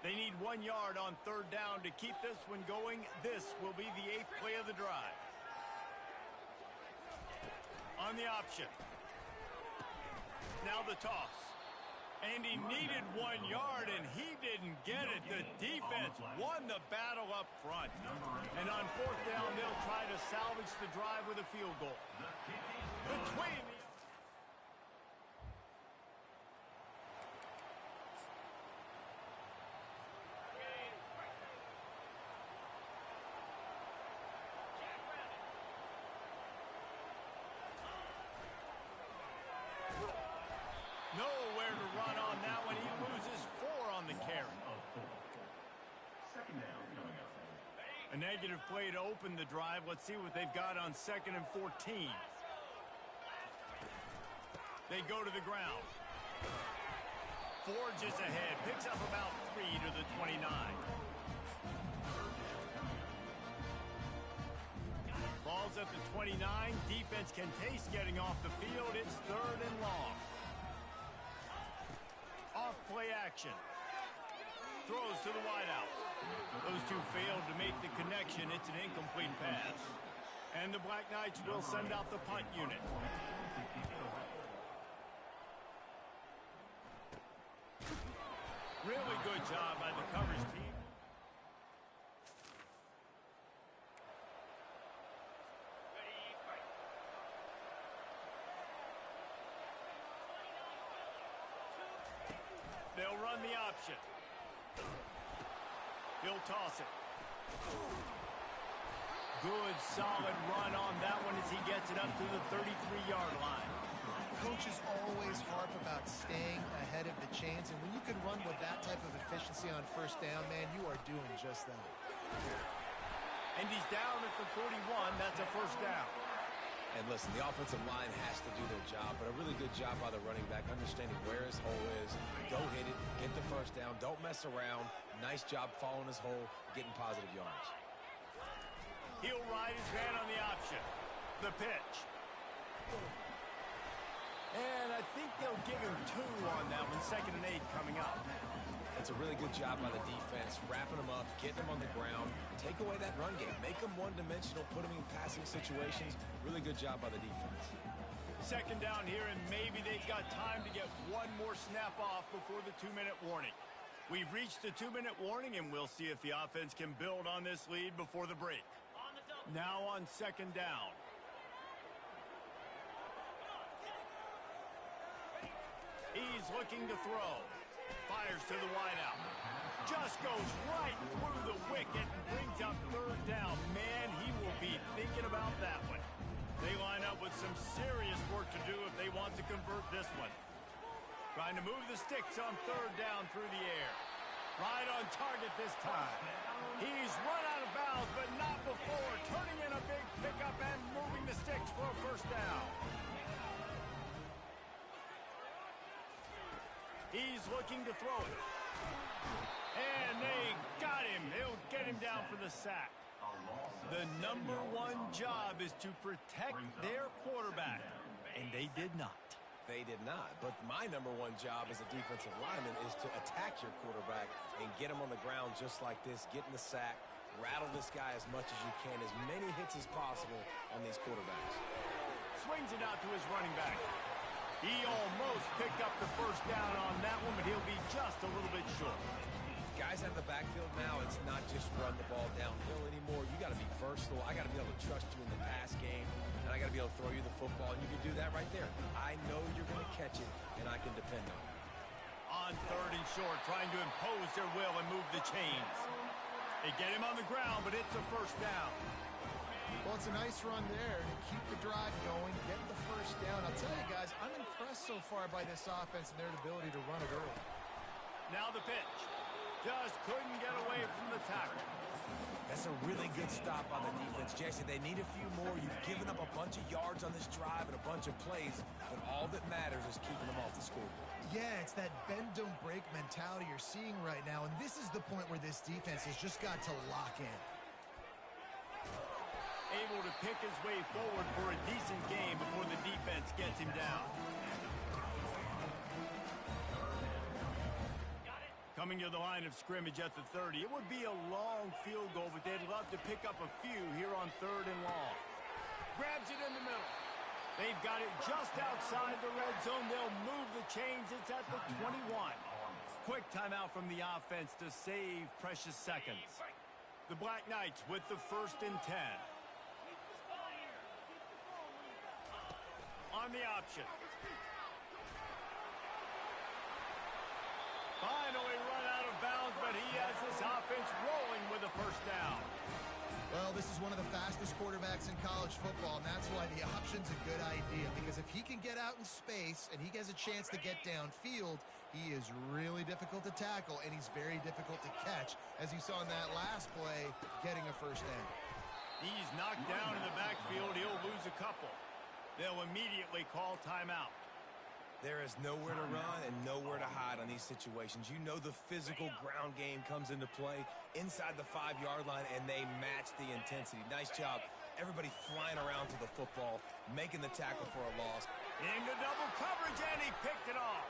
They need 1 yard on third down to keep this one going. This will be the 8th play of the drive. On the option. Now the toss. And he needed 1 yard, and he didn't get it. The defense won the battle up front. And on fourth down, they'll try to salvage the drive with a field goal. Between the... Nowhere to run on that one. He loses 4 on the carry. Second down coming up. A negative play to open the drive. Let's see what they've got on 2nd and 14. They go to the ground. Forges ahead. Picks up about 3 to the 29. Ball's at the 29. Defense can taste getting off the field. It's 3rd and long. Off play action. Throws to the wideout. Those two failed to make the connection. It's an incomplete pass. And the Black Knights will send out the punt unit. Really good job by the coverage team. They'll run the option. He'll toss it. Good, solid run on that one as he gets it up to the 33-yard line. Coaches always harp about staying ahead of the chains, and when you can run with that type of efficiency on first down, man, you are doing just that. And he's down at the 41. That's a first down. And listen, the offensive line has to do their job, but a really good job by the running back, understanding where his hole is. Go hit it, get the first down, don't mess around. Nice job following his hole, getting positive yards. He'll ride his man on the option. The pitch. And I think they'll give him 2 on that one. 2nd and 8 coming up. It's a really good job by the defense, wrapping them up, getting them on the ground. Take away that run game. Make them one-dimensional, put them in passing situations. Really good job by the defense. 2nd down here, and maybe they've got time to get 1 more snap off before the 2-minute warning. We've reached the 2-minute warning, and we'll see if the offense can build on this lead before the break. Now on 2nd down. He's looking to throw. Fires to the wideout. Just goes right through the wicket and brings up 3rd down. Man, he will be thinking about that one. They line up with some serious work to do if they want to convert this one. Trying to move the sticks on 3rd down through the air. Right on target this time. He's run out of bounds, but not before. Turning in a big pickup and moving the sticks for a first down. He's looking to throw it. And they got him. They'll get him down for the sack. The #1 job is to protect their quarterback, and they did not. They did not. But my #1 job as a defensive lineman is to attack your quarterback and get him on the ground just like this, get in the sack, rattle this guy as much as you can, as many hits as possible on these quarterbacks. Swings it out to his running back. He almost picked up the first down on that one, but he'll be just a little bit short. Guys out of the backfield now, it's not just run the ball downhill anymore. You got to be versatile. I got to be able to trust you in the pass game, and I got to be able to throw you the football, and you can do that right there. I know you're going to catch it, and I can depend on it. On 3rd and short, trying to impose their will and move the chains. They get him on the ground, but it's a first down. Well, it's a nice run there to keep the drive going, get the first down. I'll tell you guys, I'm impressed so far by this offense and their ability to run it early. Now the pitch. Just couldn't get away from the tackle. That's a really good stop by the defense. Jesse, they need a few more. You've given up a bunch of yards on this drive and a bunch of plays, but all that matters is keeping them off the scoreboard. Yeah, it's that bend, don't break mentality you're seeing right now, and this is the point where this defense has just got to lock in. Able to pick his way forward for a decent game before the defense gets him down. Coming to the line of scrimmage at the 30. It would be a long field goal, but they'd love to pick up a few here on 3rd and long. Grabs it in the middle. They've got it just outside the red zone. They'll move the chains. It's at the 21. Quick timeout from the offense to save precious seconds. The Black Knights with the 1st and 10. On the option. Finally run out of bounds, but he has this offense rolling with a 1st down. Well, this is one of the fastest quarterbacks in college football, and that's why the option's a good idea. Because if he can get out in space and he has a chance to get downfield, he is really difficult to tackle, and he's very difficult to catch, as you saw in that last play, getting a 1st down. He's knocked down in the backfield. He'll lose a couple. They'll immediately call timeout. There is nowhere to run and nowhere to hide on these situations. You know the physical ground game comes into play inside the 5-yard line, and they match the intensity. Nice job. Everybody flying around to the football, making the tackle for a loss. Into double coverage, and he picked it off.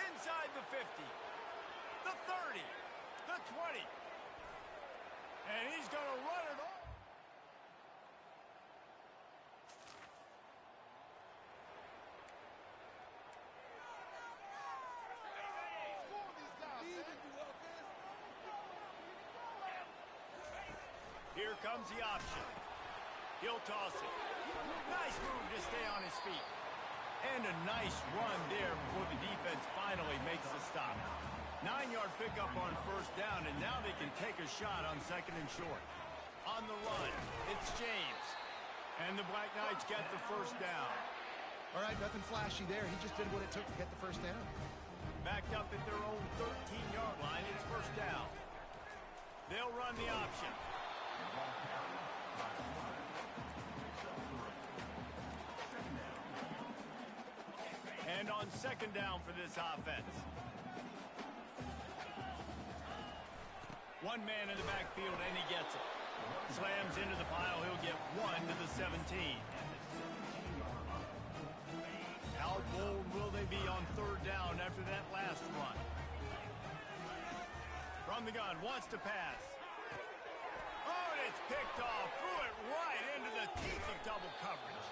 Inside the 50, the 30, the 20. And he's going to run it off. Here comes the option. He'll toss it. Nice move to stay on his feet. And a nice run there before the defense finally makes the stop. 9-yard pickup on 1st down, and now they can take a shot on 2nd and short. On the run, it's James. And the Black Knights get the 1st down. All right, nothing flashy there. He just did what it took to get the 1st down. Backed up at their own 13-yard line, it's 1st down. They'll run the option. And on 2nd down for this offense. One man in the backfield, and he gets it. Slams into the pile. He'll get 1 to the 17. How bold will they be on 3rd down after that last run? From the gun, wants to pass. Oh, and it's picked off. Threw it right into the teeth of double coverage.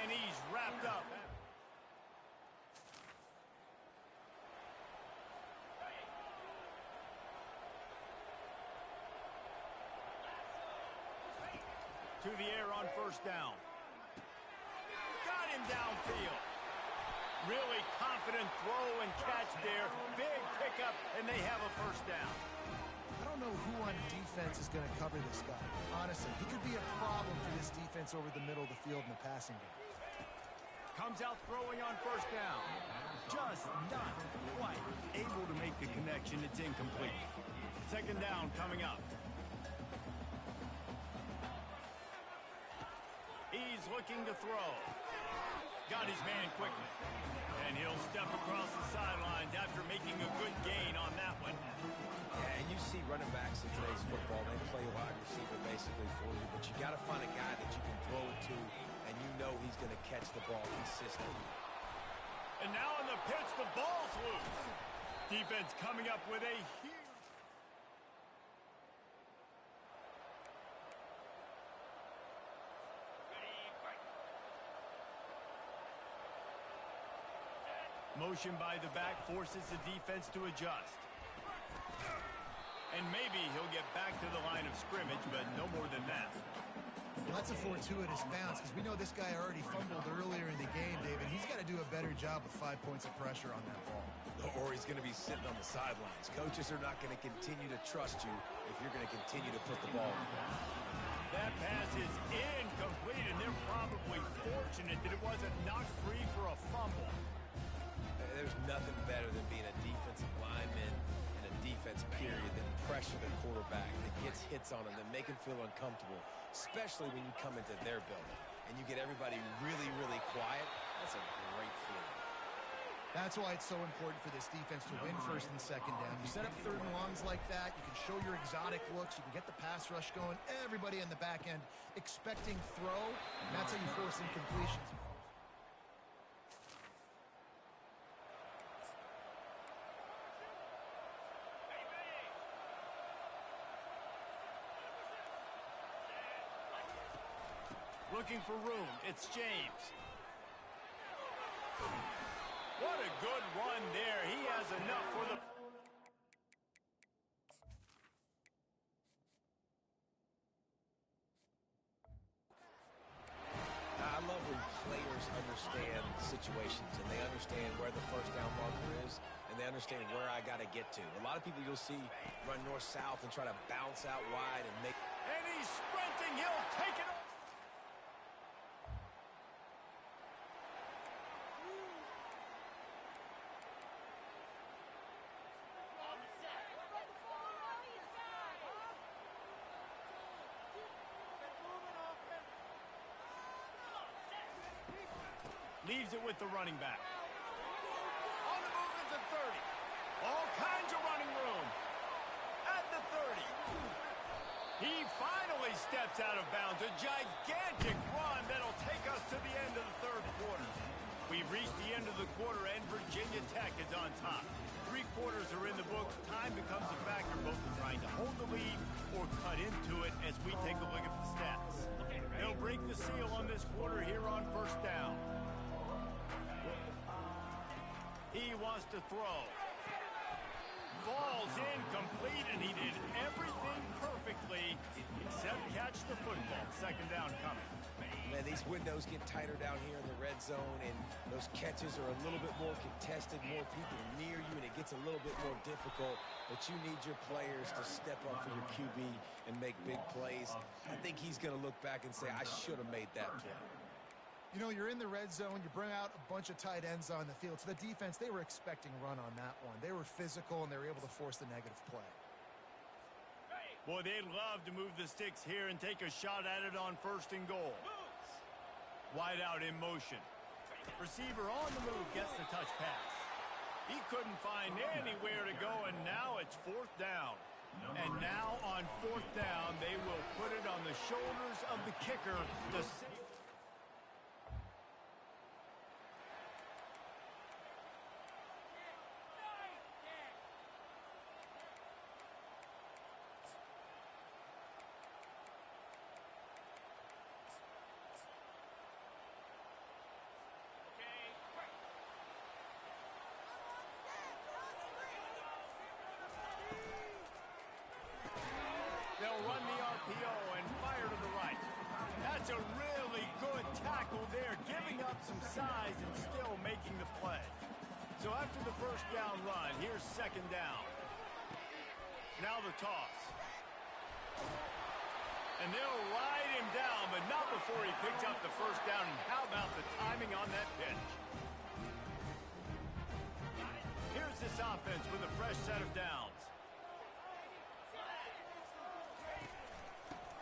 And he's wrapped up. To the air on 1st down. Got him downfield. Really confident throw and catch there. Big pickup, and they have a 1st down. I don't know who on defense is going to cover this guy. Honestly, he could be a problem for this defense over the middle of the field in the passing game. Comes out throwing on 1st down. Just not quite able to make the connection. It's incomplete. 2nd down coming up. He's looking to throw. Got his man quickly. And he'll step across the sidelines after making a good gain on that one. Yeah, and you see running backs in today's football, they play wide receiver basically for you, but you got to find a guy that you can throw it to, and you know he's going to catch the ball consistently. And now in the pitch, the ball's loose. Defense coming up with a huge... Motion by the back forces the defense to adjust. And maybe he'll get back to the line of scrimmage, but no more than that. Well, that's a fortuitous bounce because we know this guy already fumbled earlier in the game, David. He's got to do a better job with 5 points of pressure on that ball. Or he's going to be sitting on the sidelines. Coaches are not going to continue to trust you if you're going to continue to put the ball in. That pass is incomplete, and they're probably fortunate that it wasn't knocked free for a fumble. There's nothing better than being a defensive lineman and a defense period than pressure the quarterback that gets hits on him, that make him feel uncomfortable, especially when you come into their building and you get everybody really, really quiet. That's a great feeling. That's why it's so important for this defense to win 1st and 2nd down. You set up 3rd and longs like that, you can show your exotic looks, you can get the pass rush going, everybody on the back end expecting throw, and that's how you force incompletions. looking for room. It's James. What a good run there. He has enough for the... I love when players understand situations and they understand where the first down marker is and they understand where I got to get to. A lot of people you'll see run north-south and try to bounce out wide and make... And he's sprinting. He'll take it off. Leaves it with the running back. On the move at the 30. All kinds of running room. At the 30. He finally steps out of bounds. A gigantic run that'll take us to the end of the third quarter. We've reached the end of the quarter, and Virginia Tech is on top. 3 quarters are in the books. Time becomes a factor, both in trying to hold the lead or cut into it as we take a look at the stats. They'll break the seal on this quarter here on first down. He wants to throw. Falls incomplete, and he did everything perfectly except catch the football. Second down coming. Man, these windows get tighter down here in the red zone, and those catches are a little bit more contested, more people near you, and it gets a little bit more difficult. But you need your players to step up for your QB and make big plays. I think he's going to look back and say, I should have made that play. You know, you're in the red zone, you bring out a bunch of tight ends on the field. So the defense, they were expecting run on that one. They were physical, and they were able to force the negative play. Boy, they'd love to move the sticks here and take a shot at it on first and goal. Wide out in motion. Receiver on the move gets the touch pass. He couldn't find anywhere to go, and now it's fourth down. And now on fourth down, they will put it on the shoulders of the kicker to save. They'll run the RPO and fire to the right. That's a really good tackle there, giving up some size and still making the play. So after the first down run, here's second down. Now the toss. And they'll ride him down, but not before he picks up the first down. And how about the timing on that pitch? Here's this offense with a fresh set of downs.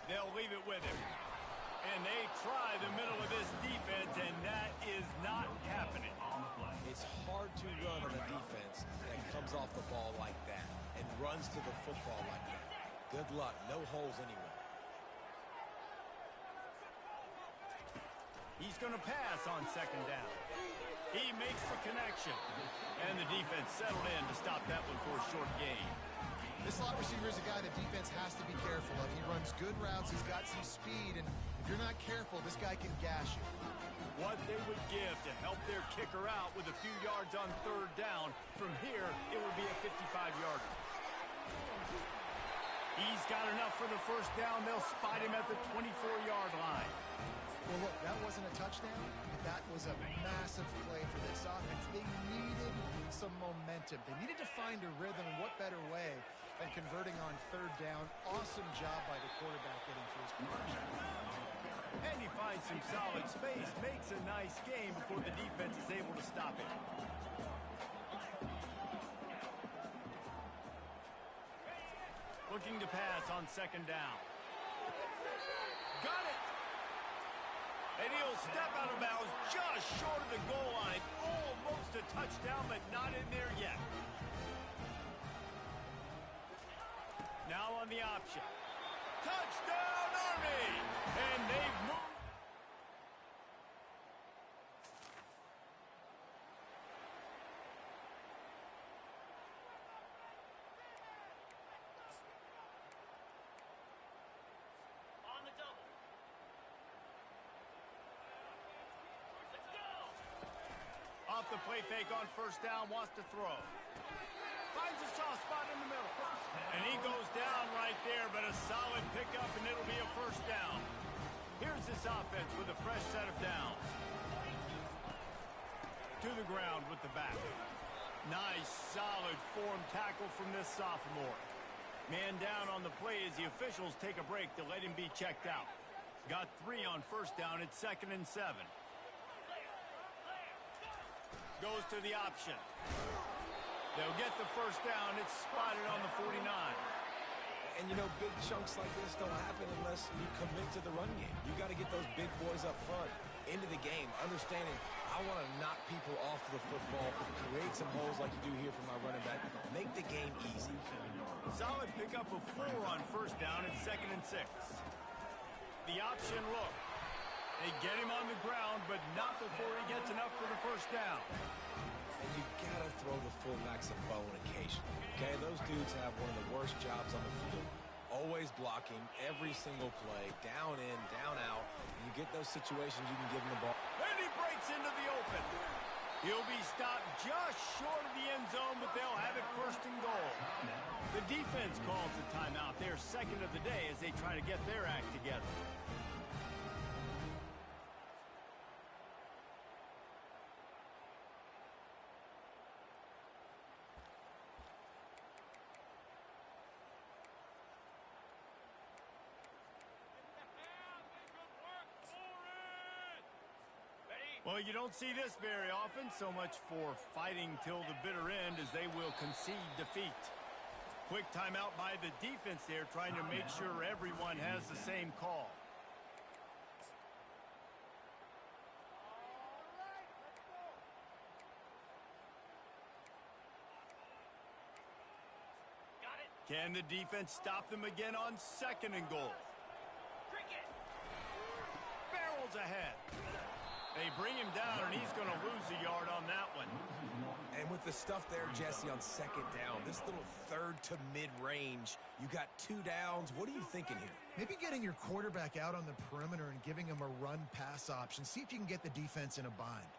They'll leave it with him. And they try the middle of this defense, and that is not happening. It's hard to run on a defense that comes off the ball like that and runs to the football like that. Good luck. No holes anywhere. He's going to pass on second down. He makes the connection. And the defense settled in to stop that one for a short gain. This slot receiver is a guy the defense has to be careful of. He runs good routes. He's got some speed, and if you're not careful, this guy can gash you. What they would give to help their kicker out with a few yards on third down. From here, it would be a 55-yarder. He's got enough for the first down. They'll spot him at the 24-yard line. Well, look, that wasn't a touchdown, but that was a massive play for this offense. They needed some momentum. They needed to find a rhythm, and what better way than converting on third down. Awesome job by the quarterback getting through his progression. And he finds some solid space, makes a nice game before the defense is able to stop it. Looking to pass on second down. Got it! And he'll step out of bounds just short of the goal line. Almost a touchdown, but not in there yet. Now on the option. Touchdown, Army! And they've moved. off the play fake on first down, wants to throw. Finds a soft spot in the middle. And he goes down right there, but a solid pickup, and it'll be a first down. Here's this offense with a fresh set of downs. To the ground with the back. Nice, solid form tackle from this sophomore. Man down on the play as the officials take a break to let him be checked out. Got 3 on first down. It's 2nd and 7. Goes to the option. They'll get the first down. It's spotted on the 49. And, you know, big chunks like this don't happen unless you commit to the run game. You got to get those big boys up front into the game, understanding I want to knock people off the football, create some holes like you do here for my running back, make the game easy. Solid pickup of 4 on first down. It's 2nd and 6. The option look. They get him on the ground, but not before he gets enough for the first down. And you got to throw the fullbacks a bone occasionally. Okay, those dudes have one of the worst jobs on the field. Always blocking every single play, down in, down out. And you get those situations, you can give them the ball. And he breaks into the open. He'll be stopped just short of the end zone, but they'll have it first and goal. The defense calls the timeout. They're second of the day as they try to get their act together. Well, you don't see this very often, so much for fighting till the bitter end as they will concede defeat. Quick timeout by the defense there, trying to make sure everyone has the same call. Can the defense stop them again on 2nd and goal? Barrels ahead. They bring him down, and he's going to lose a yard on that one. And with the stuff there, Jesse, on 2nd down, this little third to mid-range, you got 2 downs. What are you thinking here? Maybe getting your quarterback out on the perimeter and giving him a run-pass option. See if you can get the defense in a bind.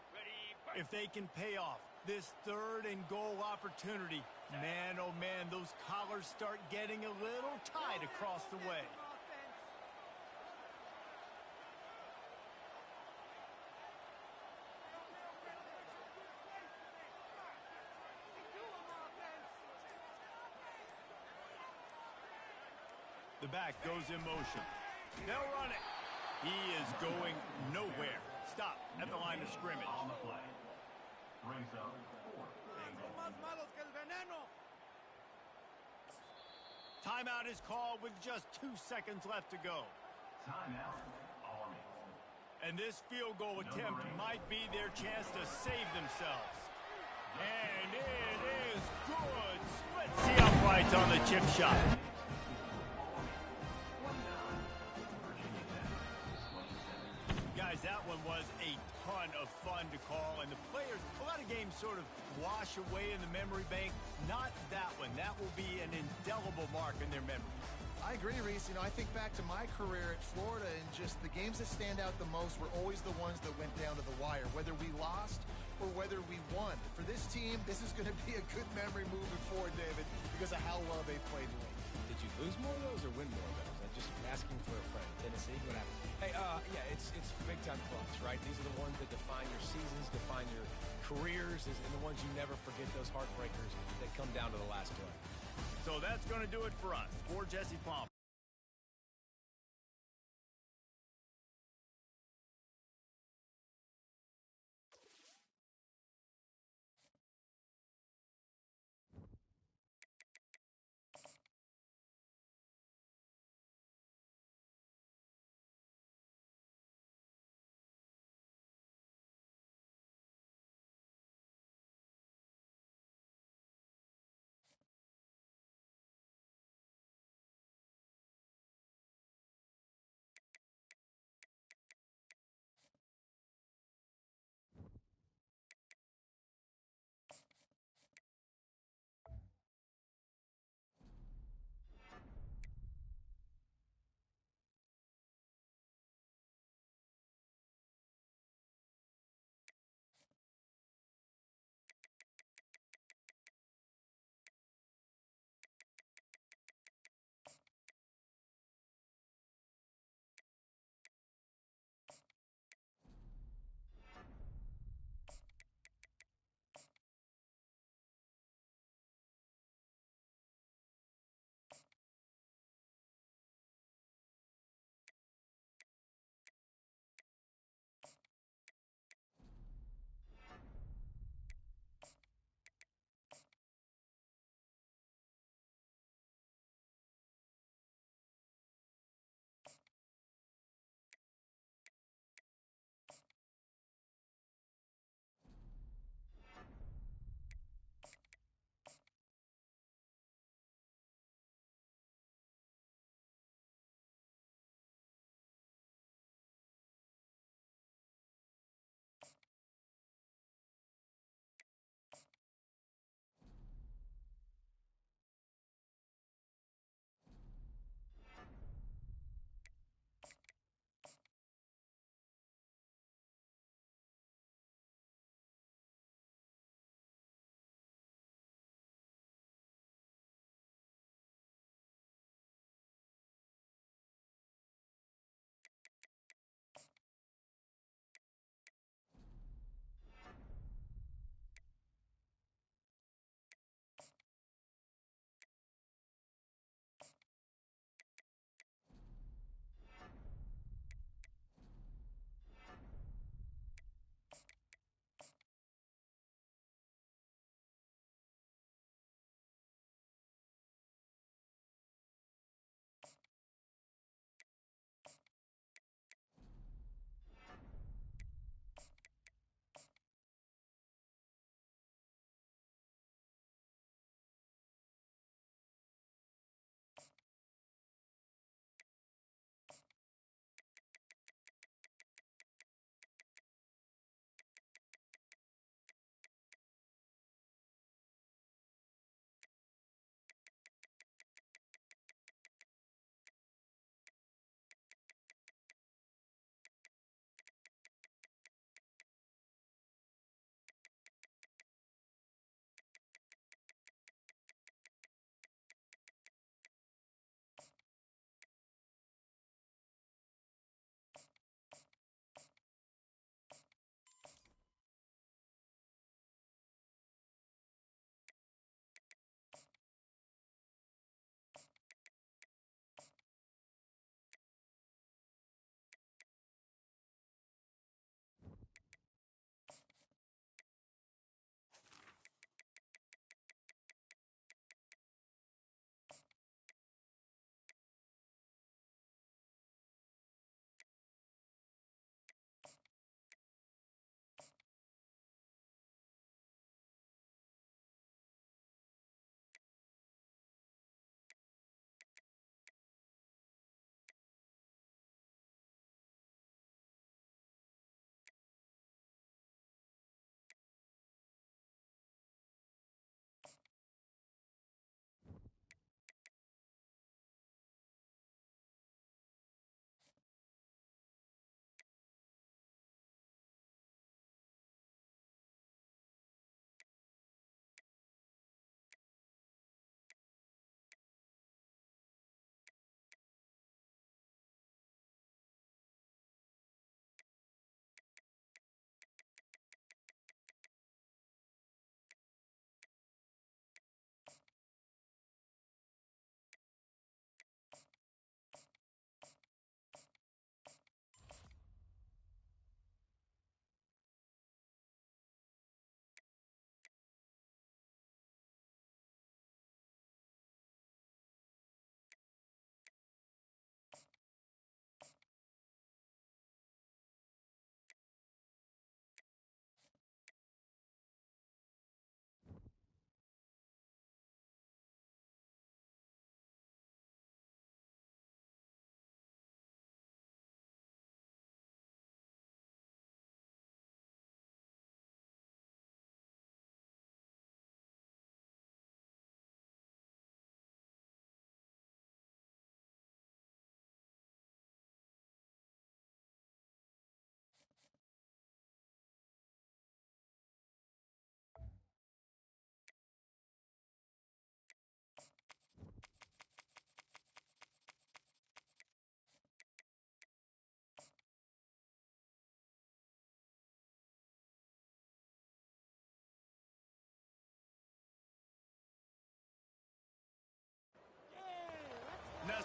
If they can pay off this 3rd and goal opportunity, man, oh man, those collars start getting a little tight across the way. The back goes in motion. They'll run it. He is going nowhere. Stop at the line of scrimmage. On the play. Brings up 4th and goal. Timeout is called with just 2 seconds left to go. Timeout, Army. And this field goal attempt might be their chance to save themselves. And it is good. Splits the uprights on the chip shot. Guys, that one was a ton of fun to call, and the players, a lot of games sort of wash away in the memory bank. Not that one. That will be an indelible mark in their memory. I agree, Reese. You know, I think back to my career at Florida, and just the games that stand out the most were always the ones that went down to the wire, whether we lost or whether we won. For this team, this is going to be a good memory moving forward, David, because of how well they played late. Did you lose more of those or win more of those? I'm just asking for a friend. Tennessee, what happened? Hey, yeah, it's big-time clubs, right? These are the ones that define your seasons, define your careers, and the ones you never forget, those heartbreakers that come down to the last play. So that's going to do it for us. For Jesse Plum.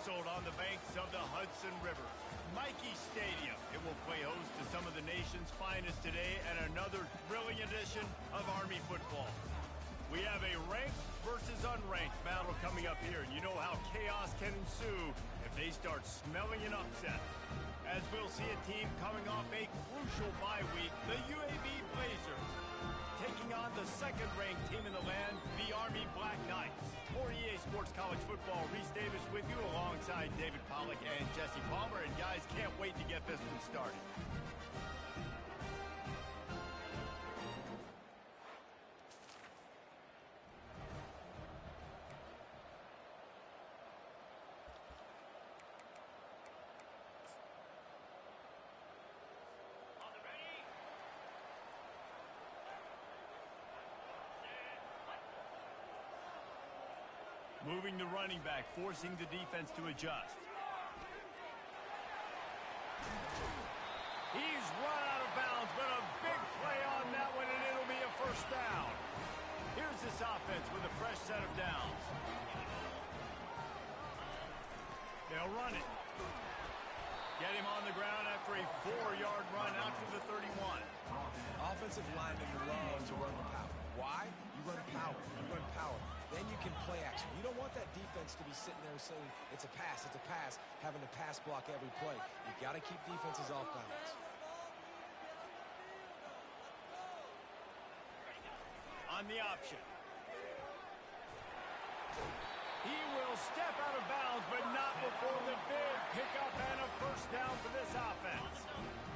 nestled on the banks of the Hudson River. Michie Stadium. It will play host to some of the nation's finest today and another thrilling edition of Army football. We have a ranked versus unranked battle coming up here, and you know how chaos can ensue if they start smelling an upset. As we'll see a team coming off a crucial bye week, the UAB Blazers, taking on the second-ranked team in the land, the Army Black Knights. For EA Sports College Football, Reese Davis with you alongside David Pollack and Jesse Palmer. And guys, can't wait to get this one started. Moving the running back, forcing the defense to adjust. He's run out of bounds, but a big play on that one, and it'll be a first down. Here's this offense with a fresh set of downs. They'll run it. Get him on the ground after a 4-yard run out to the 31. Offensive linemen love to run the power. Why? You run power. You run power. Then you can play action. You don't want that defense to be sitting there saying, it's a pass, having to pass block every play. You got to keep defenses off balance. On the option. He will step out of bounds, but not before the big pickup and a first down for this offense.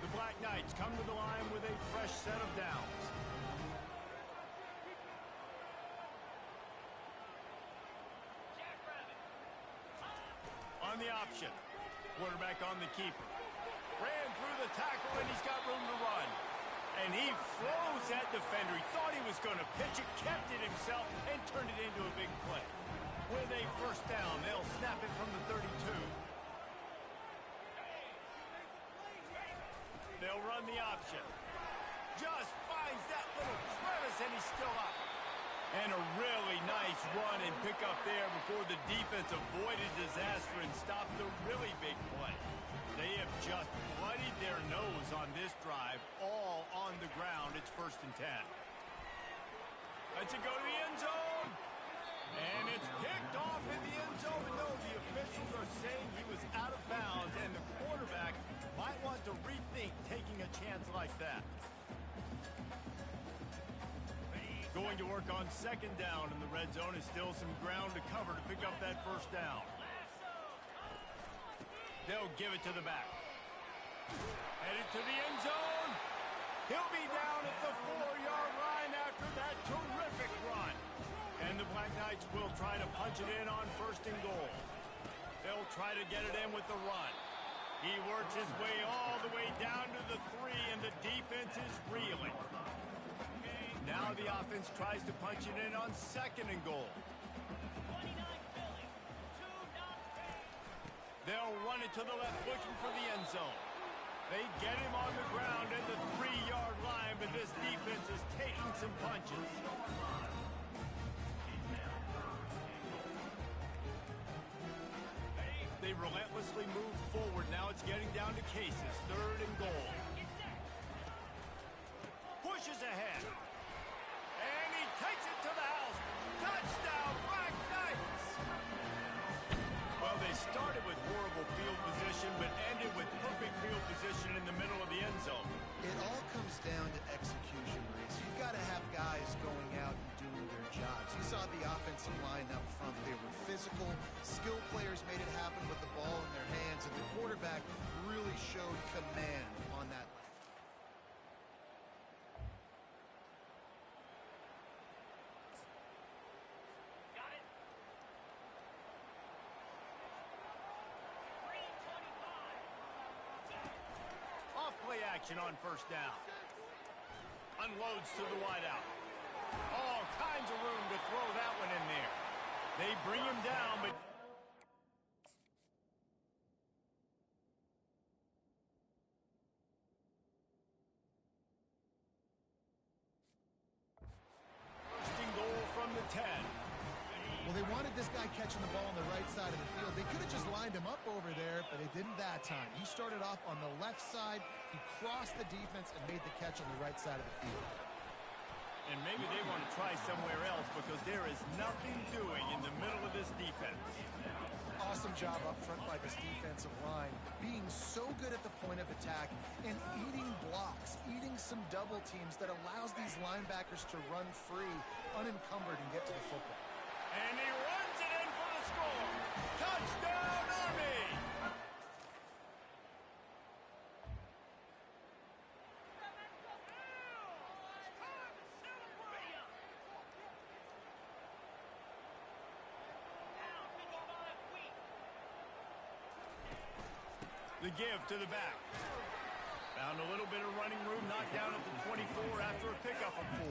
The Black Knights come to the line with a fresh set of downs. On the option. Quarterback on the keeper. Ran through the tackle, and he's got room to run. And he froze that defender. He thought he was going to pitch it, kept it himself, and turned it into a big play. With a first down, they'll snap it from the 32. They'll run the option. Just finds that little crevice, and he's still up. And a really nice run and pick up there before the defense avoided disaster and stopped the really big play. They have just bloodied their nose on this drive, all on the ground. It's 1st and 10. Let's it go to the end zone. And it's picked off in the end zone. But no, the officials are saying he was out of bounds, and the quarterback might want to rethink taking a chance like that. Going to work on 2nd down in the red zone is still some ground to cover to pick up that first down. They'll give it to the back. Headed to the end zone. He'll be down at the 4-yard line after that terrific run. And the Black Knights will try to punch it in on 1st and goal. They'll try to get it in with the run. He works his way all the way down to the 3, and the defense is reeling. Now the offense tries to punch it in on 2nd and goal. They'll run it to the left, looking for the end zone. They get him on the ground at the 3-yard line, but this defense is taking some punches. They relentlessly move forward. Now it's getting down to Cases. 3rd and goal. Pushes ahead. And he takes it to the house. Touchdown, Black Knights! Well, they started with horrible field position, but ended with perfect field position in the middle of the end zone. It all comes down to execution, Reese. You've got to have guys going out and doing their jobs. You saw the offensive line up front. They were physical. Skilled players made it happen with the ball in their hands, and the quarterback really showed command on that. Play action on 1st down. Unloads to the wideout. All kinds of room to throw that one in there. They bring him down, but first and goal from the 10. Well, they wanted this guy catching the ball on the right side of the field. They could have just lined him up over there, but they didn't that time. He started off on the left side. He crossed the defense and made the catch on the right side of the field. And maybe they want to try somewhere else because there is nothing doing in the middle of this defense. Awesome job up front by this defensive line, being so good at the point of attack and eating blocks, eating some double teams that allows these linebackers to run free, unencumbered, and get to the football. And he runs it in for the score. Touchdown, Army! The give to the back. Found a little bit of running room, knocked down at the 24 after a pickup of 4.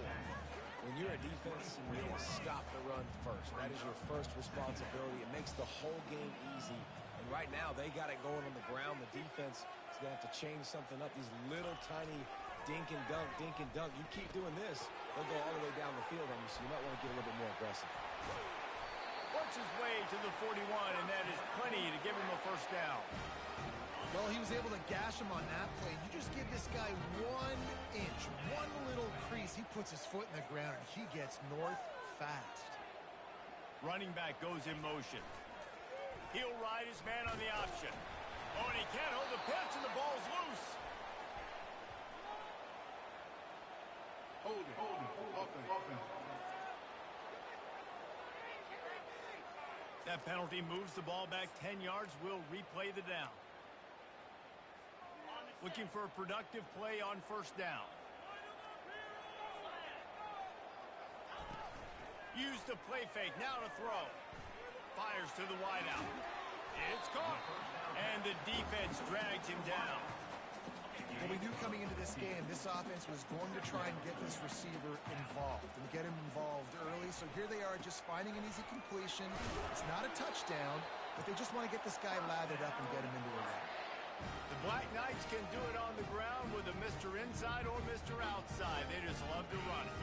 When you're a defense, you need to stop the run first. That is your first responsibility. It makes the whole game easy. And right now, they got it going on the ground. The defense is going to have to change something up. These little tiny dink and dunk, dink and dunk. You keep doing this, they'll go all the way down the field on you, so you might want to get a little bit more aggressive. Works his way to the 41, and that is plenty to give him a first down. Well, he was able to gash him on that play. You just give this guy 1 inch, one little crease. He puts his foot in the ground, and he gets north fast. Running back goes in motion. He'll ride his man on the option. Oh, and he can't hold the pitch, and the ball's loose. Hold it. Offense. That penalty moves the ball back 10 yards. We'll replay the down. Looking for a productive play on first down. Use the play fake. Now to throw. Fires to the wideout. It's caught. And the defense drags him down. Well, we knew coming into this game, this offense was going to try and get this receiver involved and get him involved early. So here they are just finding an easy completion. It's not a touchdown, but they just want to get this guy lathered up and get him into a run. The Black Knights can do it on the ground with a Mr. Inside or Mr. Outside. They just love to run it.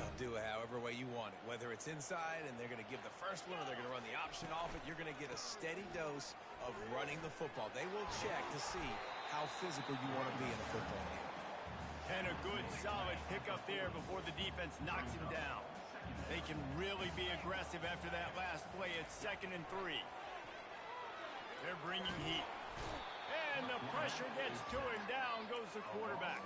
They'll do it however way you want it. Whether it's inside and they're going to give the first one or they're going to run the option off it, you're going to get a steady dose of running the football. They will check to see how physical you want to be in a football game. And a good, solid pickup there before the defense knocks him down. They can really be aggressive after that last play. It's 2nd and 3. They're bringing heat. And the pressure gets to him. Down goes the quarterback.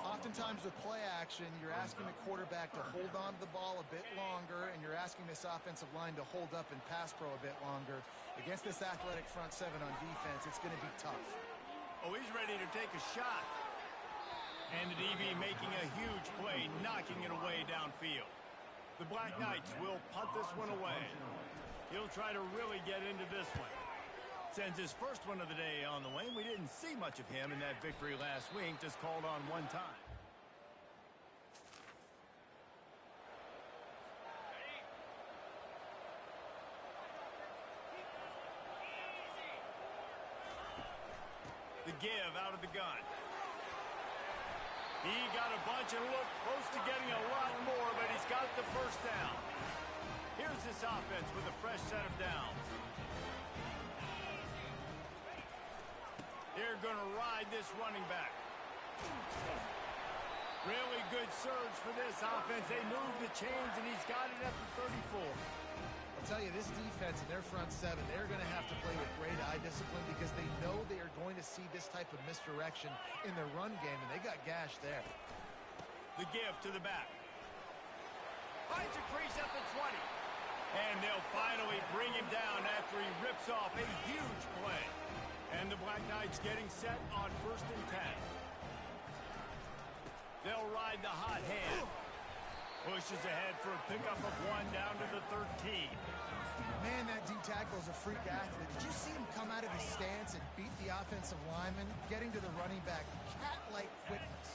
Oftentimes with play action, you're asking the quarterback to hold on to the ball a bit longer, and you're asking this offensive line to hold up and pass pro a bit longer. Against this athletic front 7 on defense, it's going to be tough. Oh, he's ready to take a shot. And the DB making a huge play, knocking it away downfield. The Black Knights will punt this one away. He'll try to really get into this one. Sends his first one of the day on the way. We didn't see much of him in that victory last week, just called on one time. The give out of the gun. He got a bunch and looked close to getting a lot more, but he's got the first down. Here's this offense with a fresh set of downs. They're going to ride this running back. Really good surge for this offense. They move the chains, and he's got it at the 34. I'll tell you, this defense and their front 7, they're going to have to play with great eye discipline because they know they are going to see this type of misdirection in their run game, and they got gashed there. The give to the back. Finds a crease at the 20. And they'll finally bring him down after he rips off a huge play. And the Black Knights getting set on 1st and 10. They'll ride the hot hand. Pushes ahead for a pickup of 1 down to the 13. Man, that D tackle is a freak athlete. Did you see him come out of his stance and beat the offensive lineman, getting to the running back? Cat-like quickness.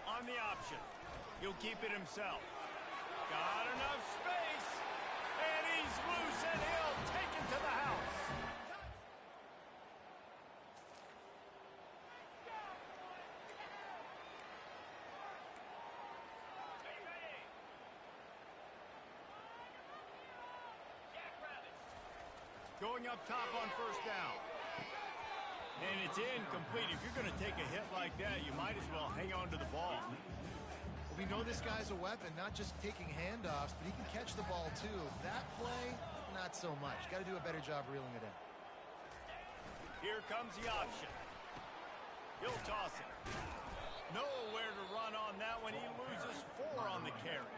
On the option. He'll keep it himself. Got enough space. And he's loose, and he'll take it to the house. Going up top on first down. And it's incomplete. If you're going to take a hit like that, you might as well hang on to the ball. We know this guy's a weapon, not just taking handoffs, but he can catch the ball too. That play, not so much. Got to do a better job reeling it in. Here comes the option. He'll toss it. Nowhere to run on that one. He loses 4 on the carry.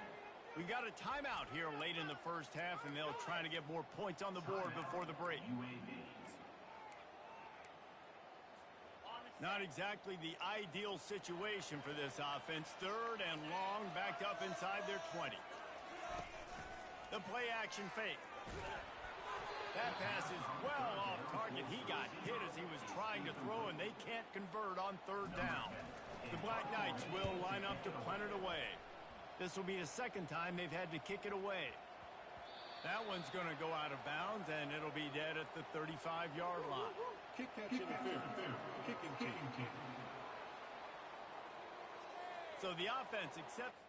We got a timeout here late in the first half, and they'll try to get more points on the board before the break. Not exactly the ideal situation for this offense. 3rd and long, backed up inside their 20. The play action fake. That pass is well off target. He got hit as he was trying to throw, and they can't convert on 3rd down. The Black Knights will line up to punt it away. This will be the 2nd time they've had to kick it away. That one's going to go out of bounds, and it'll be dead at the 35-yard line. Kick, catch, interference. Kicking team. So the offense accepts.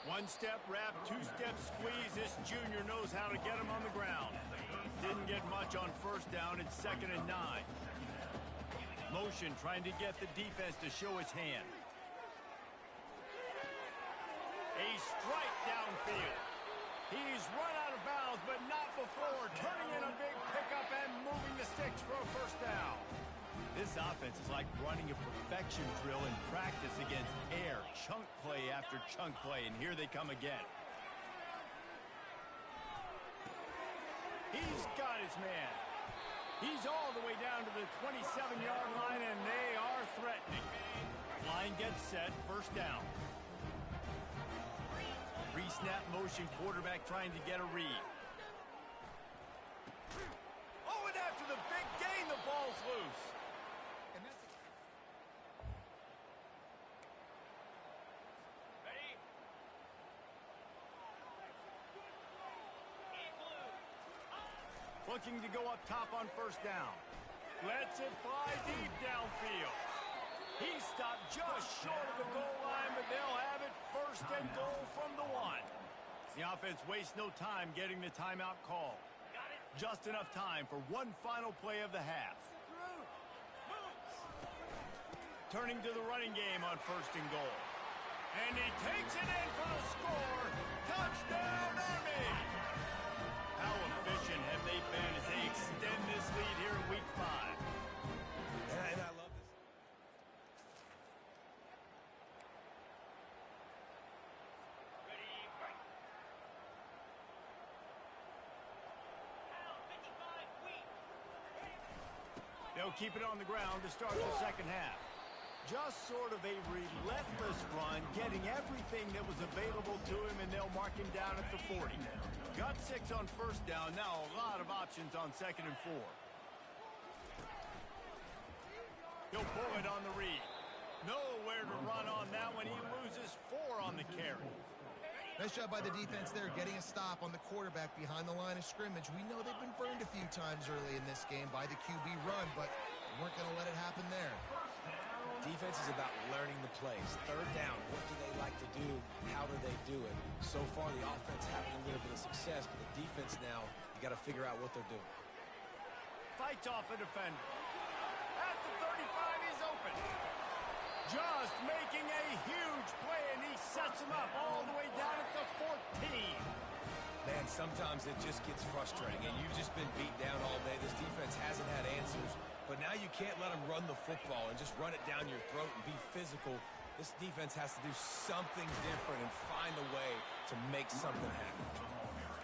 One-step wrap, two-step squeeze. This junior knows how to get him on the ground. Didn't get much on first down. It's 2nd and 9. Motion trying to get the defense to show his hand. A strike downfield. He's run out of bounds, but not before. Turning in a big pickup and moving the sticks for a first down. This offense is like running a perfection drill in practice against air. Chunk play after chunk play, and here they come again. He's got his man. He's all the way down to the 27-yard line, and they are threatening. Line gets set, first down. Pre-snap motion, quarterback trying to get a read. Oh, and after the big gain, the ball's loose. Looking to go up top on first down. Lets it fly deep downfield. He stopped just short of the goal line, but they'll have it 1st and goal from the 1. The offense wastes no time getting the timeout call. Just enough time for one final play of the half. Turning to the running game on 1st and goal. And he takes it in for the score. Touchdown, Army! How efficient have they been as they extend this lead here in Week 5? And I love this. They'll keep it on the ground to start the second half. Just sort of a relentless run, getting everything that was available to him, and they'll mark him down at the 40. Got 6 on first down. Now a lot of options on 2nd and 4. He'll pull it on the read. Nowhere to run on that one. He loses 4 on the carry. Nice job by the defense there, getting a stop on the quarterback behind the line of scrimmage. We know they've been burned a few times early in this game by the QB run, but they weren't going to let it happen there. Defense is about learning the plays. 3rd down, what do they like to do? How do they do it? So far, the offense having a little bit of success, but the defense now, you got to figure out what they're doing. Fights off a defender. At the 35, he's open. Just making a huge play, and he sets him up all the way down at the 14. Man, sometimes it just gets frustrating, and you've just been beat down all day. This defense hasn't had answers. But now you can't let them run the football and just run it down your throat and be physical. This defense has to do something different and find a way to make something happen.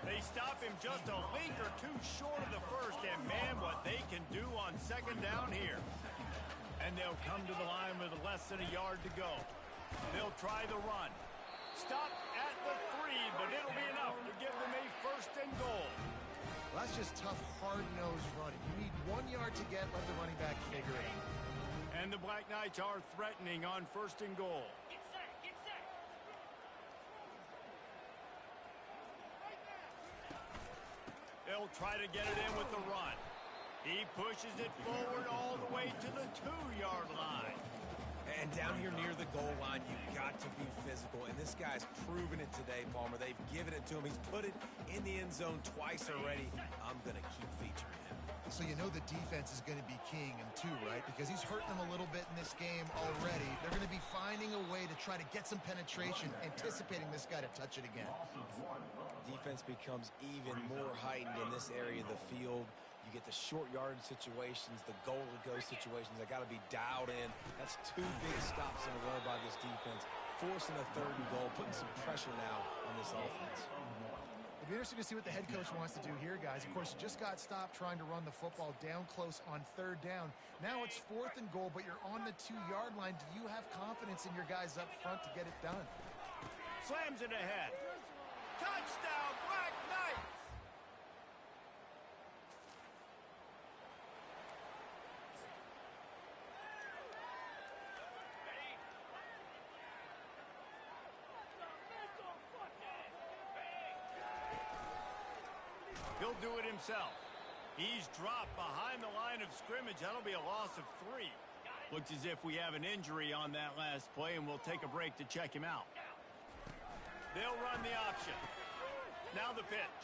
They stop him just a link or two short of the first, and man, what they can do on 2nd down here. And they'll come to the line with less than a yard to go. They'll try the run. Stop at the 3, but it'll be enough to give them a 1st and goal. Well, that's just tough, hard-nosed running. You need 1 yard to get, let the running back figure it out. And the Black Knights are threatening on 1st and goal. Get set, get set. They'll try to get it in with the run. He pushes it forward all the way to the 2-yard line. And down here near the goal line, you've got to be physical. And this guy's proven it today, Palmer. They've given it to him. He's put it in the end zone twice already. I'm going to keep featuring him. So you know the defense is going to be keying him too, right? Because he's hurting them a little bit in this game already. They're going to be finding a way to try to get some penetration, anticipating this guy to touch it again. Defense becomes even more heightened in this area of the field. You get the short yardage situations, the goal-to-go situations. They got to be dialed in. That's 2 big stops in a row by this defense, forcing a 3rd and goal, putting some pressure now on this offense. It'll be interesting to see what the head coach wants to do here, guys. Of course, you just got stopped trying to run the football down close on 3rd down. Now it's 4th and goal, but you're on the 2-yard line. Do you have confidence in your guys up front to get it done? Slams it ahead. Touchdown, Black Knights! He'll do it himself. He's dropped behind the line of scrimmage. That'll be a loss of 3. Looks as if we have an injury on that last play, and we'll take a break to check him out. They'll run the option. Now the pitch.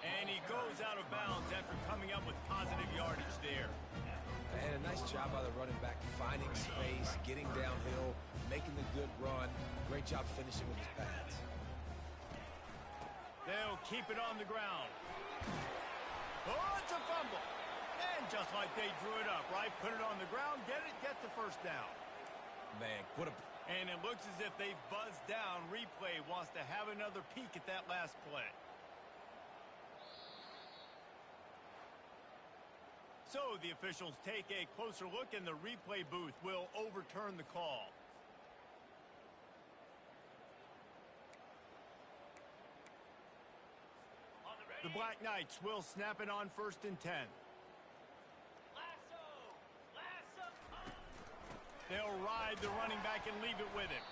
And he goes out of bounds after coming up with positive yardage there. And a nice job by the running back, finding space, getting downhill, making the good run. Great job finishing with his pads. They'll keep it on the ground. Oh, it's a fumble. And just like they drew it up, right? Put it on the ground, get the 1st down. Man, what a... And it looks as if they've buzzed down. Replay wants to have another peek at that last play. So the officials take a closer look, and the replay booth will overturn the call. The Black Knights will snap it on 1st and 10. They'll ride the running back and leave it with him.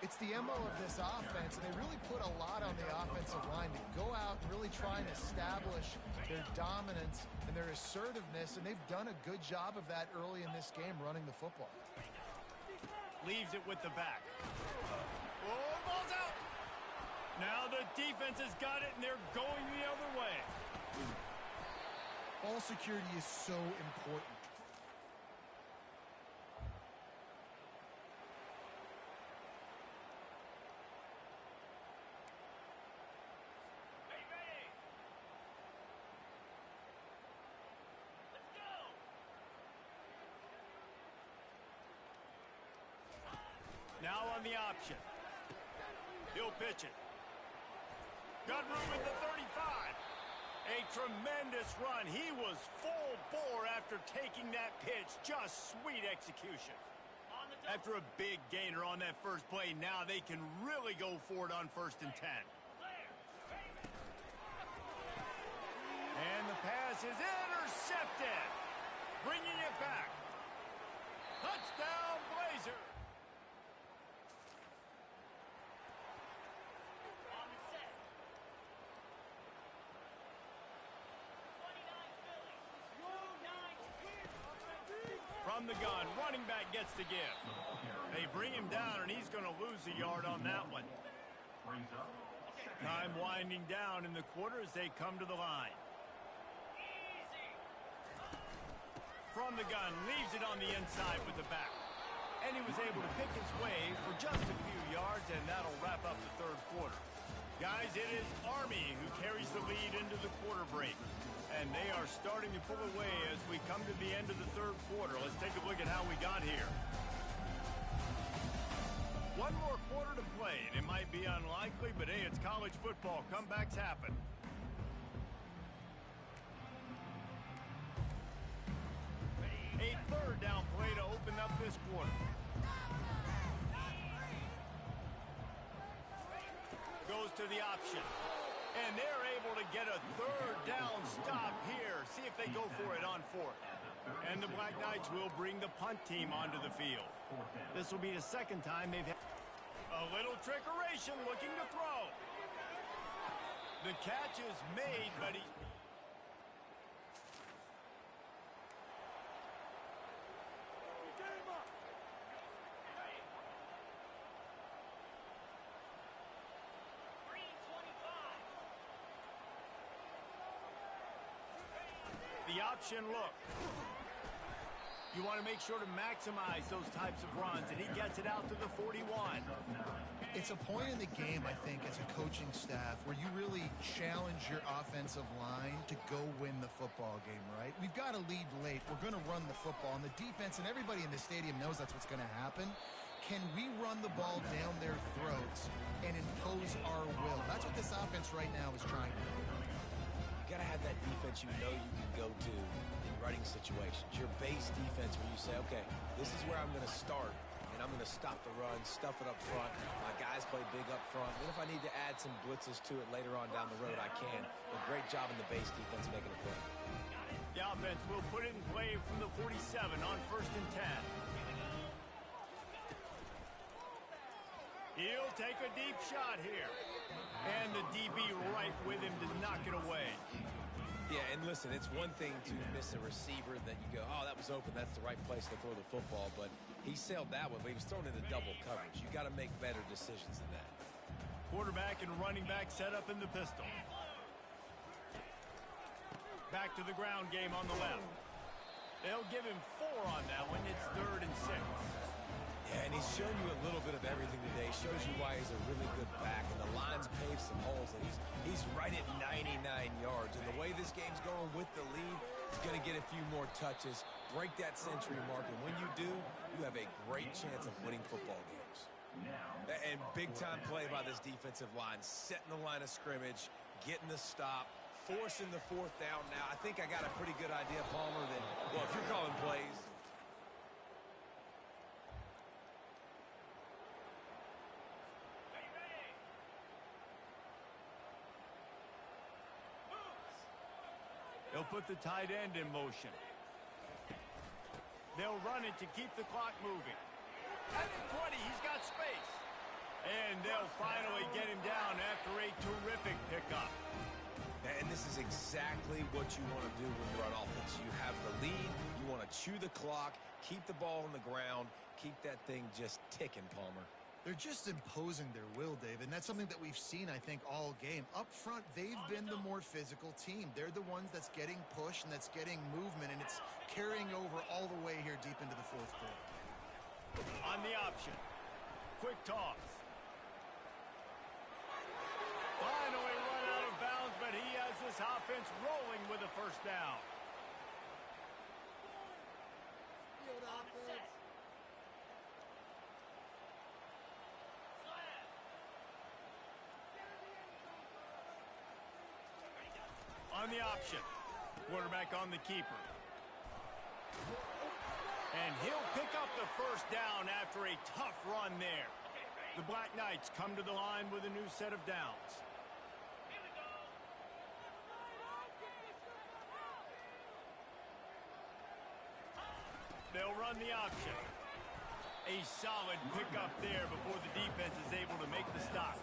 It's the MO of this offense, and they really put a lot on the offensive line to go out and really try and establish their dominance and their assertiveness, and they've done a good job of that early in this game running the football. Leaves it with the back. Oh, ball's out! Now the defense has got it, and they're going the other way. Ball security is so important. Now on the option. He'll pitch it. Got room at the 35. A tremendous run. He was full bore after taking that pitch. Just sweet execution. After a big gainer on that first play, now they can really go for it on 1st and 10. And the pass is intercepted. Bringing it back. Touchdown, Blazer. From the gun, running back gets the give. They bring him down, and he's going to lose a yard on that one. Time winding down in the quarter as they come to the line. From the gun, leaves it on the inside with the back. And he was able to pick his way for just a few yards, and that'll wrap up the 3rd quarter. Guys, it is Army who carries the lead into the quarter break. And they are starting to pull away as we come to the end of the 3rd quarter. Let's take a look at how we got here. One more quarter to play, and it might be unlikely, but hey, it's college football. Comebacks happen. A 3rd down play to open up this quarter. Goes to the option. And they're able to get a 3rd down stop here. See if they go for it on 4th. And the Black Knights will bring the punt team onto the field. This will be the second time they've had a little trickeration looking to throw. The catch is made, but he... The option look. You want to make sure to maximize those types of runs, and he gets it out to the 41. It's a point in the game, I think, as a coaching staff, where you really challenge your offensive line to go win the football game, right? We've got to lead late. We're going to run the football. And the defense and everybody in the stadium knows that's what's going to happen. Can we run the ball down their throats and impose our will? That's what this offense right now is trying to do. You got to have that defense you know you can go to in running situations. Your base defense where you say, okay, this is where I'm going to start, and I'm going to stop the run, stuff it up front. My guys play big up front. And if I need to add some blitzes to it later on down the road, I can. But great job in the base defense making a play. The offense will put it in play from the 47 on 1st and 10. He'll take a deep shot here. And the DB right with him to knock it away. Yeah, and listen, it's one thing to miss a receiver that you go, oh, that was open, that's the right place to throw the football, but he sailed that one, but he was thrown into double coverage. You got to make better decisions than that. Quarterback and running back set up in the pistol. Back to the ground game on the left. They'll give him 4 on that one. It's 3rd and 6. Yeah, and he's shown you a little bit of everything today. Shows you why he's a really good back, and the line's paved some holes, and he's right at 99 yards. And the way this game's going with the lead, he's going to get a few more touches, break that century mark, and when you do, you have a great chance of winning football games. And big-time play by this defensive line, setting the line of scrimmage, getting the stop, forcing the 4th down now. I think I got a pretty good idea, Palmer, that, well, if you're calling plays, they'll put the tight end in motion. They'll run it to keep the clock moving. At the 20, he's got space. And they'll finally get him down after a terrific pickup. And this is exactly what you want to do when you're on offense. You have the lead, you want to chew the clock, keep the ball on the ground, keep that thing just ticking, Palmer. They're just imposing their will, Dave, and that's something that we've seen, I think, all game. Up front, they've been the more physical team. They're the ones that's getting pushed and that's getting movement, and it's carrying over all the way here deep into the 4th quarter. On the option. Quick toss. Finally run out of bounds, but he has this offense rolling with a 1st down. On the option. Quarterback on the keeper. And he'll pick up the 1st down after a tough run there. The Black Knights come to the line with a new set of downs. They'll run the option. A solid pickup there before the defense is able to make the stop.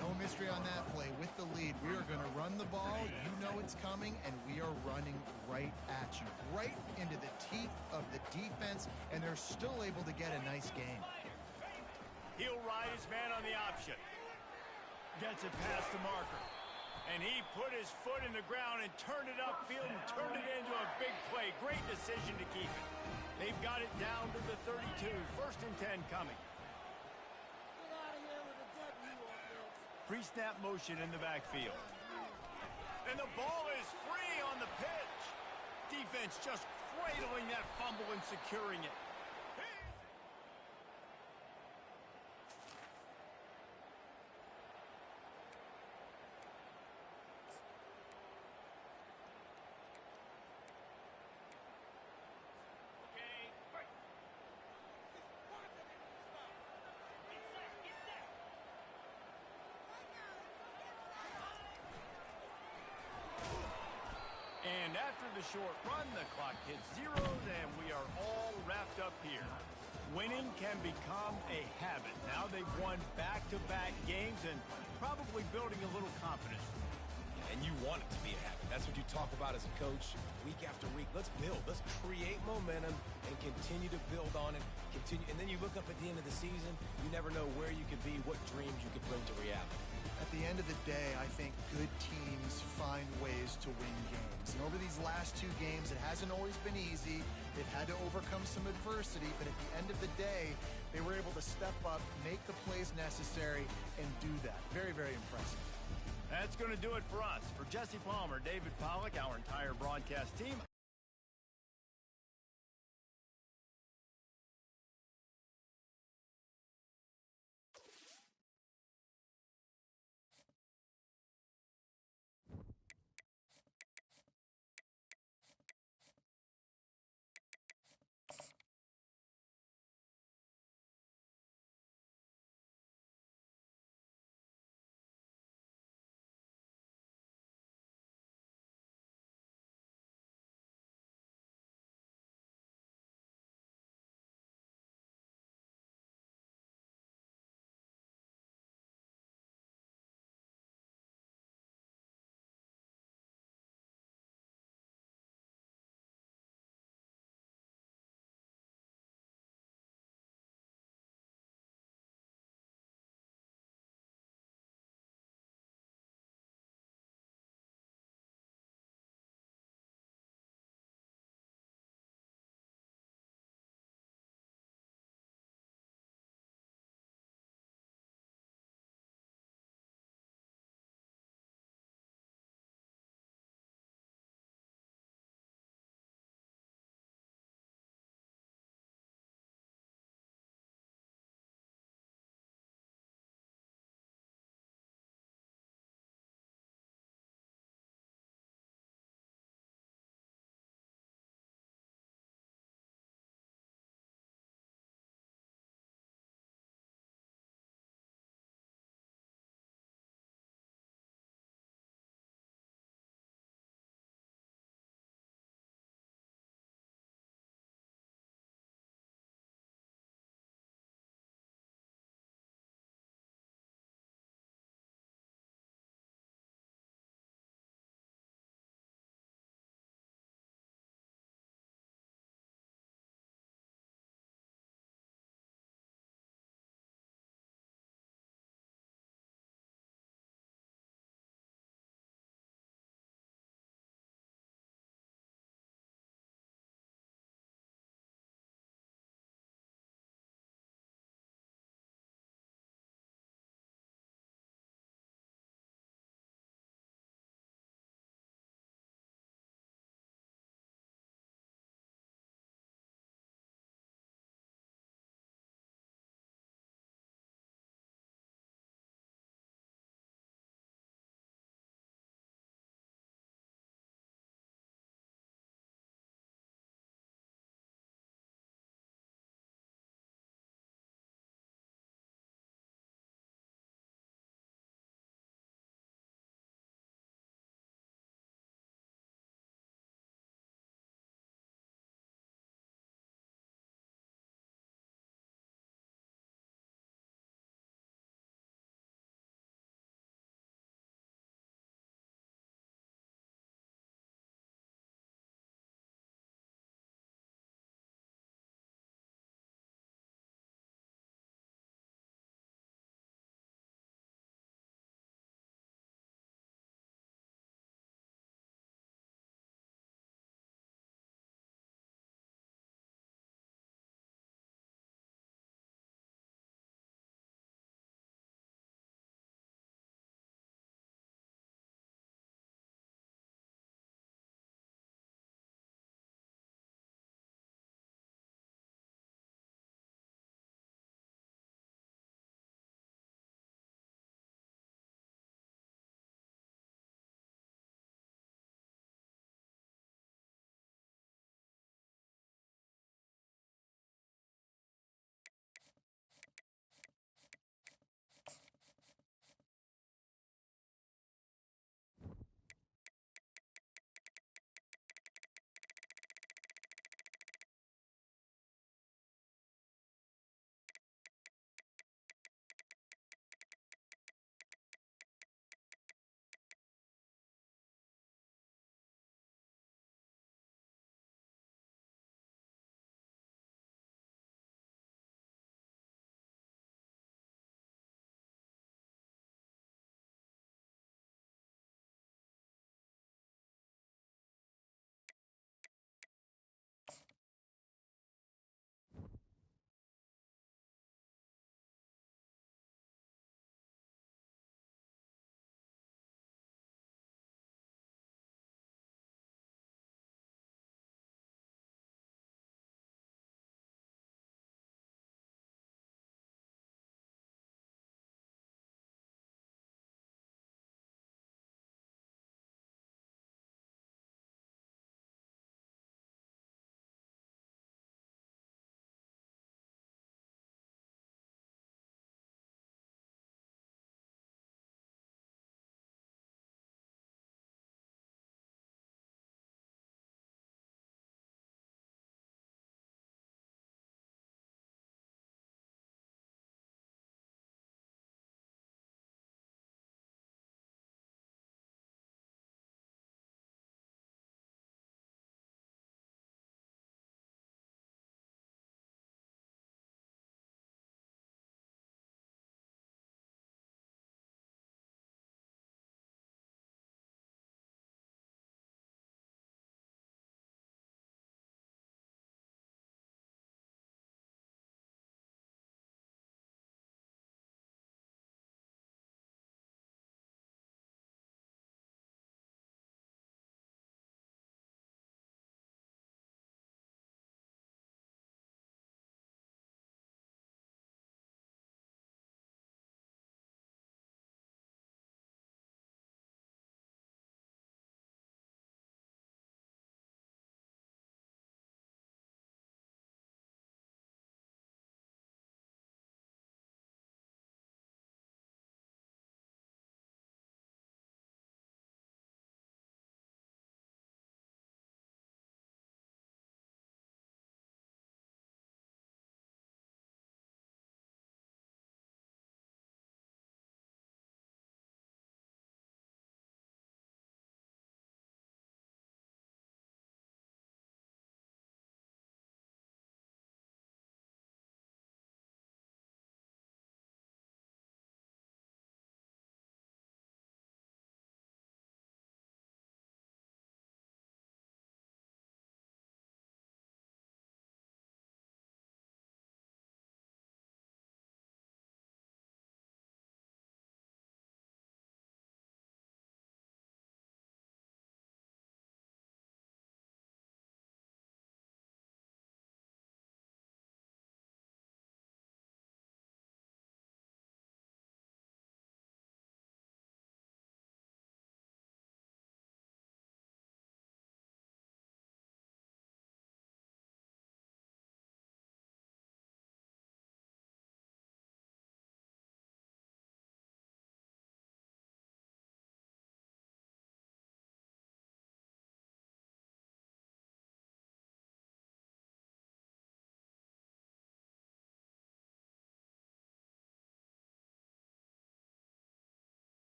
No mystery on that play. With the lead, we are going to run the ball. You know it's coming, and we are running right at you. Right into the teeth of the defense, and they're still able to get a nice game. He'll ride his man on the option. Gets it past the marker. And he put his foot in the ground and turned it upfield and turned it into a big play. Great decision to keep it. They've got it down to the 32. 1st and 10 coming. Pre-snap motion in the backfield. And the ball is free on the pitch. Defense just cradling that fumble and securing it. And after the short run, the clock hits zeros, and we are all wrapped up here. Winning can become a habit. Now they've won back-to-back games and probably building a little confidence. And you want it to be a habit. That's what you talk about as a coach week after week. Let's build. Let's create momentum and continue to build on it. And then you look up at the end of the season, you never know where you could be, what dreams you could bring to reality. At the end of the day, I think good teams find ways to win games. And over these last 2 games, it hasn't always been easy. They've had to overcome some adversity, but at the end of the day, they were able to step up, make the plays necessary, and do that. Very, very impressive. That's going to do it for us. For Jesse Palmer, David Pollack, our entire broadcast team,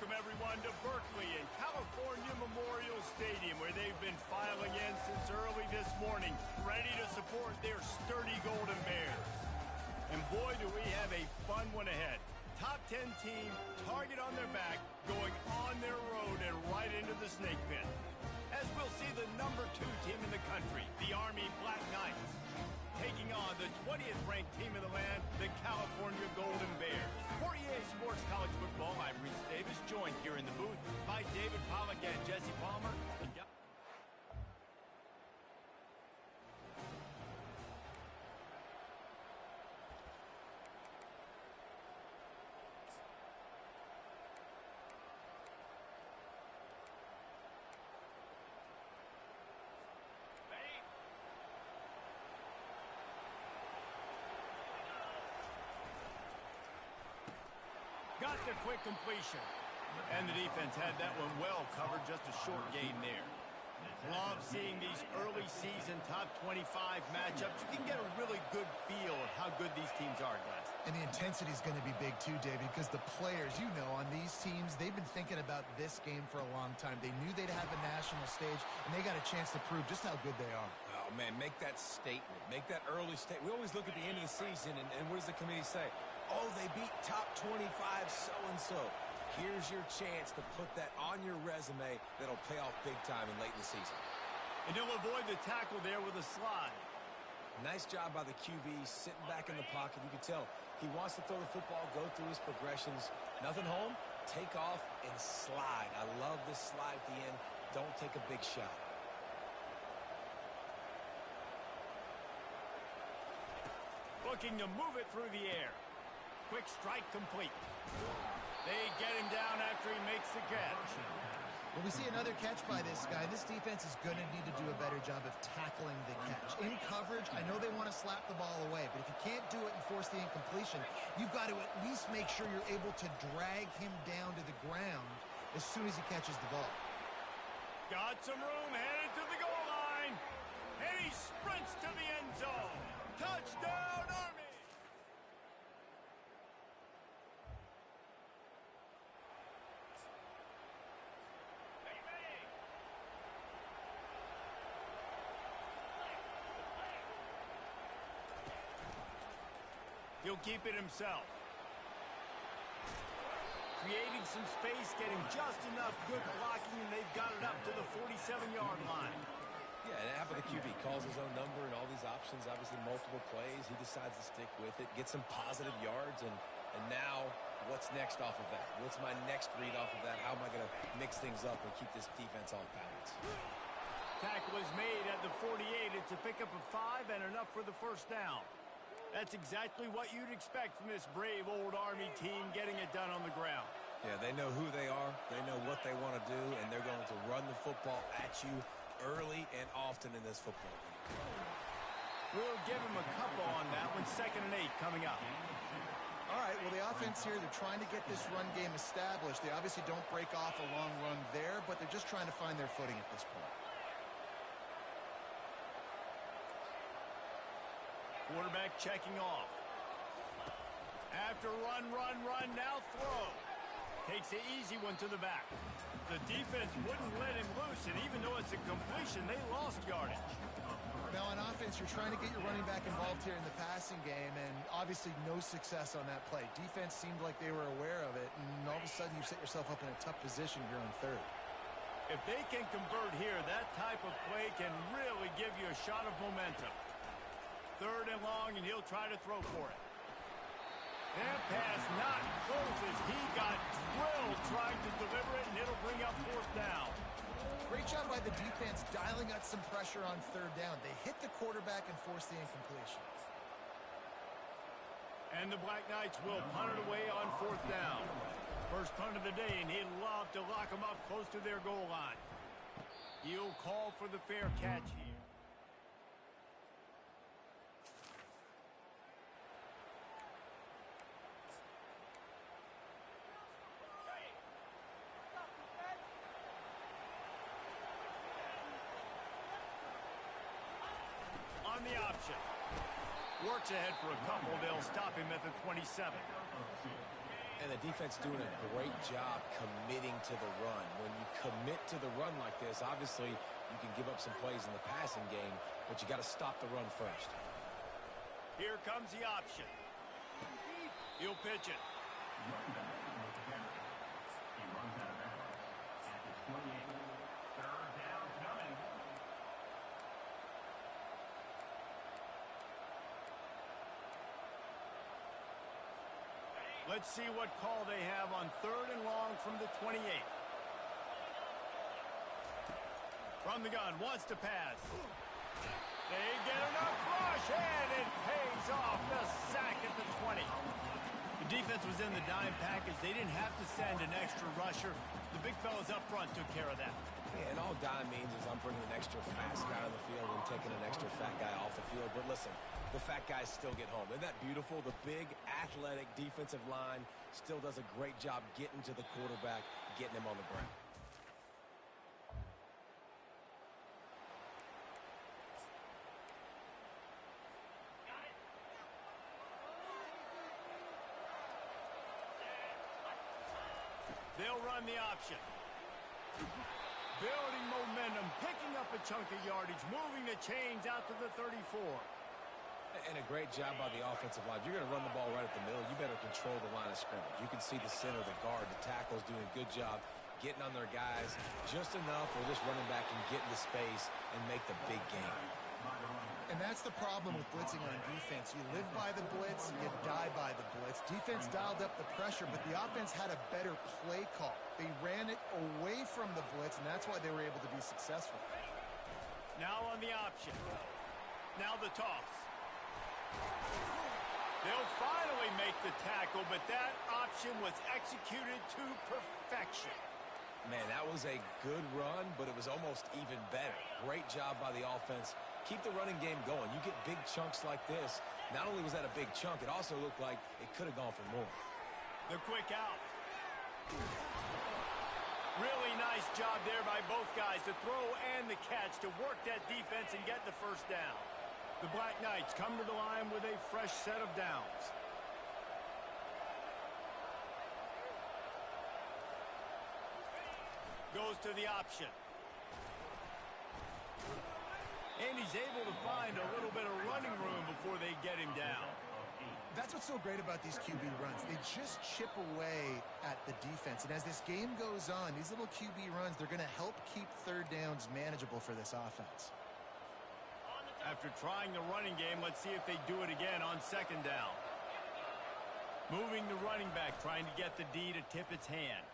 welcome everyone to Berkeley and California Memorial Stadium, where they've been filing in since early this morning, ready to support their sturdy Golden Bears. And boy, do we have a fun one ahead. Top 10 team, target on their back, going on their road and right into the snake pit. As we'll see the number 2 team in the country, the Army Black Knights, taking on the 20th ranked team in the land, the California Golden Bears. For EA Sports College Football, I'm Reese Davis, joined here in the booth by David Pollack and Jesse Palmer. Got the quick completion. And the defense had that one well covered, just a short gain there. Love seeing these early season top 25 matchups. You can get a really good feel of how good these teams are, guys. And the intensity is going to be big too, David, because the players, you know, on these teams, they've been thinking about this game for a long time. They knew they'd have a national stage, and they got a chance to prove just how good they are. Oh, man, make that statement. Make that early statement. We always look at the end of the season, and what does the committee say? Oh, they beat top 25 so-and-so. Here's your chance to put that on your resume that'll pay off big time in late in the season. And he'll avoid the tackle there with a slide. Nice job by the QB, sitting back in the pocket. You can tell he wants to throw the football, go through his progressions. Nothing home, take off and slide. I love this slide at the end. Don't take a big shot. Looking to move it through the air. Quick strike complete. They get him down after he makes the catch. When we see another catch by this guy, this defense is going to need to do a better job of tackling the catch. In coverage, I know they want to slap the ball away, but if you can't do it and force the incompletion, you've got to at least make sure you're able to drag him down to the ground as soon as he catches the ball. Got some room, headed to the goal line, and he sprints to the end zone. Touchdown, Army! He'll keep it himself. Creating some space, getting just enough good blocking, and they've got it up to the 47-yard line. Yeah, and half of the QB calls his own number and all these options, obviously multiple plays. He decides to stick with it, get some positive yards, and now what's next off of that? What's my next read off of that? How am I going to mix things up and keep this defense off balance? Tackle is made at the 48. It's a pickup of 5 and enough for the first down. That's exactly what you'd expect from this brave old Army team, getting it done on the ground. Yeah, they know who they are, they know what they want to do, and they're going to run the football at you early and often in this football game. We'll give him a couple on that one. 2nd and 8 coming up. All right, well, the offense here, they're trying to get this run game established. They obviously don't break off a long run there, but they're just trying to find their footing at this point. Quarterback checking off. After run, now throw. Takes the easy one to the back. The defense wouldn't let him loose, and even though it's a completion, they lost yardage. Now, on offense, you're trying to get your running back involved here in the passing game, and obviously no success on that play. Defense seemed like they were aware of it, and all of a sudden you set yourself up in a tough position here on 3rd. If they can convert here, that type of play can really give you a shot of momentum. 3rd and long, and he'll try to throw for it. That pass not close as he got drilled trying to deliver it, and it'll bring up 4th down. Great job by the defense dialing out some pressure on 3rd down. They hit the quarterback and forced the incompletion. And the Black Knights will punt it away on 4th down. First punt of the day, and he'd love to lock them up close to their goal line. He'll call for the fair catch here. On the option. Works ahead for a couple. They'll stop him at the 27. And the defense doing a great job committing to the run. When you commit to the run like this, obviously you can give up some plays in the passing game, but you got to stop the run first. Here comes the option. He'll pitch it. Running back with the carry. He runs out of bounds at the 28. Third down coming. Let's see what call they have on 3rd and long from the 28. From the gun, wants to pass. They get enough rush, and it pays off. The sack at the 20. The defense was in the dime package. They didn't have to send an extra rusher. The big fellas up front took care of that. Yeah, and all dime means is I'm bringing an extra fast guy on the field and taking an extra fat guy off the field. But listen, the fat guys still get home. Isn't that beautiful? The big, athletic defensive line still does a great job getting to the quarterback, getting him on the ground. They'll run the option. Building momentum, picking up a chunk of yardage, moving the chains out to the 34. And a great job by the offensive line. If you're going to run the ball right at the middle, you better control the line of scrimmage. You can see the center, the guard, the tackles doing a good job getting on their guys just enough where this running back can get into space and make the big game. And that's the problem with blitzing on defense. You live by the blitz, you die by the blitz. Defense dialed up the pressure, but the offense had a better play call. They ran it away from the blitz, and that's why they were able to be successful. Now on the option. Now the toss. They'll finally make the tackle, but that option was executed to perfection. Man, that was a good run, but it was almost even better. Great job by the offense. Keep the running game going. You get big chunks like this. Not only was that a big chunk, it also looked like it could have gone for more. The quick out. Really nice job there by both guys, the throw and the catch, to work that defense and get the first down. The Black Knights come to the line with a fresh set of downs. Goes to the option. And he's able to find a little bit of running room before they get him down. That's what's so great about these QB runs. They just chip away at the defense. And as this game goes on, these little QB runs, they're going to help keep third downs manageable for this offense. After trying the running game, let's see if they do it again on 2nd down. Moving the running back, trying to get the D to tip its hand.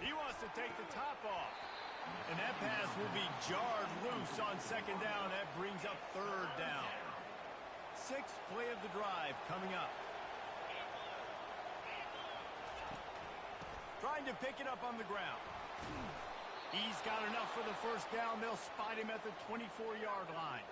He wants to take the top off. And that pass will be jarred loose on 2nd down. That brings up 3rd down. 6th play of the drive coming up. Trying to pick it up on the ground. He's got enough for the first down. They'll spot him at the 24-yard line.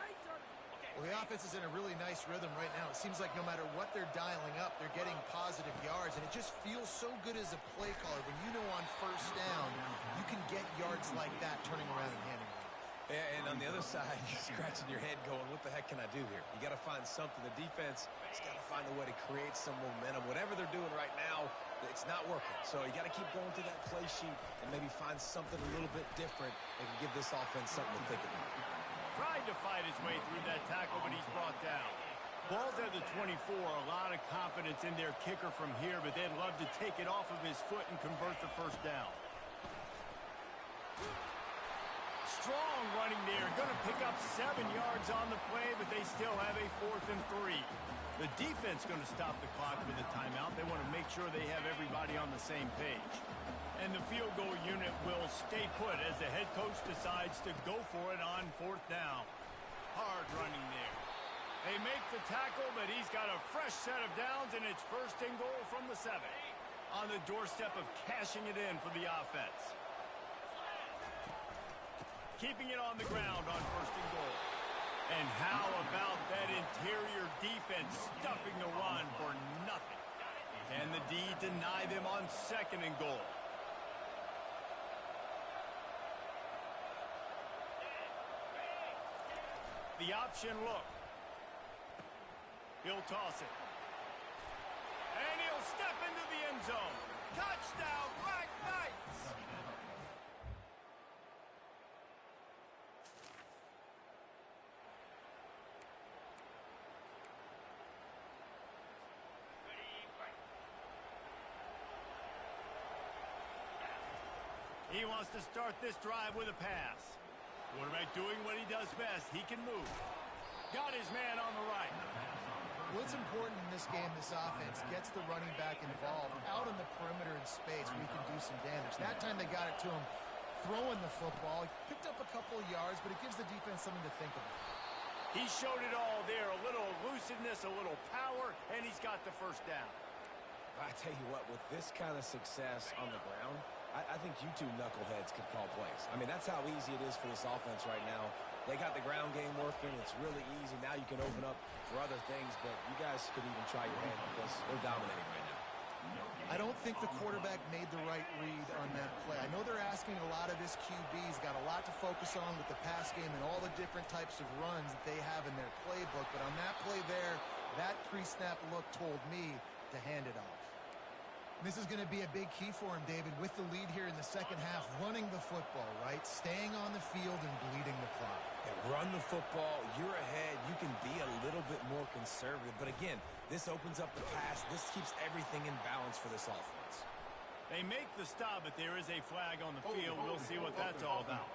Well, the offense is in a really nice rhythm right now. It seems like no matter what they're dialing up, they're getting positive yards, and it just feels so good as a play caller when you know on first down you can get yards like that turning around and handing it off. And on the other side, you're scratching your head going, what the heck can I do here? You got to find something. The defense has got to find a way to create some momentum. Whatever they're doing right now, it's not working. So you got to keep going through that play sheet and maybe find something a little bit different that can give this offense something to think about. Tried to fight his way through that tackle, but he's brought down. Ball's at the 24. A lot of confidence in their kicker from here, but they'd love to take it off of his foot and convert the first down. Strong running there. Going to pick up 7 yards on the play, but they still have a 4th and 3. The defense going to stop the clock with a timeout. They want to make sure they have everybody on the same page. And the field goal unit will stay put as the head coach decides to go for it on 4th down. Hard running there. They make the tackle, but he's got a fresh set of downs, and it's 1st and goal from the 7. On the doorstep of cashing it in for the offense. Keeping it on the ground on 1st and goal. And how about that interior defense stuffing the run for nothing? Can the D deny them on 2nd and goal? The option look. He'll toss it. And he'll step into the end zone. Touchdown, Black Knights! He wants to start this drive with a pass. Quarterback doing what he does best. He can move. Got his man on the right. What's important in this game, this offense, gets the running back involved out on the perimeter in space where he can do some damage. That time they got it to him throwing the football. He picked up a couple of yards, but it gives the defense something to think about. He showed it all there. A little elusiveness, a little power, and he's got the first down. I tell you what, with this kind of success on the ground, I think you two knuckleheads could call plays. I mean, that's how easy it is for this offense right now. They got the ground game working. It's really easy. Now you can open up for other things, but you guys could even try your hand because they're dominating right now. I don't think the quarterback made the right read on that play. I know they're asking a lot of his QBs, got a lot to focus on with the pass game and all the different types of runs that they have in their playbook, but on that play there, that pre-snap look told me to hand it off. This is going to be a big key for him, David, with the lead here in the second half, running the football, right? Staying on the field and bleeding the clock. Yeah, run the football. You're ahead. You can be a little bit more conservative. But again, this opens up the pass. This keeps everything in balance for this offense. They make the stop, but there is a flag on the field. We'll see what that's all about.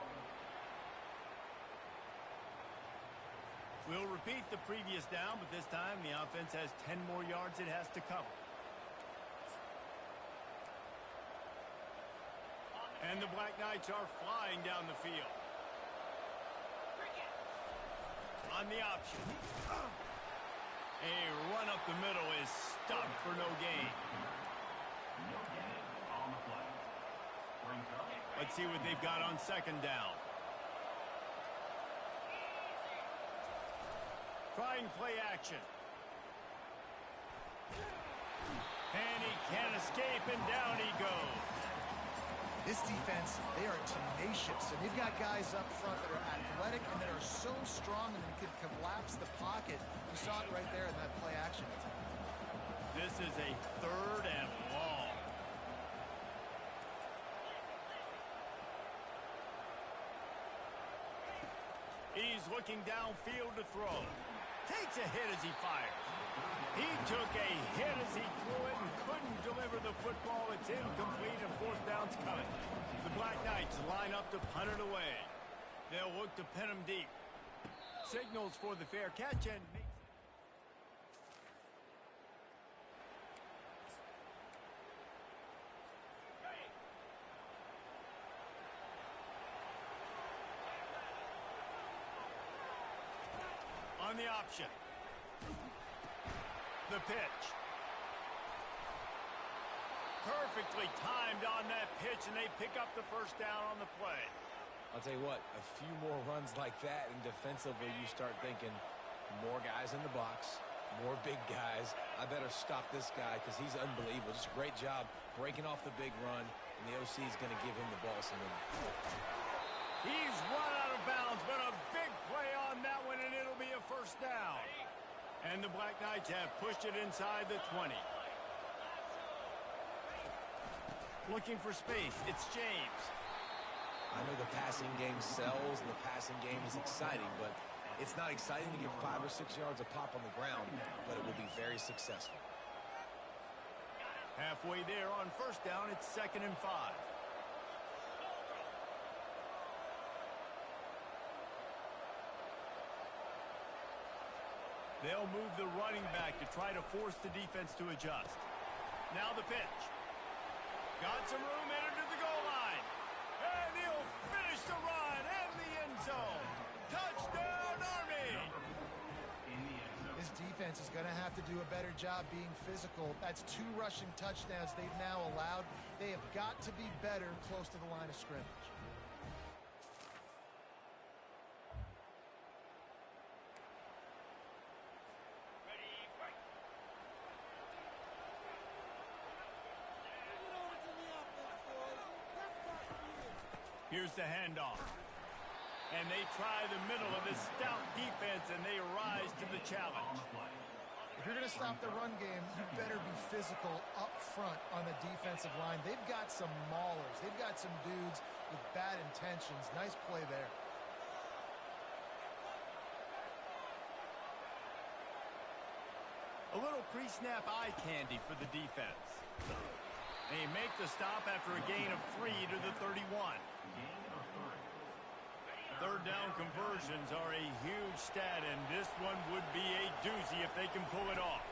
We'll repeat the previous down, but this time the offense has 10 more yards it has to cover. And the Black Knights are flying down the field. On the option. A run up the middle is stuck for no gain. Let's see what they've got on second down. Trying play action. And he can't escape, and down he goes. This defense, they are tenacious, and they've got guys up front that are athletic and that are so strong and can collapse the pocket. You saw it right there in that play action attempt. This is a third and long. He's looking downfield to throw. Takes a hit as he fires. He took a hit as he threw it and couldn't deliver the football. It's incomplete and fourth down's coming. The Black Knights line up to punt it away. They'll look to pin him deep. Signals for the fair catch and makes on the option. The pitch. Perfectly timed on that pitch, and they pick up the first down on the play. I'll tell you what, a few more runs like that, and defensively you start thinking more guys in the box, more big guys. I better stop this guy because he's unbelievable. Just a great job breaking off the big run, and the OC is going to give him the ball some more. He's run out of bounds, but a big play on that one, and it'll be a first down. And the Black Knights have pushed it inside the 20. Looking for space. It's James. I know the passing game sells and the passing game is exciting, but it's not exciting to get 5 or 6 yards a pop on the ground, but it will be very successful. Halfway there on first down, it's 2nd and 5. They'll move the running back to try to force the defense to adjust. Now the pitch. Got some room, entered to the goal line. And he'll finish the run and the end zone. Touchdown, Army! This defense is going to have to do a better job being physical. That's 2 rushing touchdowns they've now allowed. They have got to be better close to the line of scrimmage. Here's the handoff. And they try the middle of this stout defense, and they rise to the challenge. If you're going to stop the run game, you better be physical up front on the defensive line. They've got some maulers. They've got some dudes with bad intentions. Nice play there. A little pre-snap eye candy for the defense. They make the stop after a gain of 3 to the 31. Third down conversions are a huge stat, and this one would be a doozy if they can pull it off.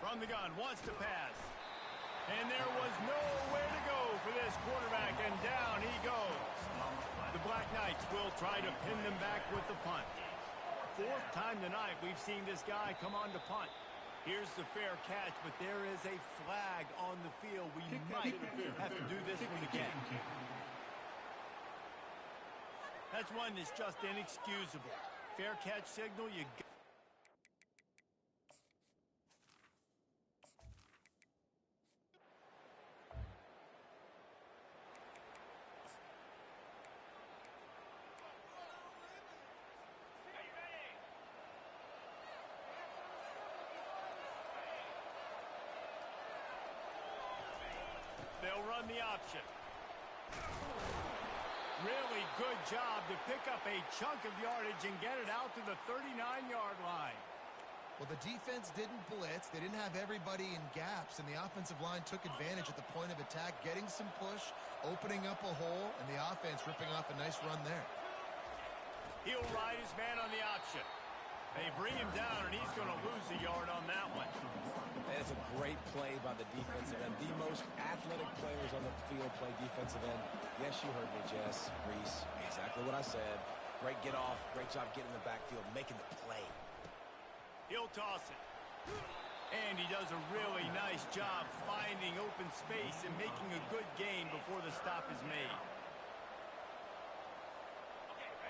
From the gun, wants to pass. And there was nowhere to go for this quarterback, and down he goes. The Black Knights will try to pin them back with the punt. Fourth time tonight we've seen this guy come on to punt. Here's the fair catch, but there is a flag on the field. We might have to do this one again. That's one that's just inexcusable. Fair catch signal, you got. They'll run the option. Really good job to pick up a chunk of yardage and get it out to the 39-yard line. Well, the defense didn't blitz. They didn't have everybody in gaps, and the offensive line took advantage at the point of attack, getting some push, opening up a hole, and the offense ripping off a nice run there. He'll ride his man on the option. They bring him down, and he's going to lose a yard on that one. And it's a great play by the defensive end. The most athletic players on the field play defensive end. Yes, you heard me, Jess, Reese. Exactly what I said. Great get off. Great job getting in the backfield, making the play. He'll toss it. And he does a really nice job finding open space and making a good gain before the stop is made.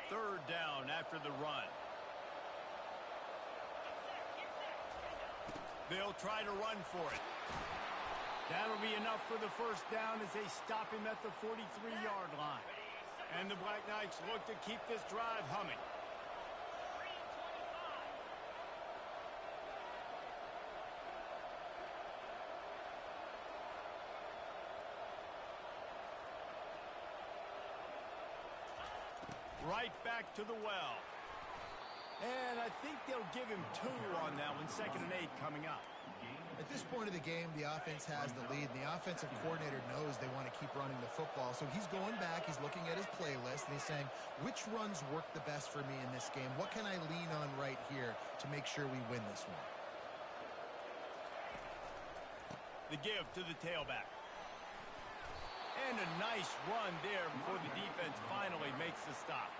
Third down after the run. They'll try to run for it. That'll be enough for the first down as they stop him at the 43-yard line. And the Black Knights look to keep this drive humming. Right back to the well. And I think they'll give him 2 on that one. 2nd and 8 coming up. At this point of the game, the offense has the lead, and the offensive coordinator knows they want to keep running the football. So he's going back, he's looking at his playlist, and he's saying, which runs work the best for me in this game? What can I lean on right here to make sure we win this one? The give to the tailback. And a nice run there before the defense finally makes the stop.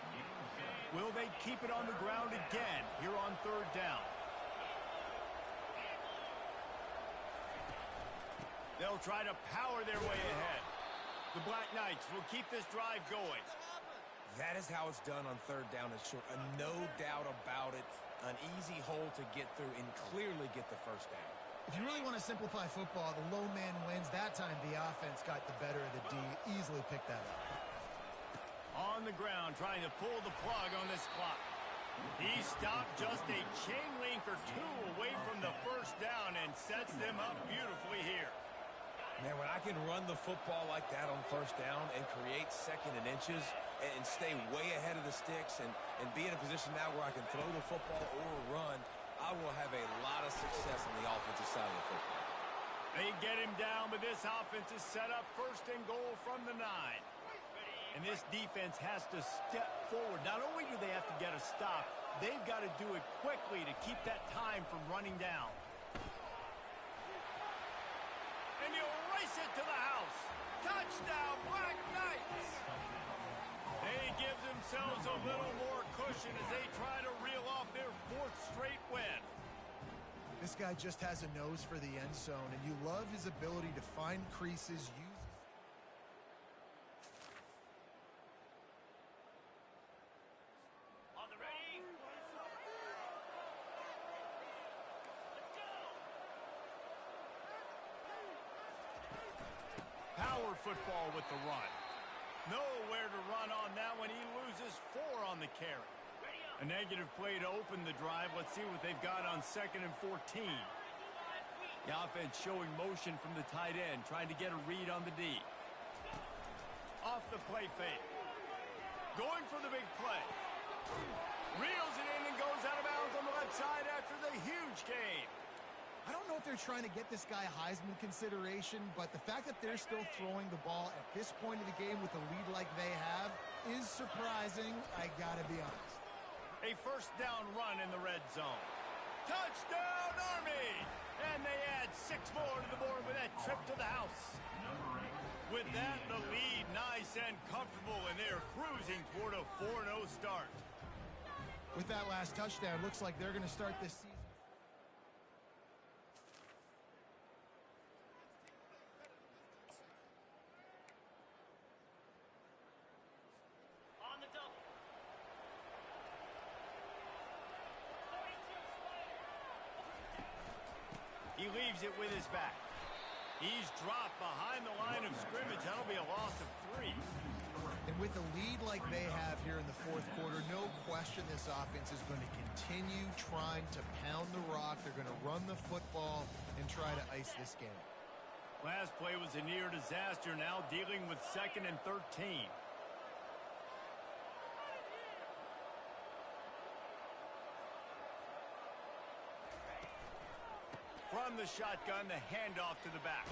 Will they keep it on the ground again here on third down? They'll try to power their way ahead. The Black Knights will keep this drive going. That is how it's done on third down and short. No doubt about it. An easy hole to get through and clearly get the first down. If you really want to simplify football, the low man wins. That time the offense got the better of the D. Easily picked that up. On the ground, trying to pull the plug on this clock. He stopped just a chain link or 2 away from the first down and sets them up beautifully here. Man, when I can run the football like that on first down and create 2nd and inches and stay way ahead of the sticks and be in a position now where I can throw the football or run, I will have a lot of success on the offensive side of the football. They get him down, but this offense is set up 1st and goal from the 9. And this defense has to step forward. Not only do they have to get a stop, they've got to do it quickly to keep that time from running down. And he'll race it to the house. Touchdown, Black Knights! They give themselves a little more cushion as they try to reel off their 4th straight win. This guy just has a nose for the end zone, and you love his ability to find creases, On the ready. Let's go. Power football with the run. Nowhere to run on that one. He loses 4 on the carry. Ready up. A negative play to open the drive. Let's see what they've got on 2nd and 14. The offense showing motion from the tight end, trying to get a read on the D. Off the play fake. Going for the big play. Reels it in and goes out of bounds on the left side after the huge gain. I don't know if they're trying to get this guy Heisman consideration, but the fact that they're still throwing the ball at this point of the game with a lead like they have is surprising, I gotta be honest. A first down run in the red zone. Touchdown, Army! And they add 6 more to the board with that trip to the house. With that, the lead nice and comfortable, and they're cruising toward a 4-0 start. With that last touchdown, looks like they're going to start this season. On the double. He leaves it with his back. He's dropped behind the line of scrimmage. That'll be a loss of 3. And with a lead like they have here in the fourth quarter, no question this offense is going to continue trying to pound the rock. They're going to run the football and try to ice this game. Last play was a near disaster. Now dealing with 2nd and 13. From the shotgun, the handoff to the back.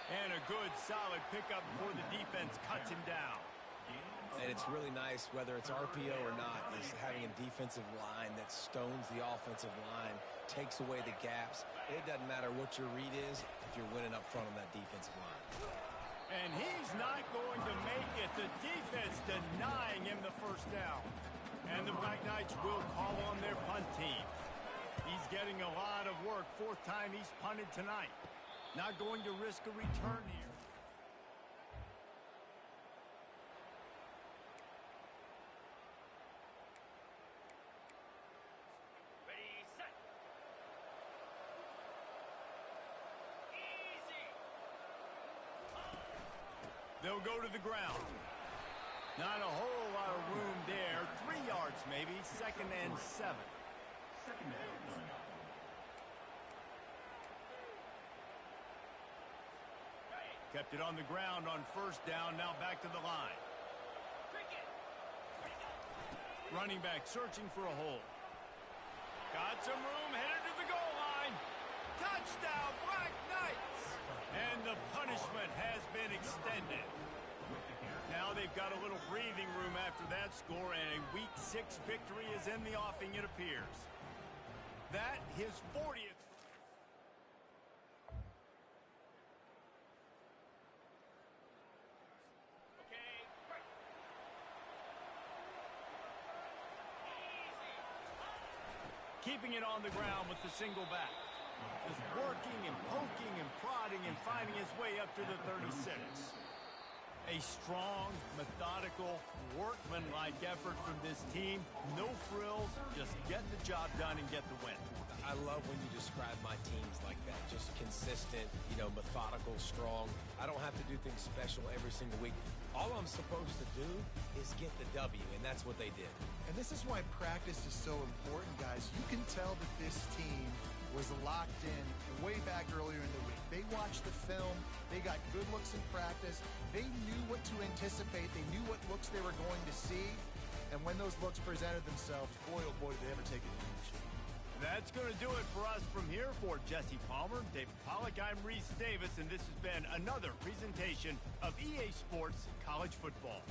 And a good, solid pickup before the defense cuts him down. And it's really nice, whether it's RPO or not, is having a defensive line that stones the offensive line, takes away the gaps. It doesn't matter what your read is if you're winning up front on that defensive line. And he's not going to make it. The defense denying him the first down. And the Black Knights will call on their punt team. He's getting a lot of work. 4th time he's punted tonight. Not going to risk a return here. Ready, set. Easy. They'll go to the ground. Not a whole lot of room there. 3 yards maybe. 2nd and 7. Kept it on the ground on 1st down. Now back to the line. Running back searching for a hole. Got some room, headed to the goal line. Touchdown, Black Knights! And the punishment has been extended. Now they've got a little breathing room after that score, and a Week 6 victory is in the offing, it appears. That, his 40th. Keeping it on the ground with the single back. Just working and poking and prodding and finding his way up to the 36. A strong, methodical, workman-like effort from this team. No frills, just get the job done and get the win. I love when you describe my teams like that. Just consistent, methodical, strong. I don't have to do things special every single week. All I'm supposed to do is get the W, and that's what they did. And this is why practice is so important, guys. You can tell that this team was locked in way back earlier in the week. They watched the film. They got good looks in practice. They knew what to anticipate. They knew what looks they were going to see. And when those looks presented themselves, boy, oh boy, did they ever take advantage. That's going to do it for us from here. For Jesse Palmer, David Pollack, I'm Reese Davis, and this has been another presentation of EA Sports College Football.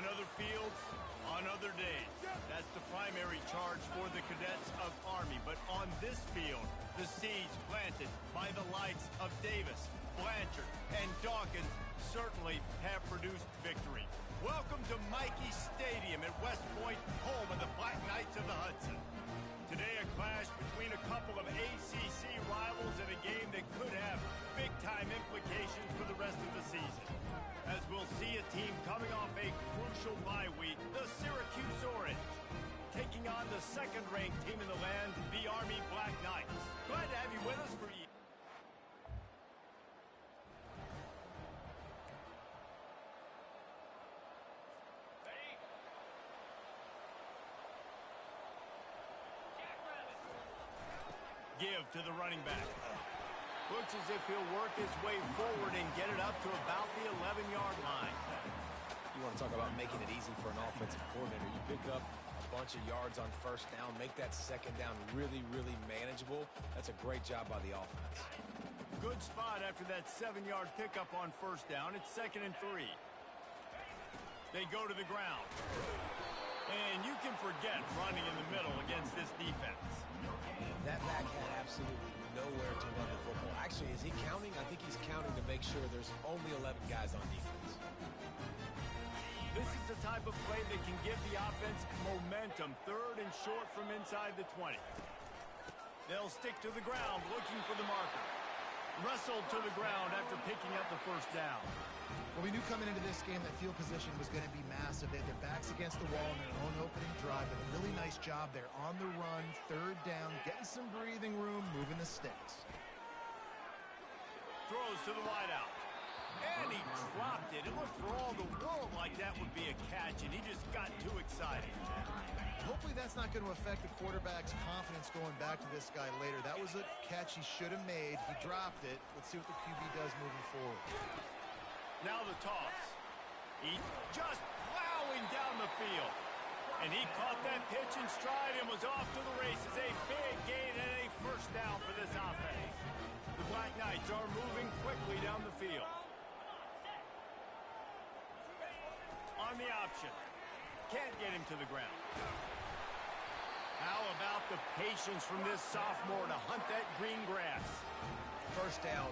On other fields, on other days. That's the primary charge for the cadets of Army. But on this field, the seeds planted by the likes of Davis, Blanchard, and Dawkins certainly have produced victory. Welcome to Michie Stadium at West Point, home of the Black Knights of the Hudson. Today, a clash between a couple of ACC rivals in a game that could have big-time implications for the rest of the season. As we'll see a team coming off a crucial bye week, the Syracuse Orange, taking on the second-ranked team in the land, the Army Black Knights. Glad to have you with us for you. Give to the running back. Looks as if he'll work his way forward and get it up to about the 11-yard line. You want to talk about making it easy for an offensive coordinator. You pick up a bunch of yards on first down, make that second down really, really manageable. That's a great job by the offense. Good spot after that 7-yard pickup on first down. It's 2nd and 3. They go to the ground. And you can forget running in the middle against this defense. That back had absolutely nowhere to run the football. Actually, is he counting? I think he's counting to make sure there's only 11 guys on defense. This is the type of play that can give the offense momentum. 3rd and short from inside the 20. They'll stick to the ground looking for the marker. Wrestled to the ground after picking up the first down. Well, we knew coming into this game that field position was going to be massive. They had their backs against the wall in their own opening drive. But a really nice job there on the run, 3rd down, getting some breathing room, moving the sticks. Throws to the wideout. And he dropped it. It looked for all the world like that would be a catch, and he just got too excited. Hopefully that's not going to affect the quarterback's confidence going back to this guy later. That was a catch he should have made. He dropped it. Let's see what the QB does moving forward. Now the toss. He just plowing down the field. And he caught that pitch in stride and was off to the races. A big gain and a first down for this offense. The Black Knights are moving quickly down the field. On the option. Can't get him to the ground. How about the patience from this sophomore to hunt that green grass? First down,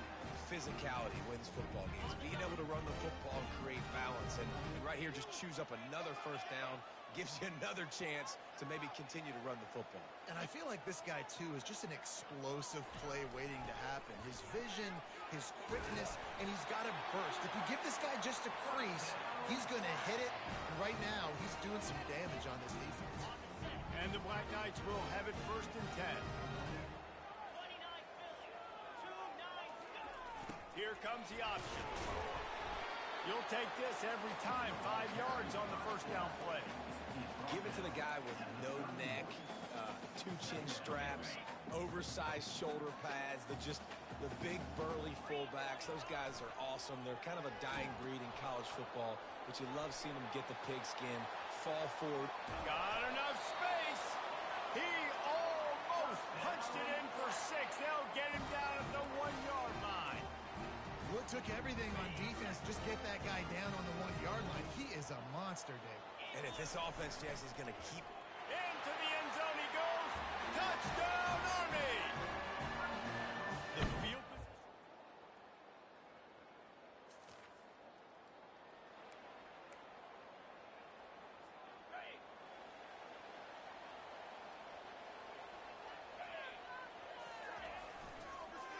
physicality wins football games. Being able to run the football and create balance. And right here, just choose up another first down. Gives you another chance to maybe continue to run the football. And I feel like this guy, too, is just an explosive play waiting to happen. His vision, his quickness, and he's got a burst. If you give this guy just a crease, he's going to hit it. And right now, he's doing some damage on this defense. And the Black Knights will have it 1st and 10. Here comes the option. You'll take this every time. 5 yards on the first down play. Give it to the guy with no neck, 2 chin straps, oversized shoulder pads, the big burly fullbacks. Those guys are awesome. They're kind of a dying breed in college football, but you love seeing them get the pigskin, fall forward. Got enough space. He almost punched it in for 6. They'll get him down at the 1-yard line. Well, it took everything on defense to just get that guy down on the 1-yard line. He is a monster, Dave. And if this offense, Jess, is going to keep... Into the end zone he goes. Touchdown, Army! The field position.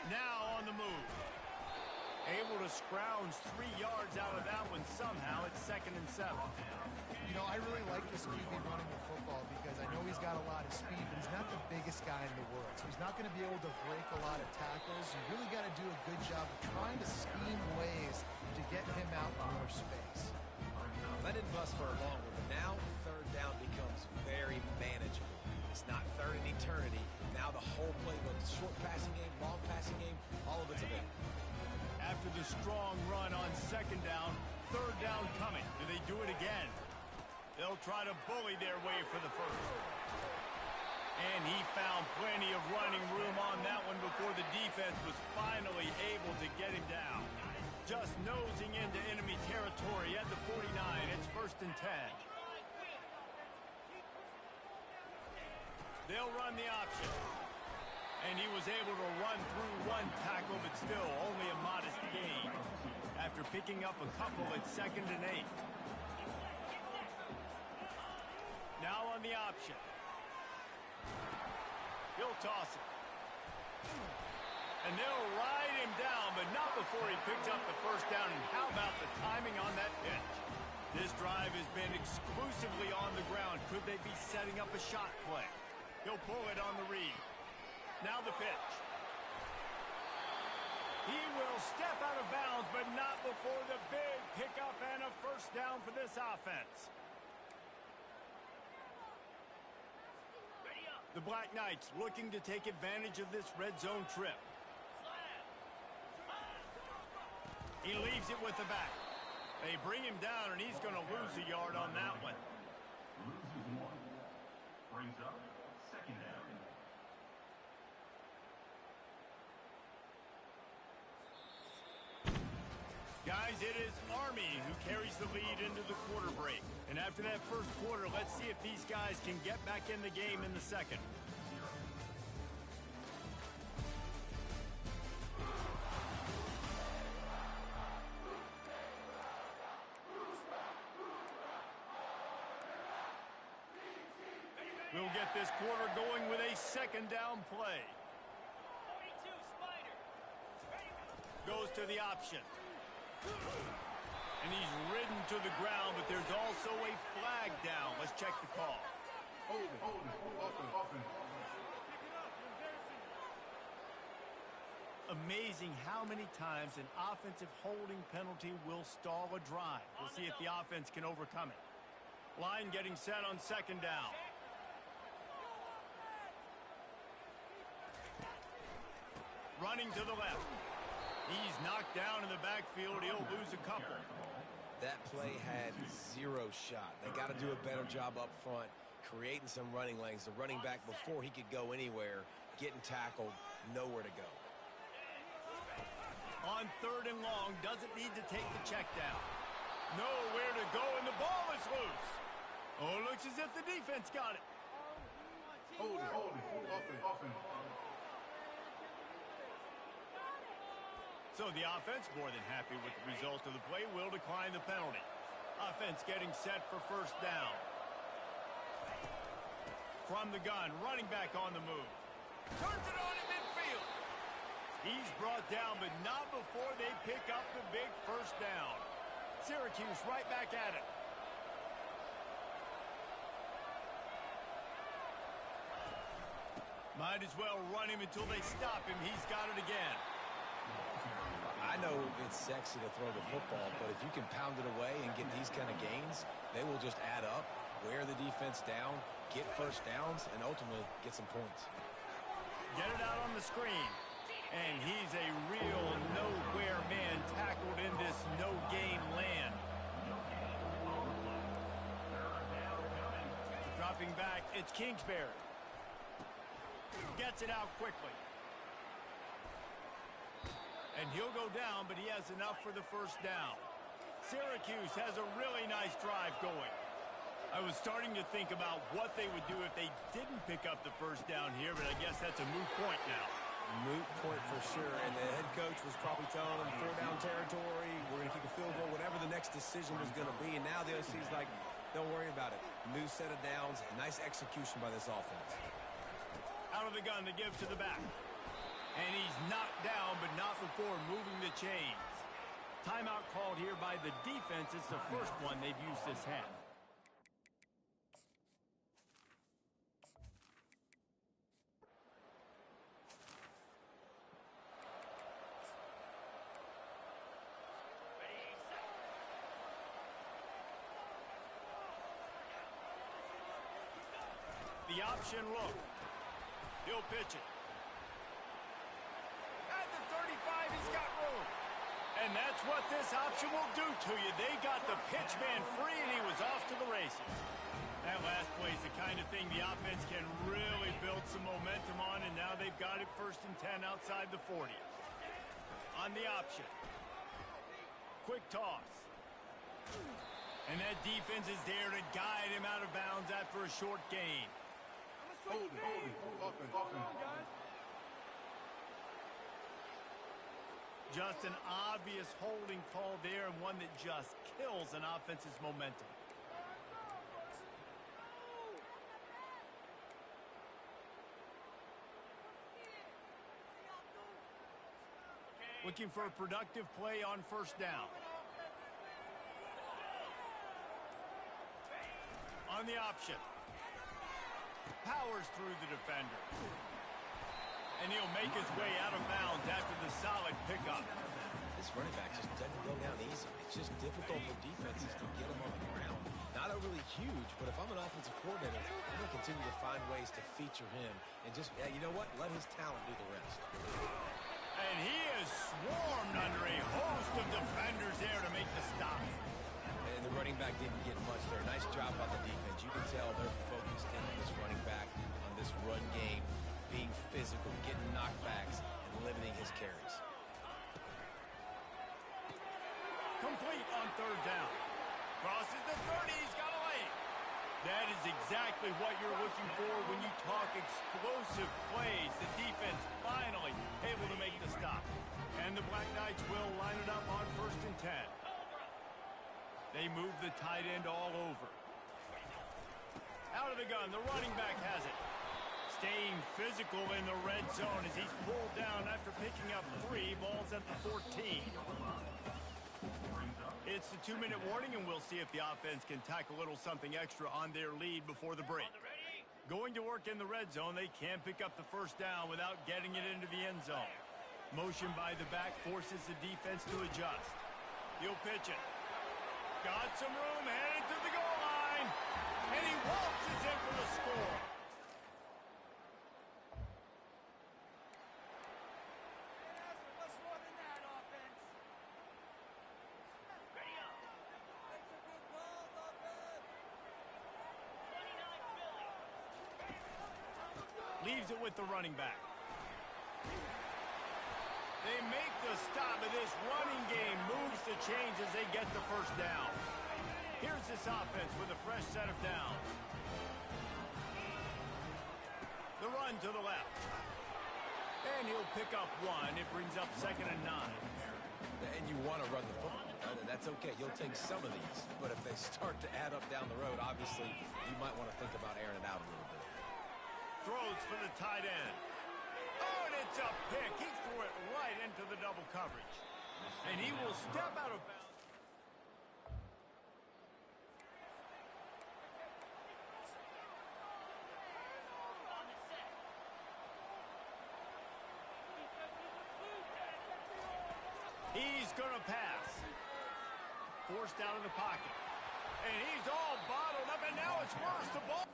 Now on the move. Able to scrounge 3 yards out of that one somehow. It's 2nd and 7. You know, I really like this QB running the football because I know he's got a lot of speed, but he's not the biggest guy in the world. So he's not going to be able to break a lot of tackles. You really got to do a good job of trying to scheme ways to get him out more space. That didn't bust for a long one, but now 3rd down becomes very manageable. It's not 3rd and eternity. Now the whole playbook, short passing game, long passing game, all of it's available. After the strong run on 2nd down, 3rd down coming. Do they do it again? They'll try to bully their way for the first. And he found plenty of running room on that one before the defense was finally able to get him down. Just nosing into enemy territory at the 49. It's 1st and 10. They'll run the option. And he was able to run through one tackle, but still only a modest gain after picking up a couple at 2nd and 8. Now on the option. He'll toss it. And they'll ride him down, but not before he picks up the 1st down. And how about the timing on that pitch? This drive has been exclusively on the ground. Could they be setting up a shot play? He'll pull it on the read. Now the pitch. He will step out of bounds, but not before the big pickup and a 1st down for this offense. The Black Knights looking to take advantage of this red zone trip. He leaves it with the back. They bring him down, and he's going to lose a yard on that one. Loses 1. Brings up 2nd down. Guys, it is Army who carries the lead into the quarter break. And after that 1st quarter, let's see if these guys can get back in the game in the 2nd. We'll get this quarter going with a 2nd down play. Goes to the option. And he's ridden to the ground, but there's also a flag down. Let's check the call. Amazing how many times an offensive holding penalty will stall a drive. We'll see if the offense can overcome it. Line getting set on 2nd down. Running to the left. He's knocked down in the backfield. He'll lose a couple. That play had 0 shot. They got to do a better job up front, creating some running lanes. The running back, before he could go anywhere, getting tackled, nowhere to go. On 3rd and long, doesn't need to take the check down. Nowhere to go, and the ball is loose. Oh, it looks as if the defense got it. Hold it. So the offense, more than happy with the result of the play, will decline the penalty. Offense getting set for 1st down. From the gun, running back on the move. Turns it on in midfield. He's brought down, but not before they pick up the big 1st down. Syracuse right back at it. Might as well run him until they stop him. He's got it again. I know it's sexy to throw the football, but if you can pound it away and get these kind of gains, they will just add up, wear the defense down, get 1st downs, and ultimately get some points. Get it out on the screen. And he's a real nowhere man tackled in this no-game land. Dropping back, it's Kingsbury. Gets it out quickly. And he'll go down, but he has enough for the 1st down. Syracuse has a really nice drive going. I was starting to think about what they would do if they didn't pick up the 1st down here, but I guess that's a moot point now. Moot point for sure, and the head coach was probably telling them 4-down territory, we're going to kick a field goal, whatever the next decision was going to be, and now the OC's like, don't worry about it. New set of downs, nice execution by this offense. Out of the gun to give to the back. And he's knocked down, but not before moving the chains. Timeout called here by the defense. It's the 1st one they've used this half. The option look. He'll pitch it. At the 35, he's got room. And that's what this option will do to you. They got the pitch man free, and he was off to the races. That last play is the kind of thing the offense can really build some momentum on, and now they've got it 1st and 10 outside the 40. On the option. Quick toss. And that defense is there to guide him out of bounds after a short gain. Just an obvious holding call there, and one that just kills an offense's momentum. Looking for a productive play on first down. On the option. Powers through the defender. And he'll make his way out of bounds after the solid pickup. This running back just doesn't go down easy. It's just difficult for defenses to get him on the ground. Not overly huge, but if I'm an offensive coordinator, I'm going to continue to find ways to feature him and just, you know what, let his talent do the rest. And he is swarmed under a host of defenders there to make the stop. And the running back didn't get much there. Nice job on the defense. You can tell they're focused in on this running back, on this run game, being physical, getting knockbacks, and limiting his carries. Complete on third down. Crosses the 30, he's got a lane. That is exactly what you're looking for when you talk explosive plays. The defense finally able to make the stop. And the Black Knights will line it up on 1st and 10. They move the tight end all over. Out of the gun, the running back has it. Staying physical in the red zone as he's pulled down after picking up 3 balls at the 14. It's the 2-minute warning, and we'll see if the offense can tack a little something extra on their lead before the break. Going to work in the red zone, they can't pick up the first down without getting it into the end zone. Motion by the back forces the defense to adjust. He'll pitch it. Got some room, headed to the goal line, and he waltzes in for the score. Leaves it with the running back. They make the stop, and this running game moves the chains as they get the first down. Here's this offense with a fresh set of downs. The run to the left. And he'll pick up 1. It brings up 2nd and 9. And you want to run the football. That's okay. You'll take some of these. But if they start to add up down the road, obviously, you might want to think about airing it out a little bit. Throws for the tight end. Oh, and it's a pick. He threw it right into the double coverage. And he will step out of bounds. He's going to pass. Forced out of the pocket. And he's all bottled up, and now it's worse. The ball.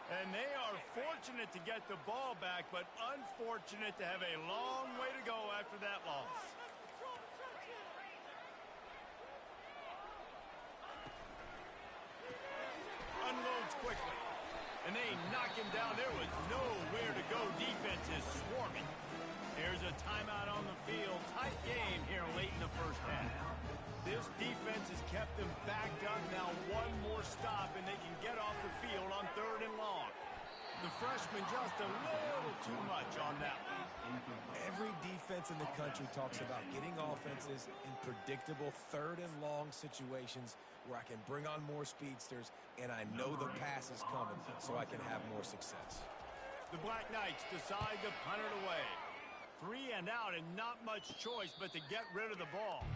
And they are fortunate to get the ball back, but unfortunate to have a long way to go after that loss. Unloads quickly. And they knock him down. There was nowhere to go. Defense is swarming. There's a timeout on the field. Tight game here late in the first half. This defense has kept them backed up. Now one more stop, and they can get off the field on 3rd and long. The freshman just a little too much on that one. Every defense in the country talks about getting offenses in predictable 3rd and long situations where I can bring on more speedsters, and I know the pass is coming, so I can have more success. The Black Knights decide to punt it away. 3 and out, and not much choice but to get rid of the ball.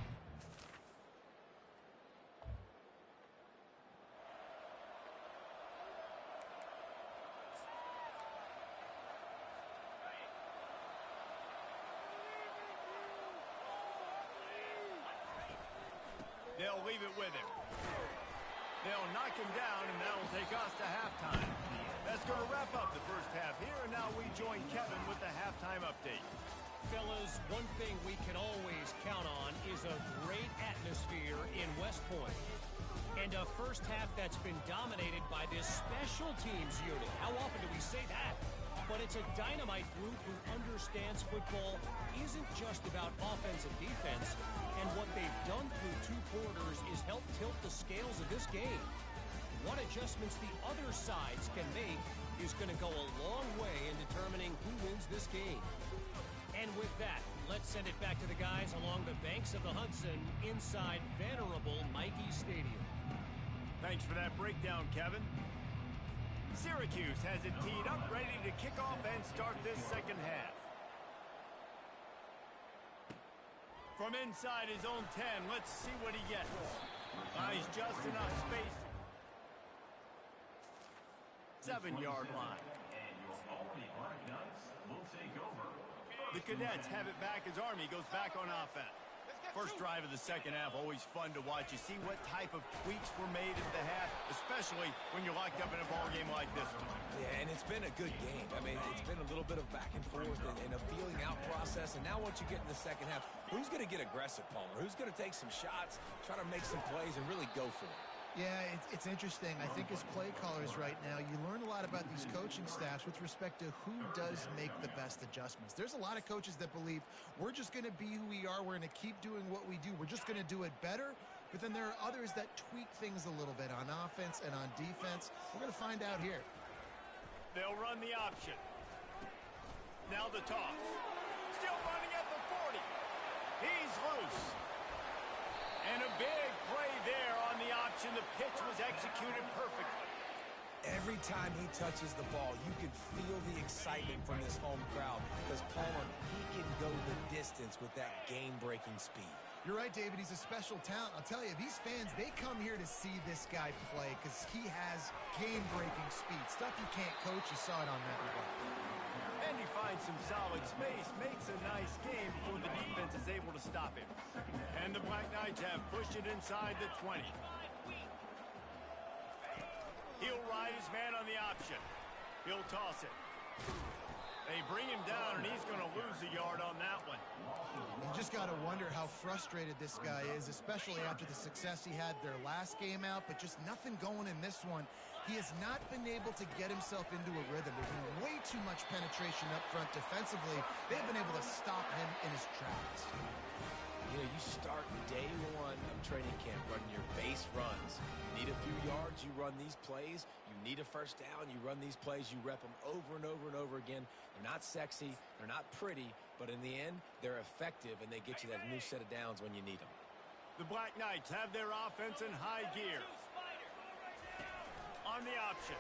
They'll leave it with him. They'll knock him down, and that'll take us to halftime. That's going to wrap up the first half here, and now we join Kevin with the halftime update. Fellas, one thing we can always count on is a great atmosphere in West Point. And a first half that's been dominated by this special teams unit. How often do we say that? But it's a dynamite group who understands football isn't just about offense and defense. And what they've done through 2 quarters is help tilt the scales of this game. What adjustments the other sides can make is going to go a long way in determining who wins this game. And with that, let's send it back to the guys along the banks of the Hudson inside venerable Michie Stadium. Thanks for that breakdown, Kevin. Syracuse has it teed up, ready to kick off and start this second half. From inside his own 10, let's see what he gets. He's just enough space. 7-yard line. And your Albany Black Knights will take over. The Cadets have it back as Army goes back on offense. First drive of the second half, always fun to watch. You see what type of tweaks were made at the half, especially when you're locked up in a ball game like this one. Yeah, and it's been a good game. I mean, it's been a little bit of back and forth and a feeling out process. And now once you get in the second half, who's going to get aggressive, Palmer? Who's going to take some shots, try to make some plays, and really go for it? Yeah, it's interesting. I think as play callers right now, you learn a lot about these coaching staffs with respect to who does make the best adjustments. There's a lot of coaches that believe we're just going to be who we are. We're going to keep doing what we do. We're just going to do it better. But then there are others that tweak things a little bit on offense and on defense. We're going to find out here. They'll run the option. Now the toss. Still running at the 40. He's loose. And a big play there on the option. The pitch was executed perfectly. Every time he touches the ball, you can feel the excitement from this home crowd because Palmer, he can go the distance with that game-breaking speed. You're right, David. He's a special talent. I'll tell you, these fans, they come here to see this guy play because he has game-breaking speed. Stuff you can't coach. You saw it on that play. And he finds some solid space, makes a nice game before the defense is able to stop him. And the Black Knights have pushed it inside the 20. He'll ride his man on the option. He'll toss it. They bring him down, and he's going to lose a yard on that one. You just got to wonder how frustrated this guy is, especially after the success he had their last game out, but just nothing going in this one. He has not been able to get himself into a rhythm. There's been way too much penetration up front defensively. They've been able to stop him in his tracks. You know, you start day one of training camp running your base runs. You need a few yards, you run these plays. You need a first down, you run these plays. You rep them over and over and over again. They're not sexy, they're not pretty, but in the end, they're effective, and they get you that new set of downs when you need them. The Black Knights have their offense in high gear. On the option.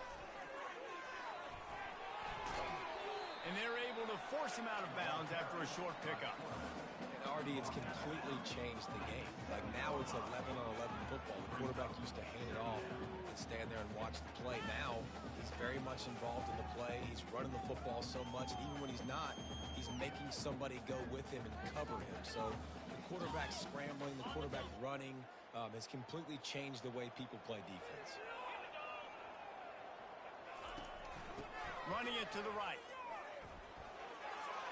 And they're able to force him out of bounds after a short pickup. And Artie, it's completely changed the game. Like now it's 11-on-11 football. The quarterback used to hand it off and stand there and watch the play. Now he's very much involved in the play. He's running the football so much, and even when he's not, he's making somebody go with him and cover him. So the quarterback scrambling, the quarterback running has completely changed the way people play defense. Running it to the right.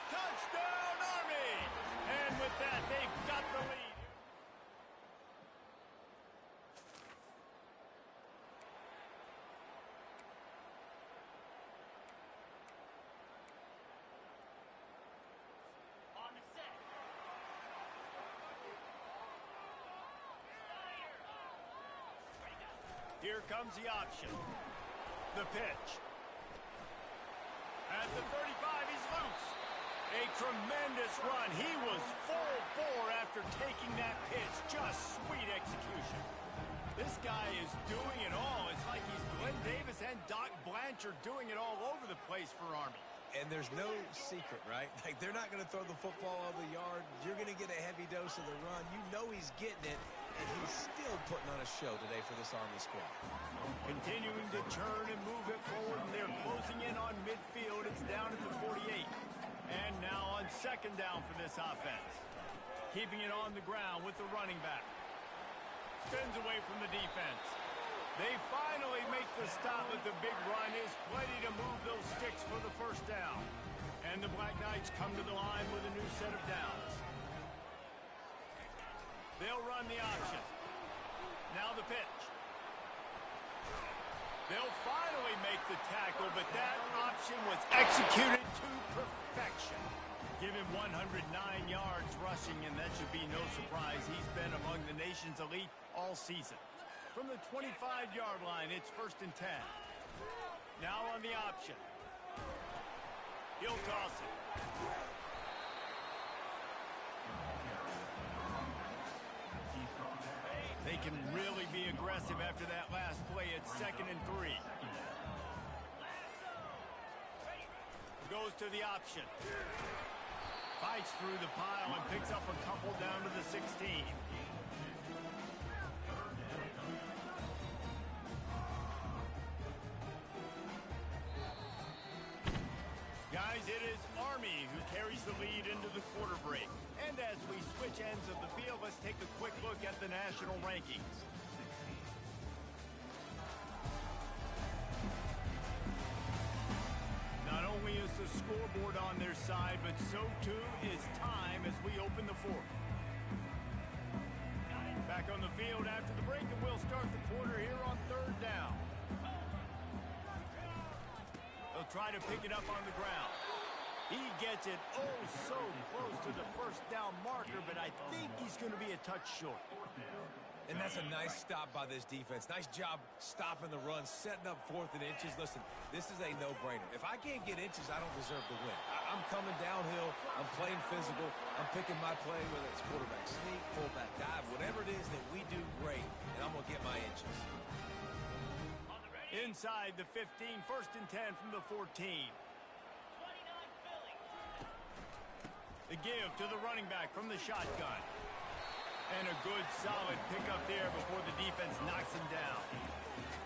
Touchdown, Army! And with that, they've got the lead. On the set. Here comes the option. The pitch. At the 35, he's loose. A tremendous run. He was full bore after taking that pitch. Just sweet execution. This guy is doing it all. It's like he's Glenn Davis and Doc Blanchard doing it all over the place for Army. And there's no secret, right? Like, they're not going to throw the football on the yard. You're going to get a heavy dose of the run. You know he's getting it, and he's still putting on a show today for this Army squad. Continuing to turn and move it forward, and they're closing in on midfield. It's down at the 48. And now on second down for this offense. Keeping it on the ground with the running back. Spins away from the defense. They finally make the stop, but the big run is plenty to move those sticks for the first down. And the Black Knights come to the line with a new set of downs. They'll run the option. Now the pitch. They'll finally make the tackle, but that option was executed to perfection. Give him 109 yards rushing, and that should be no surprise. He's been among the nation's elite all season. From the 25-yard line, it's 1st and 10. Now on the option. He'll toss it. They can really be aggressive after that last play. It's 2nd and 3. Goes to the option. Fights through the pile and picks up a couple down to the 16. Guys, it is Army who carries the lead into the quarter break. And as we switch ends of the field, let's take a quick look at the national rankings. Not only is the scoreboard on their side, but so too is time as we open the fourth. Back on the field after the break, and we'll start the quarter here on 3rd down. They'll try to pick it up on the ground. He gets it so close to the 1st down marker, but I think he's going to be a touch short. And that's a nice stop by this defense. Nice job stopping the run, setting up 4th and inches. Listen, this is a no-brainer. If I can't get inches, I don't deserve to win. I'm coming downhill. I'm playing physical. I'm picking my play, whether it's quarterback sneak, fullback dive, whatever it is that we do great, and I'm going to get my inches. Inside the 15, 1st and 10 from the 14. The give to the running back from the shotgun. And a good, solid pickup there before the defense knocks him down.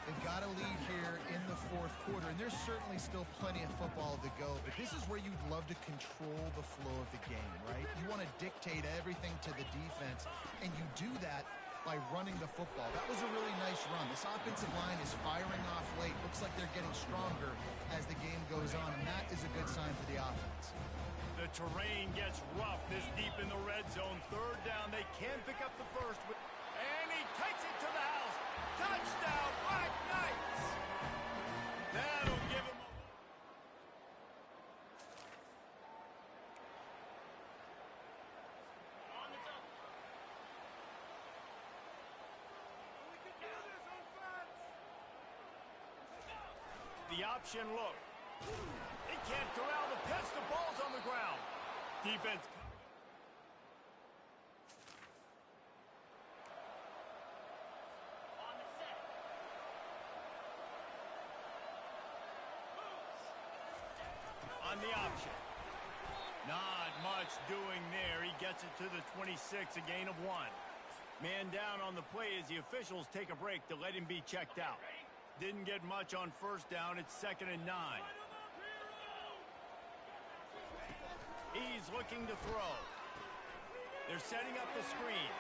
They've got a lead here in the 4th quarter, and there's certainly still plenty of football to go, but this is where you'd love to control the flow of the game, right? You want to dictate everything to the defense, and you do that by running the football. That was a really nice run. This offensive line is firing off late. Looks like they're getting stronger as the game goes on, and that is a good sign for the offense. The terrain gets rough this deep in the red zone. 3rd down, they can pick up the first. And he takes it to the house. Touchdown, Black Knights. That'll give him the option look. He can't corral the pitch. The ball's on the ground. Defense. On the option. Not much doing there. He gets it to the 26, a gain of 1. Man down on the play as the officials take a break to let him be checked out. Didn't get much on 1st down. It's 2nd and 9. He's looking to throw. They're setting up the screen.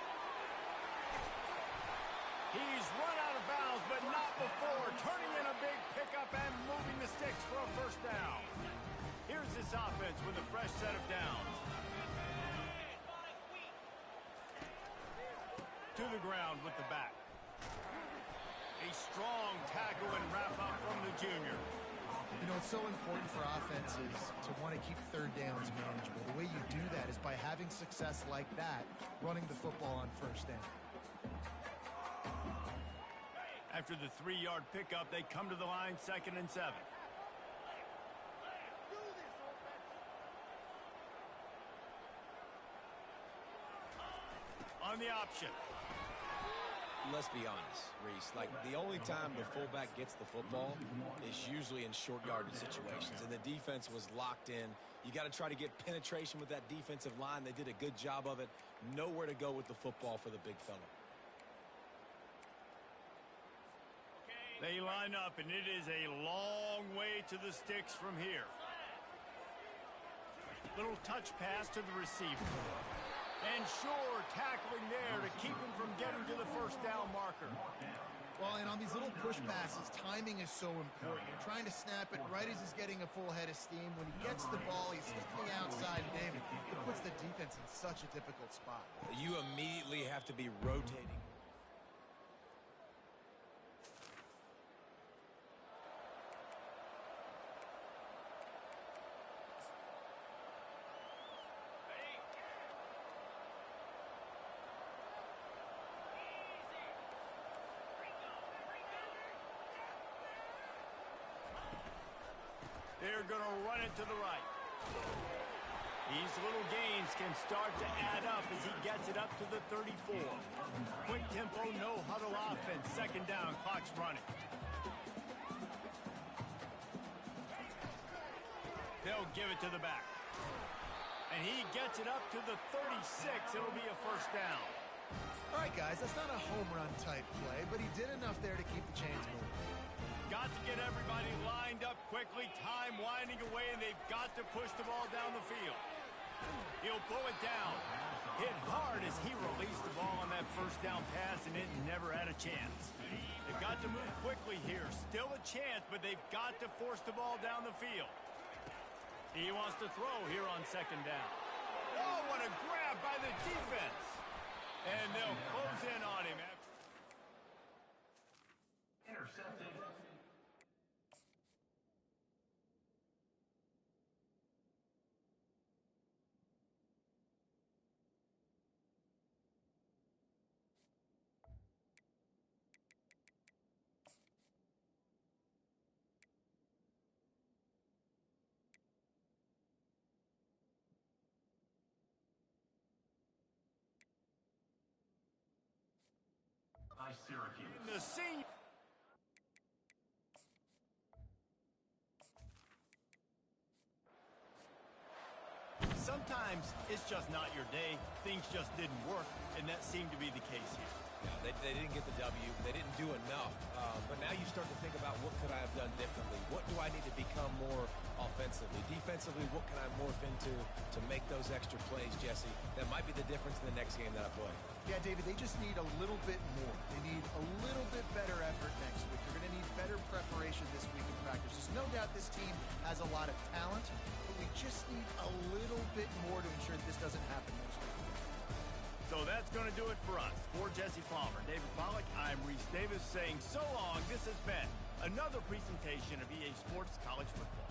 He's run out of bounds, but not before. Turning in a big pickup and moving the sticks for a 1st down. Here's this offense with a fresh set of downs. To the ground with the back. A strong tackle and wrap up from the junior. You know, it's so important for offenses to want to keep 3rd downs manageable. The way you do that is by having success like that, running the football on 1st down. After the 3-yard pickup, they come to the line, 2nd and 7. On the option. Let's be honest, Reese. Like, the only time the fullback gets the football is usually in short yardage situations, and the defense was locked in. You got to try to get penetration with that defensive line. They did a good job of it. Nowhere to go with the football for the big fella. They line up, and it is a long way to the sticks from here. Little touch pass to the receiver. And sure, tackling there to keep him from getting to the 1st down marker. Well, and on these little push passes, timing is so important. You're trying to snap it right as he's getting a full head of steam. When he gets the ball, he's hitting the outside, David. It puts the defense in such a difficult spot. You immediately have to be rotating. They're going to run it to the right. These little gains can start to add up as he gets it up to the 34. Quick tempo, no huddle offense. Second down, clock's running. They'll give it to the back. And he gets it up to the 36. It'll be a first down. All right, guys, that's not a home run type play, but he did enough there to keep the chains moving. Got to get everybody lined up quickly. Time winding away, and they've got to push the ball down the field. He'll pull it down. Hit hard as he released the ball on that first down pass, and it never had a chance. They've got to move quickly here. Still a chance, but they've got to force the ball down the field. He wants to throw here on second down. Oh, what a grab by the defense. And they'll close in on him. Intercepted. By Syracuse. The senior. Sometimes it's just not your day. Things just didn't work, and that seemed to be the case here. Yeah, they didn't get the W. They didn't do enough. But now you start to think about what could I have done differently? What do I need to become more offensively? Defensively, what can I morph into to make those extra plays, Jesse? That might be the difference in the next game that I play. Yeah, David, they just need a little bit more. They need a little bit better effort next week. They're going to need better preparation this week in practice. There's no doubt this team has a lot of talent, but we just need a little bit more to ensure that this doesn't happen next week. So that's going to do it for us. For Jesse Palmer, David Pollack, I'm Reese Davis saying so long. This has been another presentation of EA Sports College Football.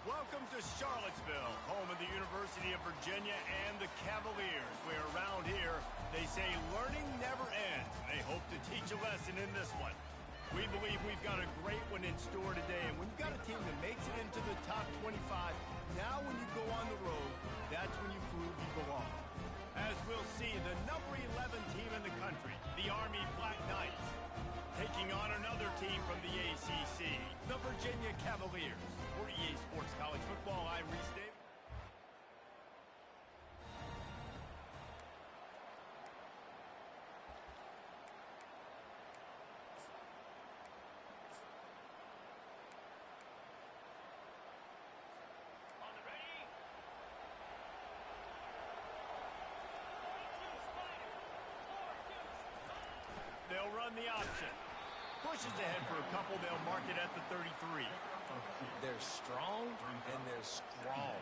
Welcome to Charlottesville, home of the University of Virginia and the Cavaliers, where around here they say learning never ends. They hope to teach a lesson in this one. We believe we've got a great one in store today, and when you've got a team that makes it into the top 25, now when you go on the road, that's when you prove you belong. As we'll see, the number 11 team in the country, the Army Black Knights, taking on another team from the ACC, the Virginia Cavaliers. For EA Sports College Football, I'm Reese Davis. They'll run the option. Pushes ahead for a couple. They'll mark it at the 33. They're strong, and they're strong.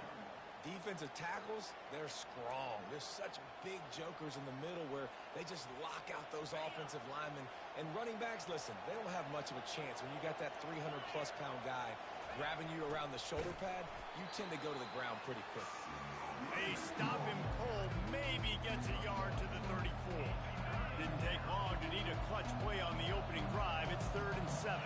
Defensive tackles, they're strong. There's such big jokers in the middle where they just lock out those offensive linemen. And running backs, listen, they don't have much of a chance. When you got that 300-plus pound guy grabbing you around the shoulder pad, you tend to go to the ground pretty quick. They stop him cold. Maybe gets a yard to the 34. Didn't take long to need a clutch play on the opening drive. It's 3rd and 7.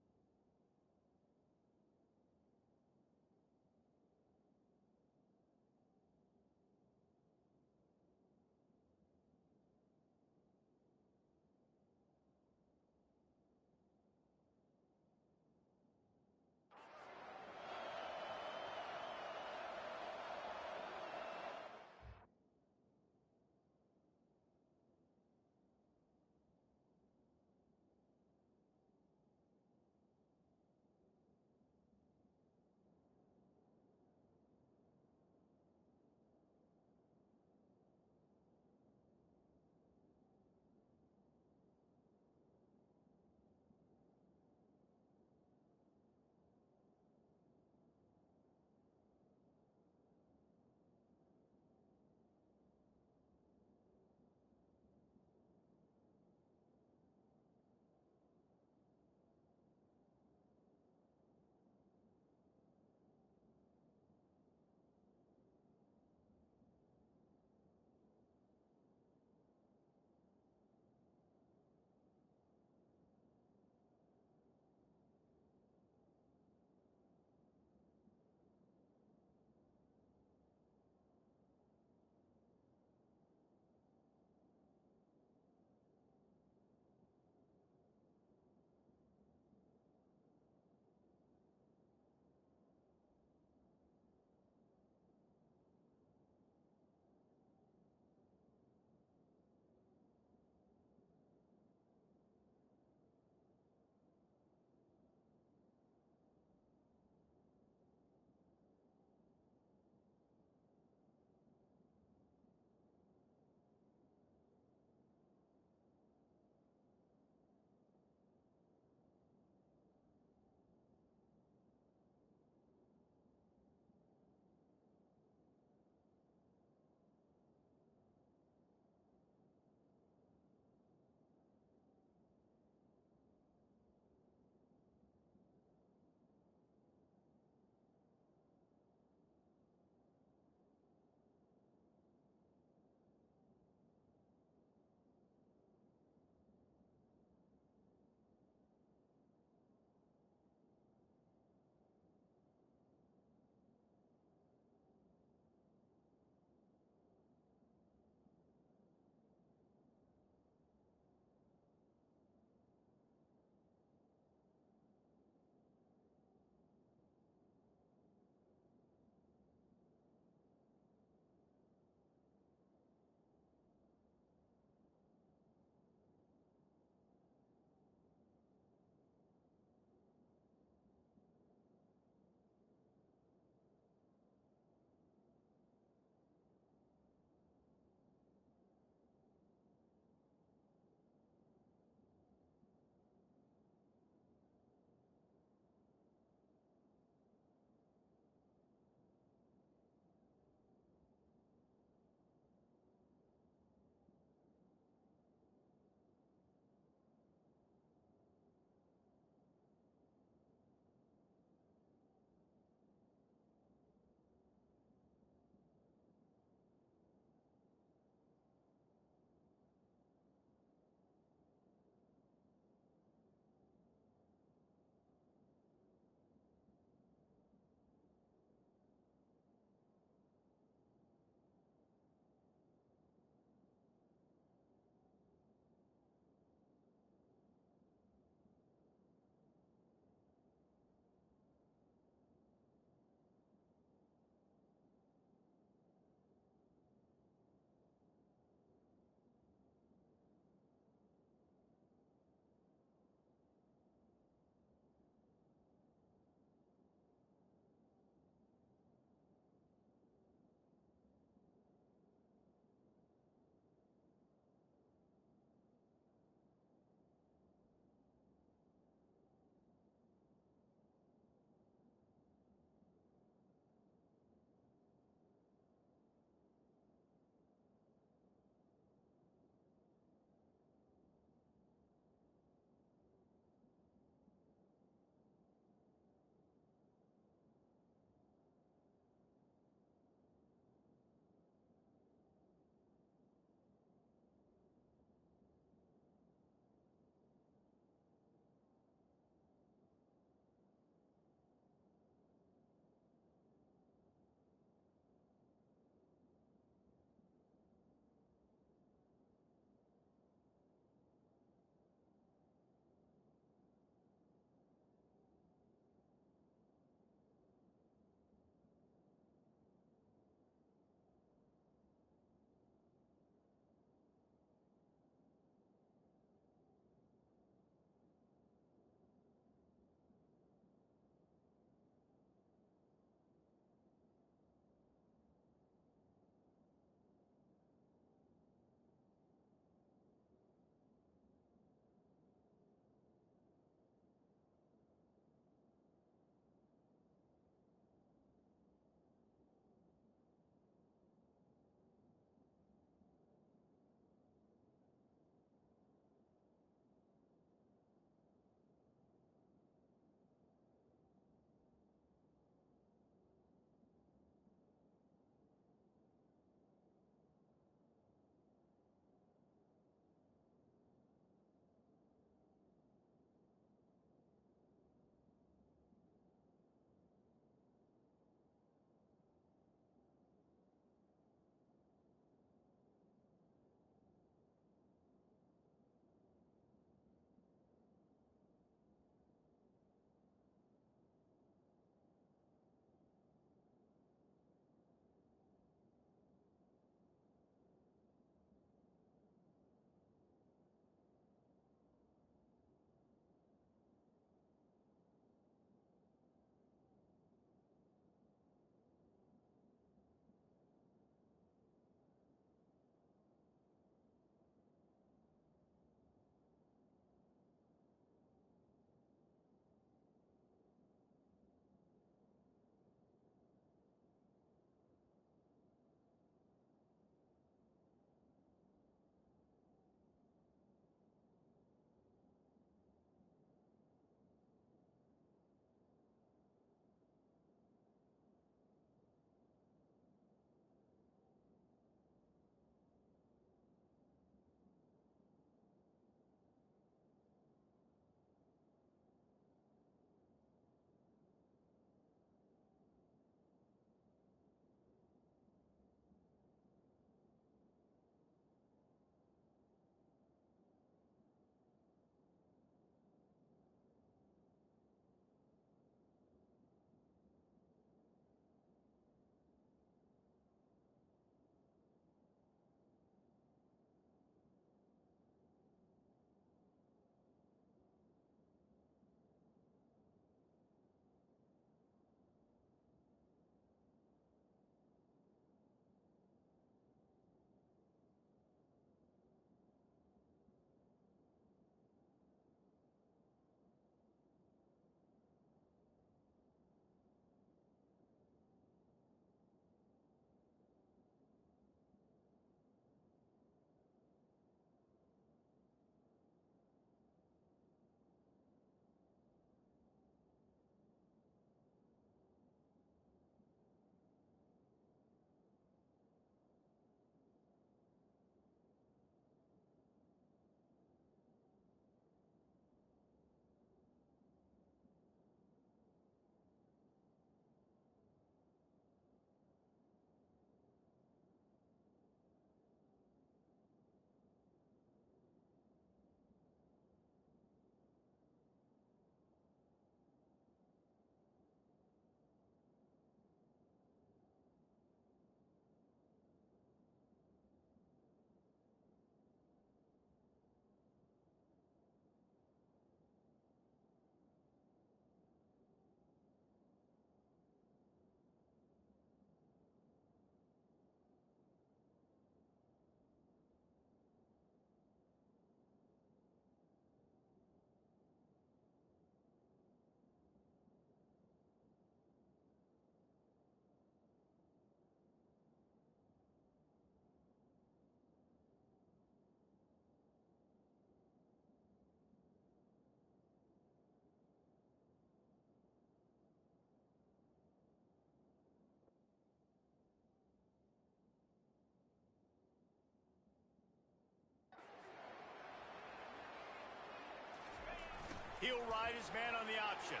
He'll ride his man on the option.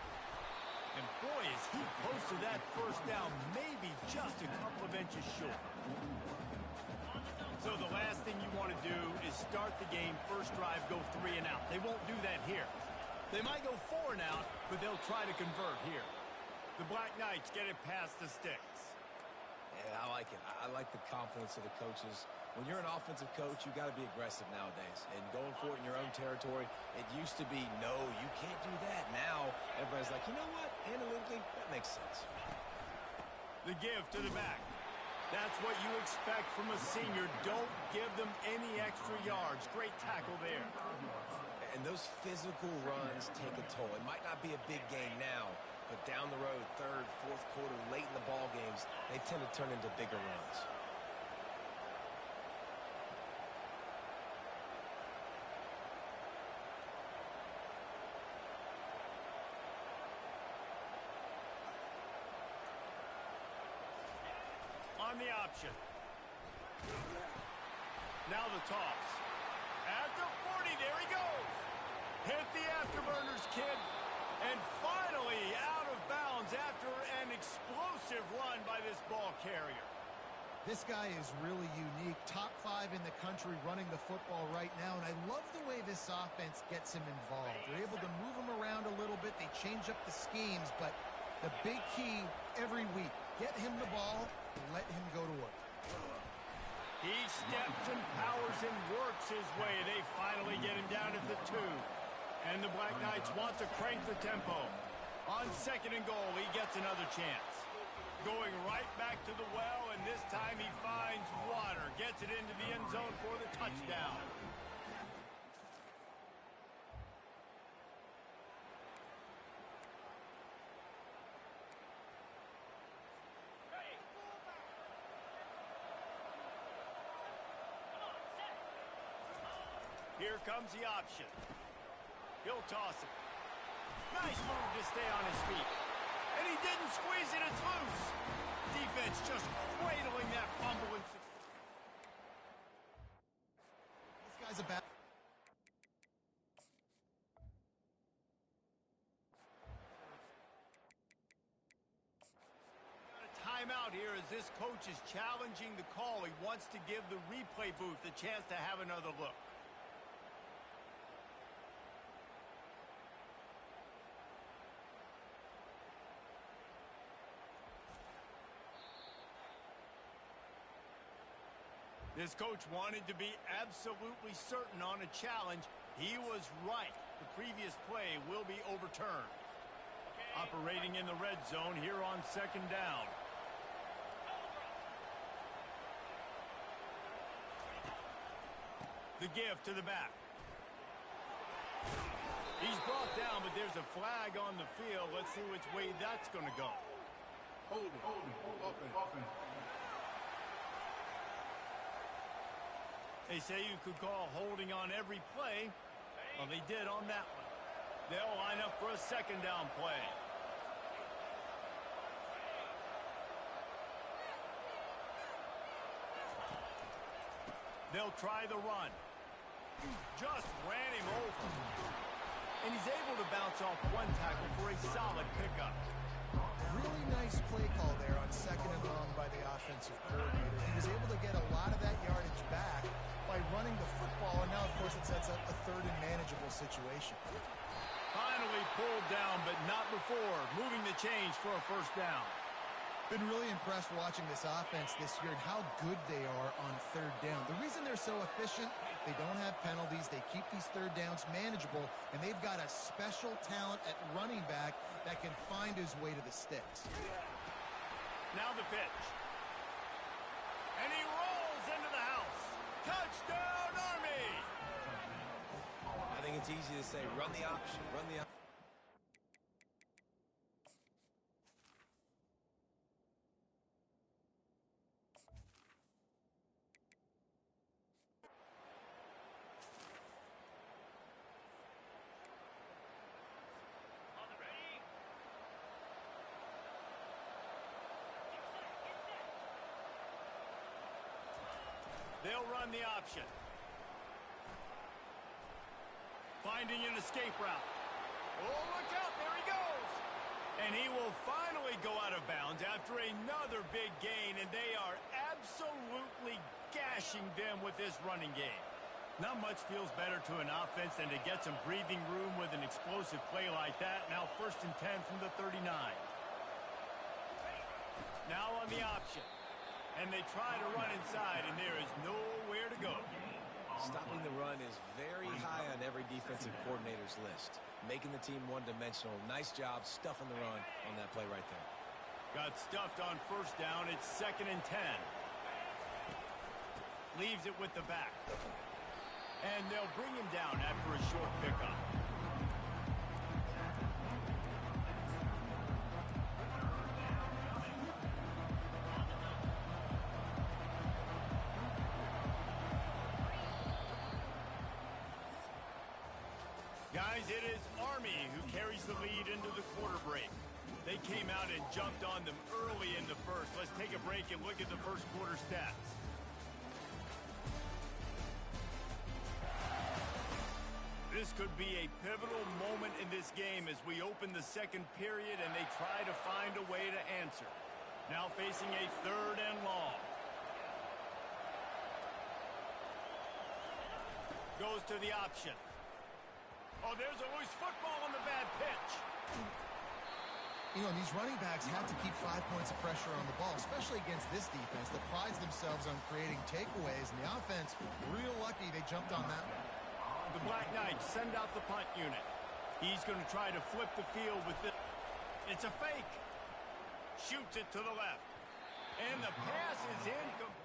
And boy, is he close to that first down, maybe just a couple of inches short. So the last thing you want to do is start the game, first drive, go 3 and out. They won't do that here. They might go 4 and out, but they'll try to convert here. The Black Knights get it past the sticks. Yeah, I like it. I like the confidence of the coaches. When you're an offensive coach, you got to be aggressive nowadays. And going for it in your own territory, it used to be, no, you can't do that. Now, everybody's like, you know what? Analytically, that makes sense. The give to the back. That's what you expect from a senior. Don't give them any extra yards. Great tackle there. And those physical runs take a toll. It might not be a big game now, but down the road, third, fourth quarter, late in the ball games, they tend to turn into bigger runs. On the option. Now the toss. At the 40, there he goes. Hit the afterburners, kid. And finally out of bounds after an explosive run by this ball carrier. This guy is really unique. Top 5 in the country running the football right now, and I love the way this offense gets him involved. They're able to move him around a little bit. They change up the schemes, but the big key every week, get him the ball and let him go to work. He steps and powers and works his way. They finally get him down at the 2. And the Black Knights want to crank the tempo. On 2nd and goal, he gets another chance. Going right back to the well, and this time he finds water. Gets it into the end zone for the touchdown. Here comes the option. He'll toss it. Nice move to stay on his feet. And he didn't squeeze it, it's loose. Defense just cradling that fumble. This guy's a bad... Timeout here as this coach is challenging the call. He wants to give the replay booth a chance to have another look. This coach wanted to be absolutely certain on a challenge. He was right. The previous play will be overturned. Operating in the red zone here on 2nd down. The give to the back. He's brought down, but there's a flag on the field. Let's see which way that's going to go. Hold it. Offense. They say you could call holding on every play. Well, they did on that one. They'll line up for a 2nd down play. They'll try the run. Just ran him over. And he's able to bounce off one tackle for a solid pickup. Really nice play call there on 2nd and long by the offensive coordinator. He was able to get a lot of that yardage back by running the football, and now, of course, it sets up a 3rd and manageable situation. Finally pulled down, but not before. Moving the chains for a 1st down. Been really impressed watching this offense this year and how good they are on 3rd down. The reason they're so efficient, they don't have penalties. They keep these 3rd downs manageable, and they've got a special talent at running back that can find his way to the sticks. Now the pitch. And he rolls into the house. Touchdown, Army! I think it's easy to say, run the option, run the option. They'll run the option. Finding an escape route. Oh, look out. There he goes. And he will finally go out of bounds after another big gain, and they are absolutely gashing them with this running game. Not much feels better to an offense than to get some breathing room with an explosive play like that. Now 1st and 10 from the 39. Now on the option. And they try to run inside, and there is nowhere to go. Stopping the run is very high on every defensive coordinator's list. Making the team one-dimensional. Nice job stuffing the run on that play right there. Got stuffed on 1st down. It's 2nd and 10. Leaves it with the back. And they'll bring him down after a short pickup. Guys, it is Army who carries the lead into the quarter break. They came out and jumped on them early in the 1st. Let's take a break and look at the 1st quarter stats. This could be a pivotal moment in this game as we open the 2nd period and they try to find a way to answer. Now facing a 3rd and long. Goes to the option. Oh, there's a loose football on the bad pitch. You know, these running backs have to keep 5 points of pressure on the ball, especially against this defense that prides themselves on creating takeaways. And the offense, real lucky they jumped on that one. The Black Knights send out the punt unit. He's going to try to flip the field with it. It's a fake. Shoots it to the left. And the pass is incomplete.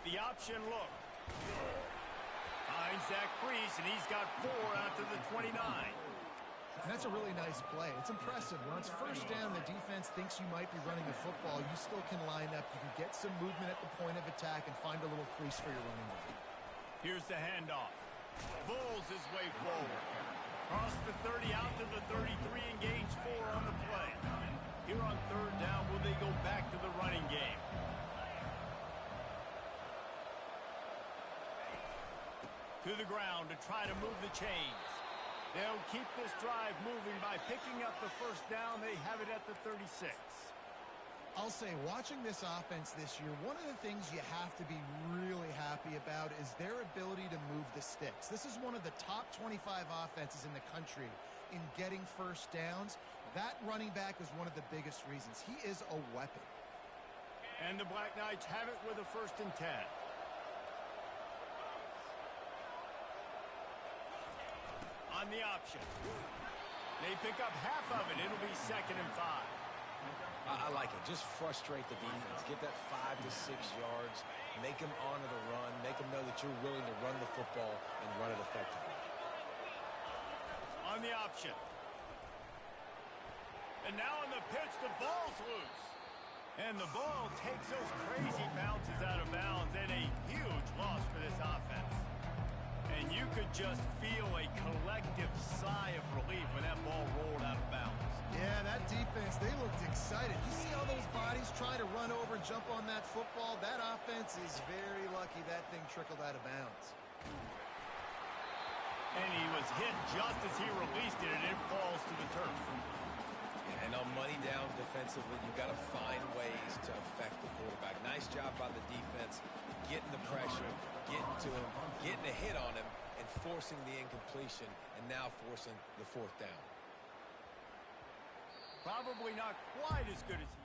The option look. Finds that crease, and he's got 4 out to the 29. And that's a really nice play. It's impressive. When it's 1st down, the defense thinks you might be running the football. You still can line up. You can get some movement at the point of attack and find a little crease for your running back. Here's the handoff. Bulls his way forward. Cross the 30 out to the 33 and gains 4 on the play. Here on 3rd down, will they go back to the running game? To the ground to try to move the chains. They'll keep this drive moving by picking up the 1st down. They have it at the 36. I'll say, watching this offense this year, one of the things you have to be really happy about is their ability to move the sticks. This is one of the top 25 offenses in the country in getting 1st downs. That running back is one of the biggest reasons. He is a weapon. And the Black Knights have it with a 1st and 10. On the option. They pick up half of it. It'll be 2nd and 5. I like it. Just frustrate the defense. Get that 5 to 6 yards. Make them honor the run. Make them know that you're willing to run the football and run it effectively. On the option. And now on the pitch, the ball's loose. And the ball takes those crazy bounces out of bounds, and a huge loss for this offense. And you could just feel a collective sigh of relief when that ball rolled out of bounds. Yeah, that defense, they looked excited. You see all those bodies trying to run over and jump on that football? That offense is very lucky that thing trickled out of bounds. And he was hit just as he released it, and it falls to the turf. And on money down defensively, you've got to find ways to affect the quarterback. Nice job by the defense, getting the pressure, getting to him, getting a hit on him, and forcing the incompletion, and now forcing the 4th down. Probably not quite as good as he.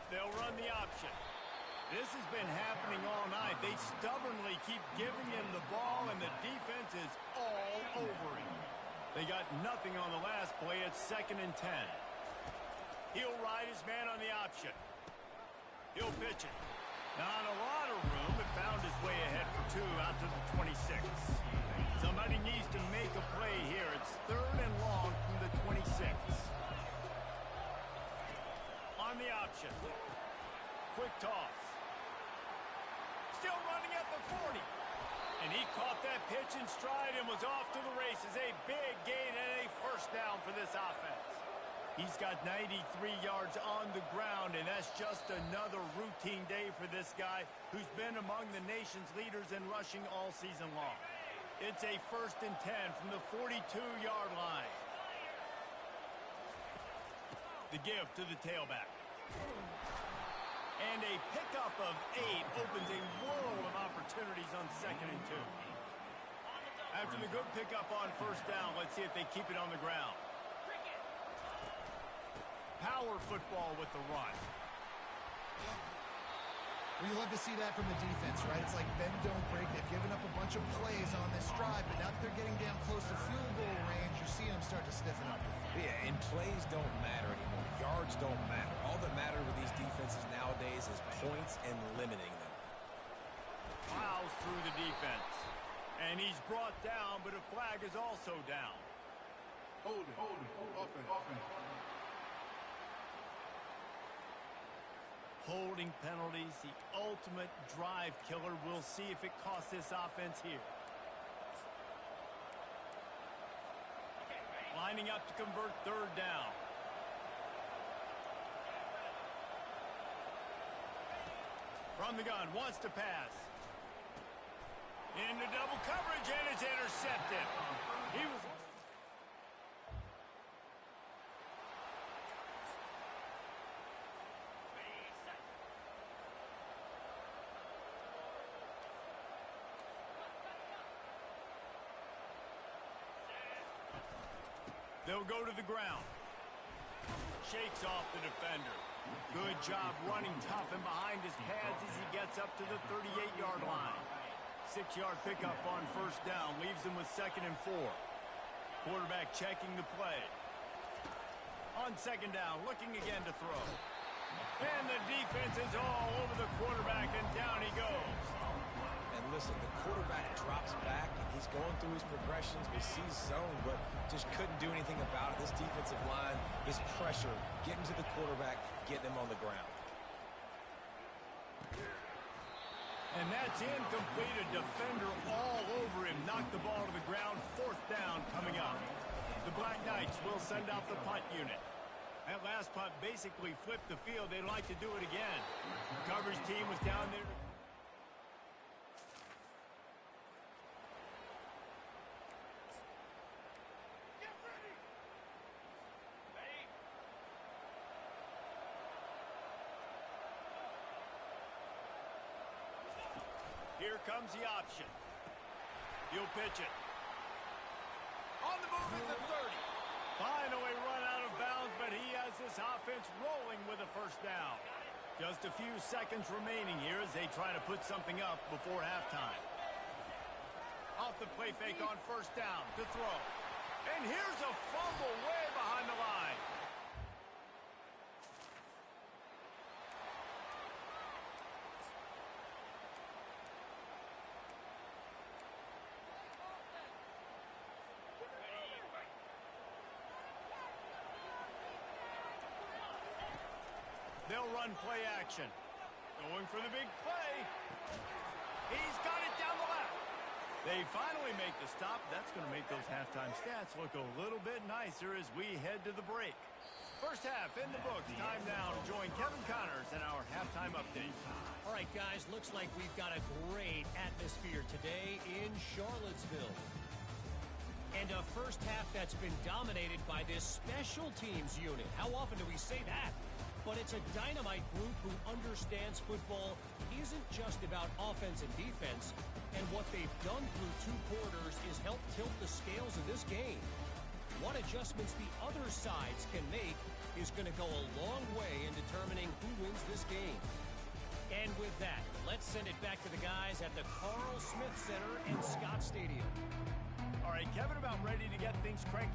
They'll run the option. This has been happening all night. They stubbornly keep giving him the ball, and the defense is all over him. They got nothing on the last play. It's 2nd and 10. He'll ride his man on the option. He'll pitch it. Not a lot of room, but found his way ahead for two out to the 26. Somebody needs to make a play here. It's 3rd and long from the 26. On the option. Quick toss. Still running at the 40. And he caught that pitch in stride and was off to the races. A big gain and a first down for this offense. He's got 93 yards on the ground, and that's just another routine day for this guy who's been among the nation's leaders in rushing all season long. It's a 1st and 10 from the 42-yard line. The give to the tailback. And a pickup of 8 opens a world of opportunities on 2nd and 2. After the good pickup on 1st down, let's see if they keep it on the ground. Power football with the run. We love to see that from the defense, right? It's like bend, don't break. They've given up a bunch of plays on this drive, but now that they're getting down close to field goal range, you're seeing them start to stiffen up. Yeah, and plays don't matter anymore. Yards don't matter. All that matters with these defenses nowadays is points and limiting them. Plows through the defense. And he's brought down, but a flag is also down. Hold it. Offense. Holding penalties, the ultimate drive killer. We'll see if it costs this offense here. Lining up to convert 3rd down. From the gun, wants to pass. Into double coverage, and it's intercepted. He was... They'll go to the ground. Shakes off the defender. Good job running tough and behind his pads as he gets up to the 38-yard line. 6-yard pickup on 1st down. Leaves him with 2nd and 4. Quarterback checking the play. On 2nd down, looking again to throw. And the defense is all over the quarterback, and down he goes. And listen, the quarterback drops back, and he's going through his progressions. We see zone, but just couldn't do anything about it. This defensive line, this pressure, getting to the quarterback, getting him on the ground. And that's incomplete. A defender all over him. Knocked the ball to the ground. 4th down coming up. The Black Knights will send out the punt unit. That last punt basically flipped the field. They'd like to do it again. The coverage team was down there. Here comes the option. He'll pitch it. On the move at the 30. Finally run out of bounds, but he has this offense rolling with a 1st down. Just a few seconds remaining here as they try to put something up before halftime. Off the play fake on 1st down to throw. And here's a fumble way behind the line. They'll run play action. Going for the big play. He's got it down the left. They finally make the stop. That's going to make those halftime stats look a little bit nicer as we head to the break. First half in the books. Time now to join Kevin Connors in our halftime update. All right, guys, looks like we've got a great atmosphere today in Charlottesville. And a first half that's been dominated by this special teams unit. How often do we say that? But it's a dynamite group who understands football isn't just about offense and defense. And what they've done through 2 quarters is help tilt the scales of this game. What adjustments the other sides can make is going to go a long way in determining who wins this game. And with that, let's send it back to the guys at the Carl Smith Center in Scott Stadium. All right, Kevin, about ready to get things cranked.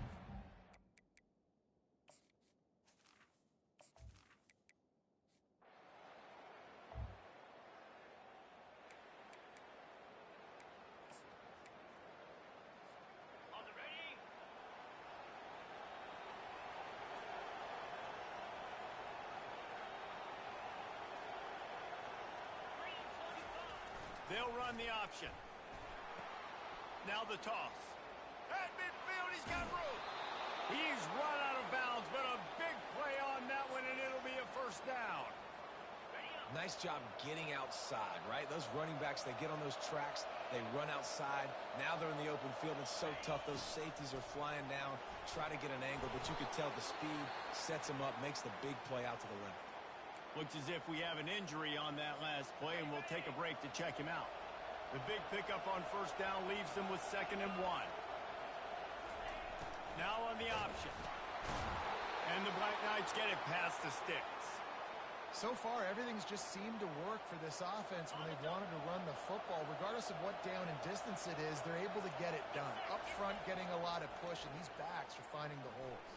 They'll run the option. Now the toss. At midfield, he's got room. He's run out of bounds, but a big play on that one, and it'll be a first down. Nice job getting outside, right? Those running backs, they get on those tracks, they run outside. Now they're in the open field. It's so tough. Those safeties are flying down, try to get an angle, but you can tell the speed sets them up, makes the big play out to the left. Looks as if we have an injury on that last play, and we'll take a break to check him out. The big pickup on first down leaves them with 2nd and 1. Now on the option. And the Black Knights get it past the sticks. So far, everything's just seemed to work for this offense when they've wanted to run the football. Regardless of what down and distance it is, they're able to get it done. Up front, getting a lot of push, and these backs are finding the holes.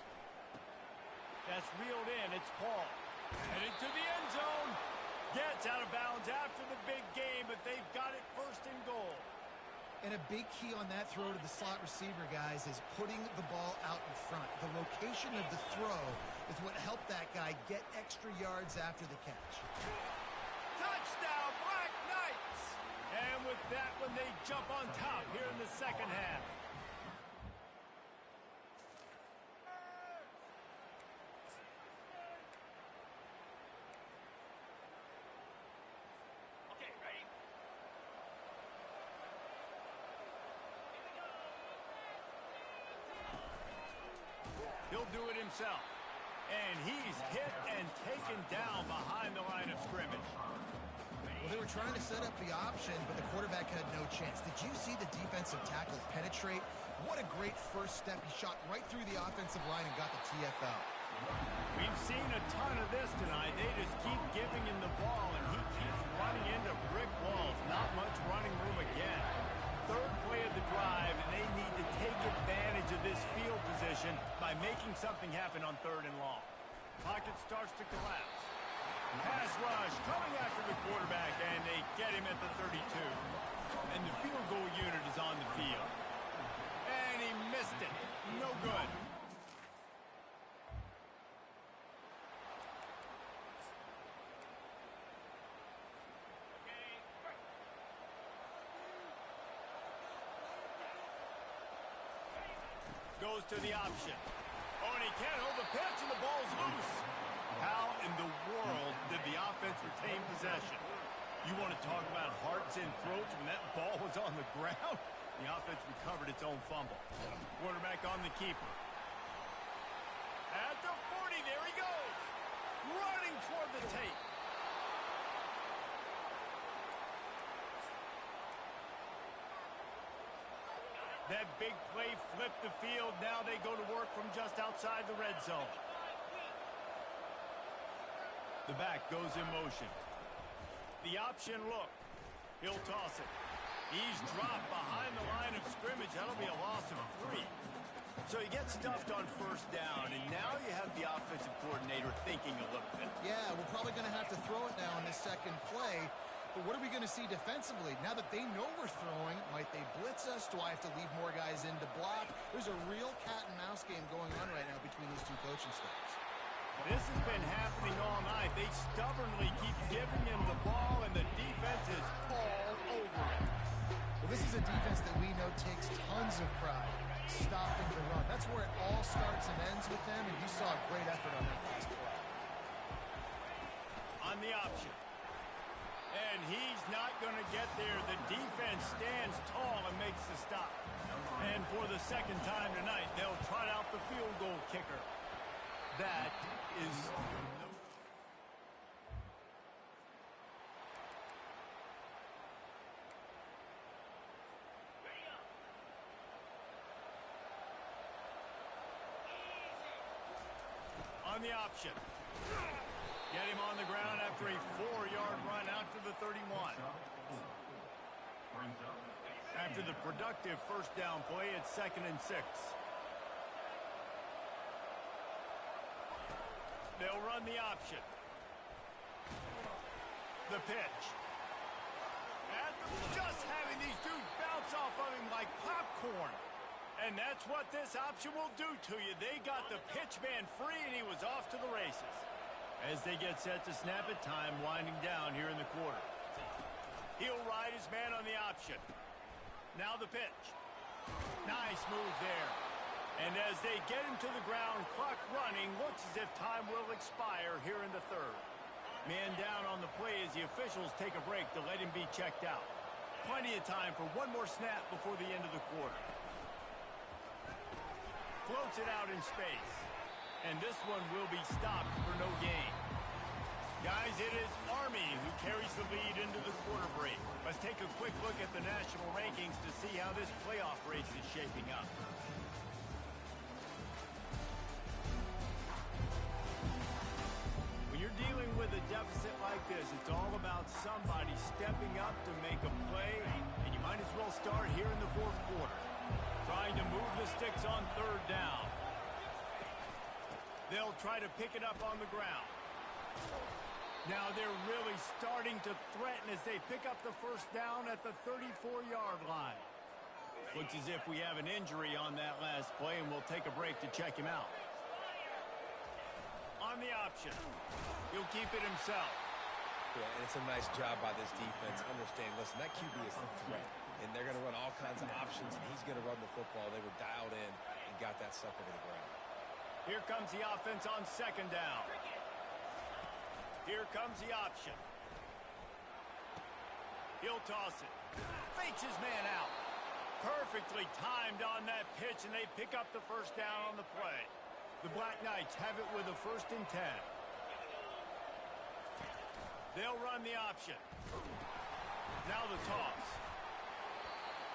That's reeled in. It's Paul. Headed to the end zone. Gets out of bounds after the big game, but they've got it 1st and goal. And a big key on that throw to the slot receiver, guys, is putting the ball out in front. The location of the throw is what helped that guy get extra yards after the catch. Touchdown, Black Knights! And with that one, they jump on top here in the second half. He'll do it himself. And he's hit and taken down behind the line of scrimmage. Well, they were trying to set up the option, but the quarterback had no chance. Did you see the defensive tackle penetrate? What a great first step. He shot right through the offensive line and got the TFL. We've seen a ton of this tonight. They just keep giving him the ball, and he keeps running into brick walls. Not much running room again. 3rd play of the drive, and they need to take advantage of this field position by making something happen on 3rd and long. Pocket starts to collapse. Pass rush coming after the quarterback, and they get him at the 32. And the field goal unit is on the field. And he missed it. No good. Goes to the option. Oh, and he can't hold the pitch, and the ball's loose. How in the world did the offense retain possession? You want to talk about hearts and throats when that ball was on the ground? The offense recovered its own fumble. Quarterback on the keeper. At the 40, there he goes. Running toward the tape. That big play flipped the field. Now they go to work from just outside the red zone. The back goes in motion. The option look. He'll toss it. He's dropped behind the line of scrimmage. That'll be a loss of 3. So he gets stuffed on first down, and now you have the offensive coordinator thinking a little bit. Yeah, we're probably going to have to throw it now in this second play. But what are we going to see defensively? Now that they know we're throwing, might they blitz us? Do I have to leave more guys in to block? There's a real cat-and-mouse game going on right now between these two coaching staffs. This has been happening all night. They stubbornly keep giving him the ball, and the defense is all over it. Well, this is a defense that we know takes tons of pride stopping the run. That's where it all starts and ends with them, and you saw a great effort on that last play. On the option. And he's not going to get there. The defense stands tall and makes the stop. And for the second time tonight, they'll trot out the field goal kicker. That is... on the option. Get him on the ground after a 4-yard run out to the 31. After the productive first down play, it's 2nd and 6. They'll run the option. The pitch. Just having these dudes bounce off of him like popcorn. And that's what this option will do to you. They got the pitch man free, and he was off to the races. As they get set to snap it, time winding down here in the quarter. He'll ride his man on the option. Now the pitch. Nice move there. And as they get him to the ground, clock running, looks as if time will expire here in the third. Man down on the play as the officials take a break to let him be checked out. Plenty of time for one more snap before the end of the quarter. Floats it out in space. And this one will be stopped for no gain. Guys, it is Army who carries the lead into the quarter break. Let's take a quick look at the national rankings to see how this playoff race is shaping up. When you're dealing with a deficit like this, it's all about somebody stepping up to make a play, and you might as well start here in the fourth quarter. Trying to move the sticks on third down. They'll try to pick it up on the ground. Now they're really starting to threaten as they pick up the first down at the 34-yard line. Looks as if we have an injury on that last play, and we'll take a break to check him out. On the option. He'll keep it himself. Yeah, and it's a nice job by this defense. Understand, listen, that QB is a threat, and they're going to run all kinds of options, and he's going to run the football. They were dialed in and got that sucker to the ground. Here comes the offense on second down. Here comes the option. He'll toss it. Fakes his man out. Perfectly timed on that pitch, and they pick up the first down on the play. The Black Knights have it with a 1st and 10. They'll run the option. Now the toss.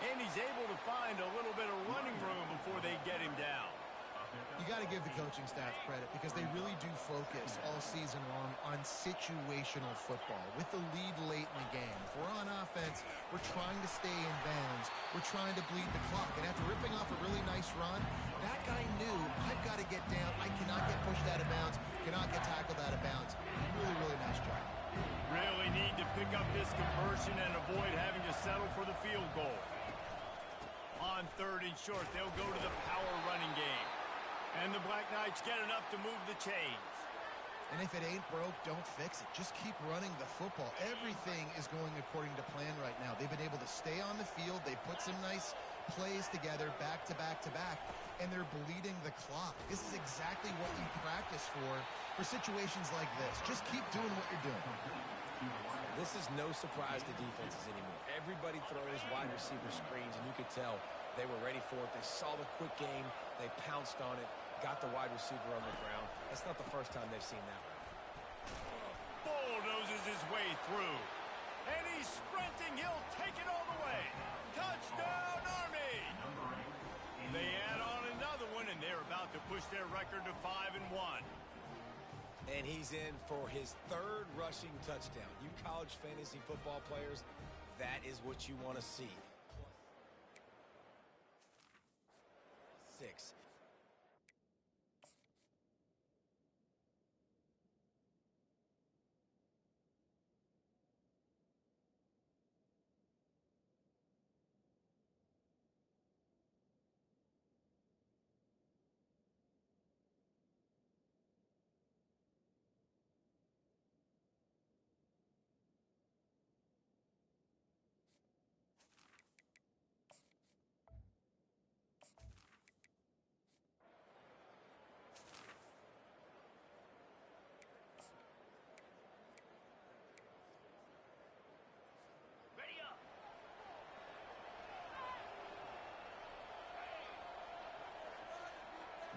And he's able to find a little bit of running room before they get him down. You got to give the coaching staff credit because they really do focus all season long on situational football. With the lead late in the game, if we're on offense, we're trying to stay in bounds. We're trying to bleed the clock. And after ripping off a really nice run, that guy knew, I've got to get down. I cannot get pushed out of bounds, cannot get tackled out of bounds. Really, really nice job. Really need to pick up this conversion and avoid having to settle for the field goal. On 3rd and short, they'll go to the power running game. And the Black Knights get enough to move the chains. And if it ain't broke, don't fix it. Just keep running the football. Everything is going according to plan right now. They've been able to stay on the field. They put some nice plays together back to back to back, and they're bleeding the clock. This is exactly what you practice for situations like this. Just keep doing what you're doing. This is no surprise to defenses anymore. Everybody throws wide receiver screens, and you could tell they were ready for it. They saw the quick game. They pounced on it, got the wide receiver on the ground. That's not the first time they've seen that one. Bulldozes his way through. And he's sprinting. He'll take it all the way. Touchdown, Army! They add on another one, and they're about to push their record to 5-1. And he's in for his 3rd rushing touchdown. You college fantasy football players, that is what you want to see. 6.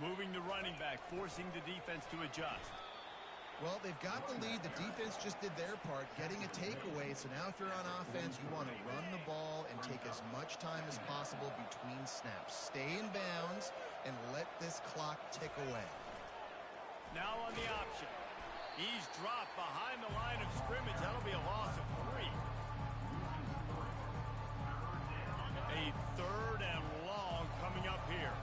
Moving the running back, forcing the defense to adjust. Well, they've got the lead. The defense just did their part, getting a takeaway. So now if you're on offense, you want to run the ball and take as much time as possible between snaps. Stay in bounds and let this clock tick away. Now on the option. He's dropped behind the line of scrimmage. That'll be a loss of 3. A 3rd and long coming up here.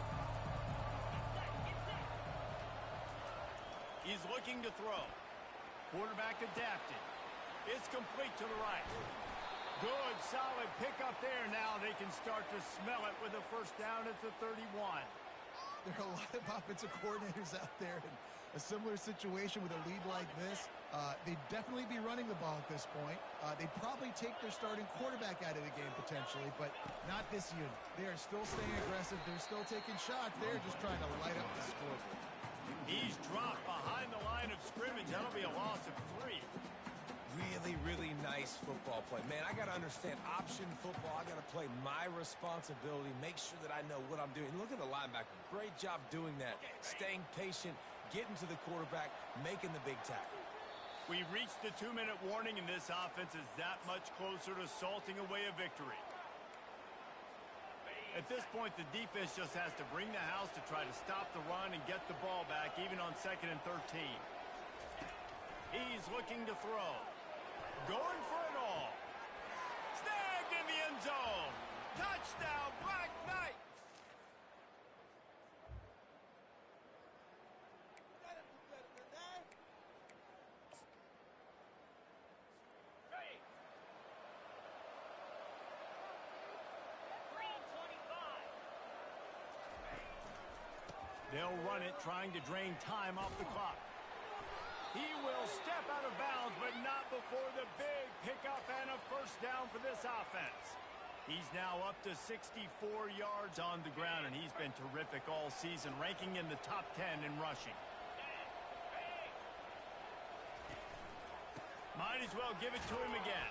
He's looking to throw. Quarterback adapted. It's complete to the right. Good, solid pickup there. Now they can start to smell it with a first down at the 31. There are a lot of offensive coordinators out there in a similar situation with a lead like this. They'd definitely be running the ball at this point. They'd probably take their starting quarterback out of the game potentially, but not this unit. They are still staying aggressive. They're still taking shots. They're just trying to light up the scoreboard. He's dropped behind the line of scrimmage. That'll be a loss of 3. Really, really nice football play. Man, I got to understand option football. I got to play my responsibility, make sure that I know what I'm doing. Look at the linebacker. Great job doing that. Staying patient, getting to the quarterback, making the big tackle. We reached the 2-minute warning, and this offense is that much closer to salting away a victory. At this point, the defense just has to bring the house to try to stop the run and get the ball back, even on 2nd and 13. He's looking to throw. Going for it all. Snagged in the end zone. Touchdown, Black Knight. They'll run it, trying to drain time off the clock. He will step out of bounds, but not before the big pickup and a first down for this offense. He's now up to 64 yards on the ground, and he's been terrific all season, ranking in the top 10 in rushing. Might as well give it to him again.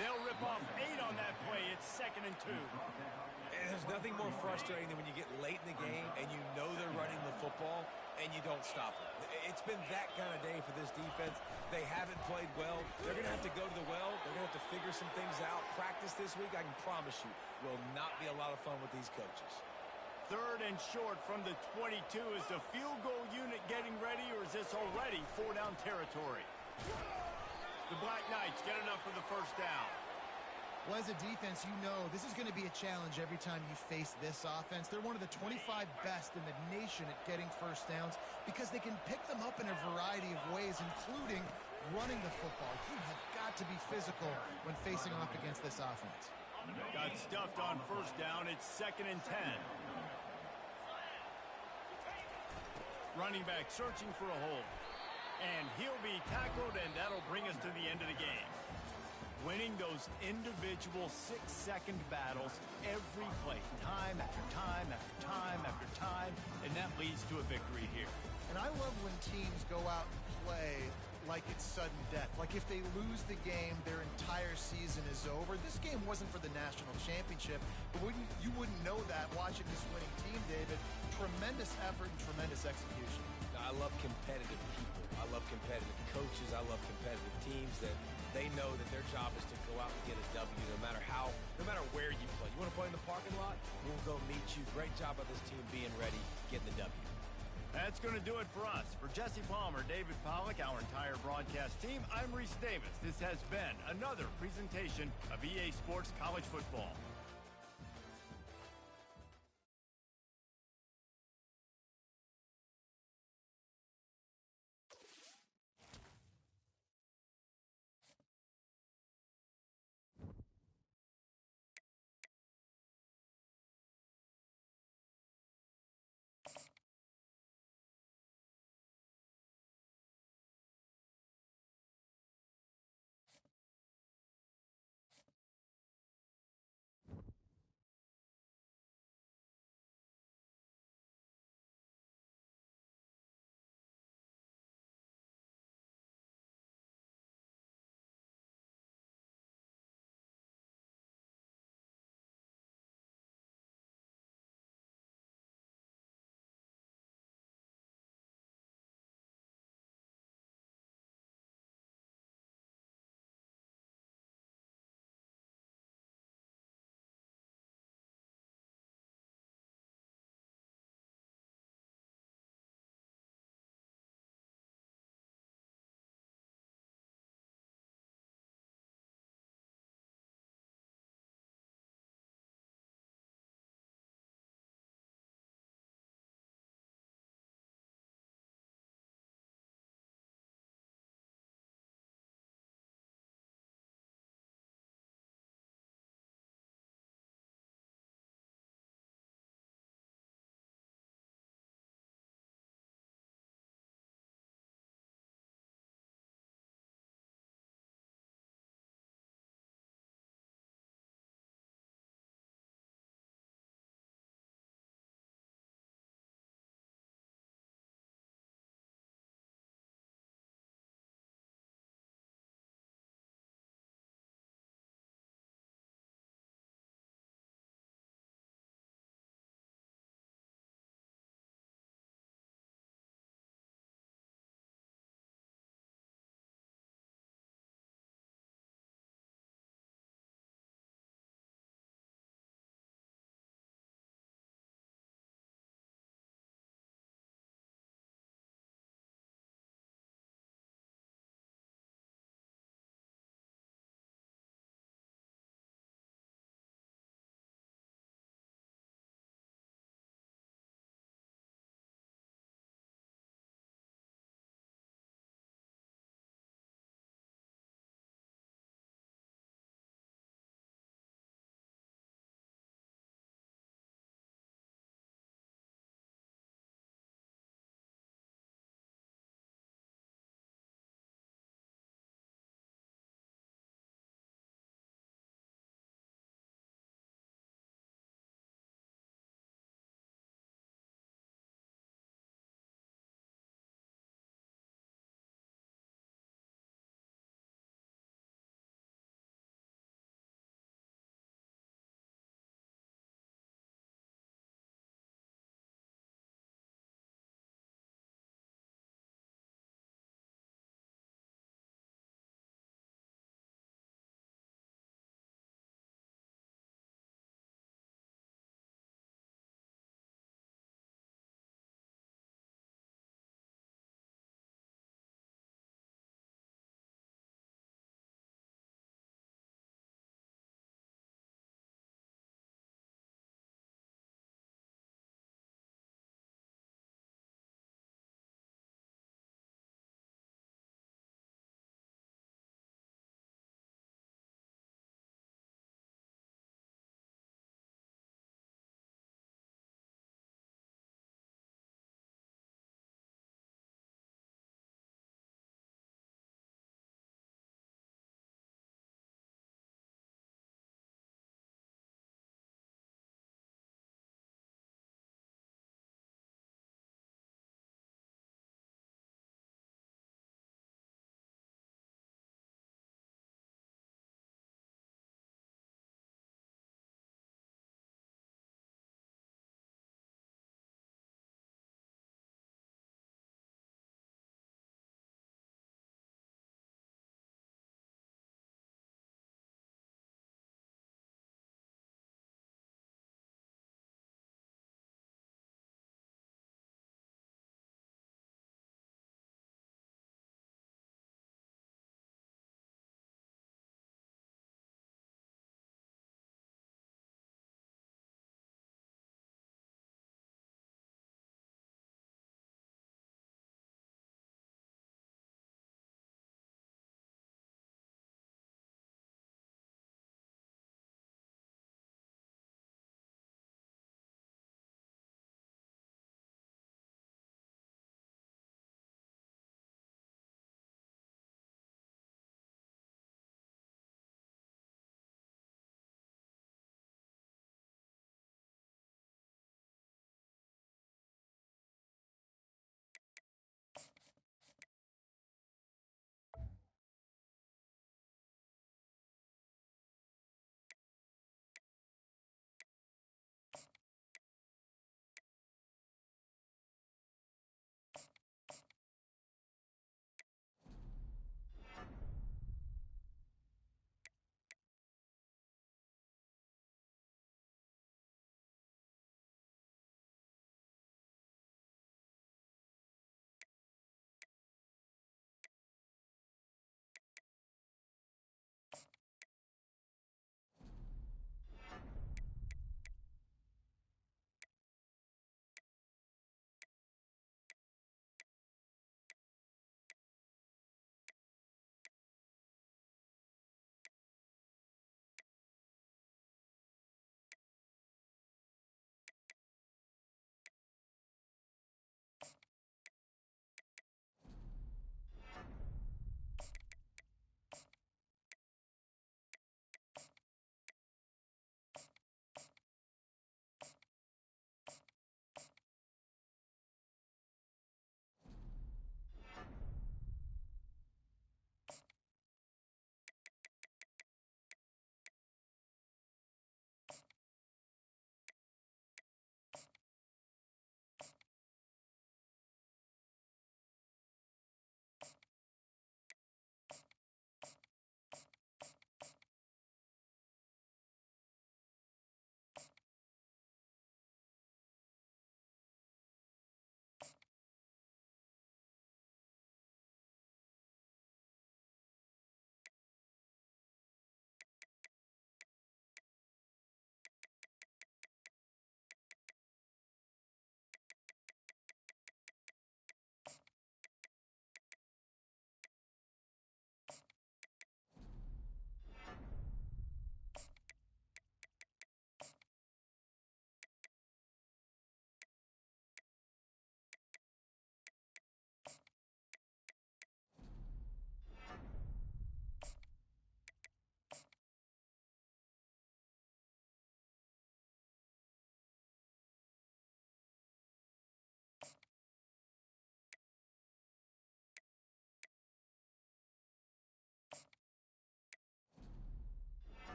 They'll rip off 8 on that play. It's 2nd and 2. And there's nothing more frustrating than when you get late in the game and you know they're running the football and you don't stop them. It's been that kind of day for this defense. They haven't played well. They're going to have to go to the well. They're going to have to figure some things out. Practice this week, I can promise you, will not be a lot of fun with these coaches. 3rd and short from the 22. Is the field goal unit getting ready, or is this already 4-down territory? The Black Knights get enough for the first down. Well, as a defense, you know this is going to be a challenge every time you face this offense. They're one of the 25 best in the nation at getting first downs because they can pick them up in a variety of ways, including running the football. You have got to be physical when facing off against this offense. Got stuffed on first down. It's 2nd and 10. Running back searching for a hole. And he'll be tackled, and that'll bring us to the end of the game. Winning those individual 6-second battles every play, time after time after time after time, and that leads to a victory here. And I love when teams go out and play like it's sudden death. Like if they lose the game, their entire season is over. This game wasn't for the national championship, but you wouldn't know that watching this winning team, David. Tremendous effort and tremendous execution. I love competitive people. I love competitive coaches. I love competitive teams that they know that their job is to go out and get a W no matter where you play. You want to play in the parking lot? We'll go meet you. Great job of this team being ready, getting the W. That's going to do it for us. For Jesse Palmer, David Pollack, our entire broadcast team, I'm Reese Davis. This has been another presentation of EA Sports College Football.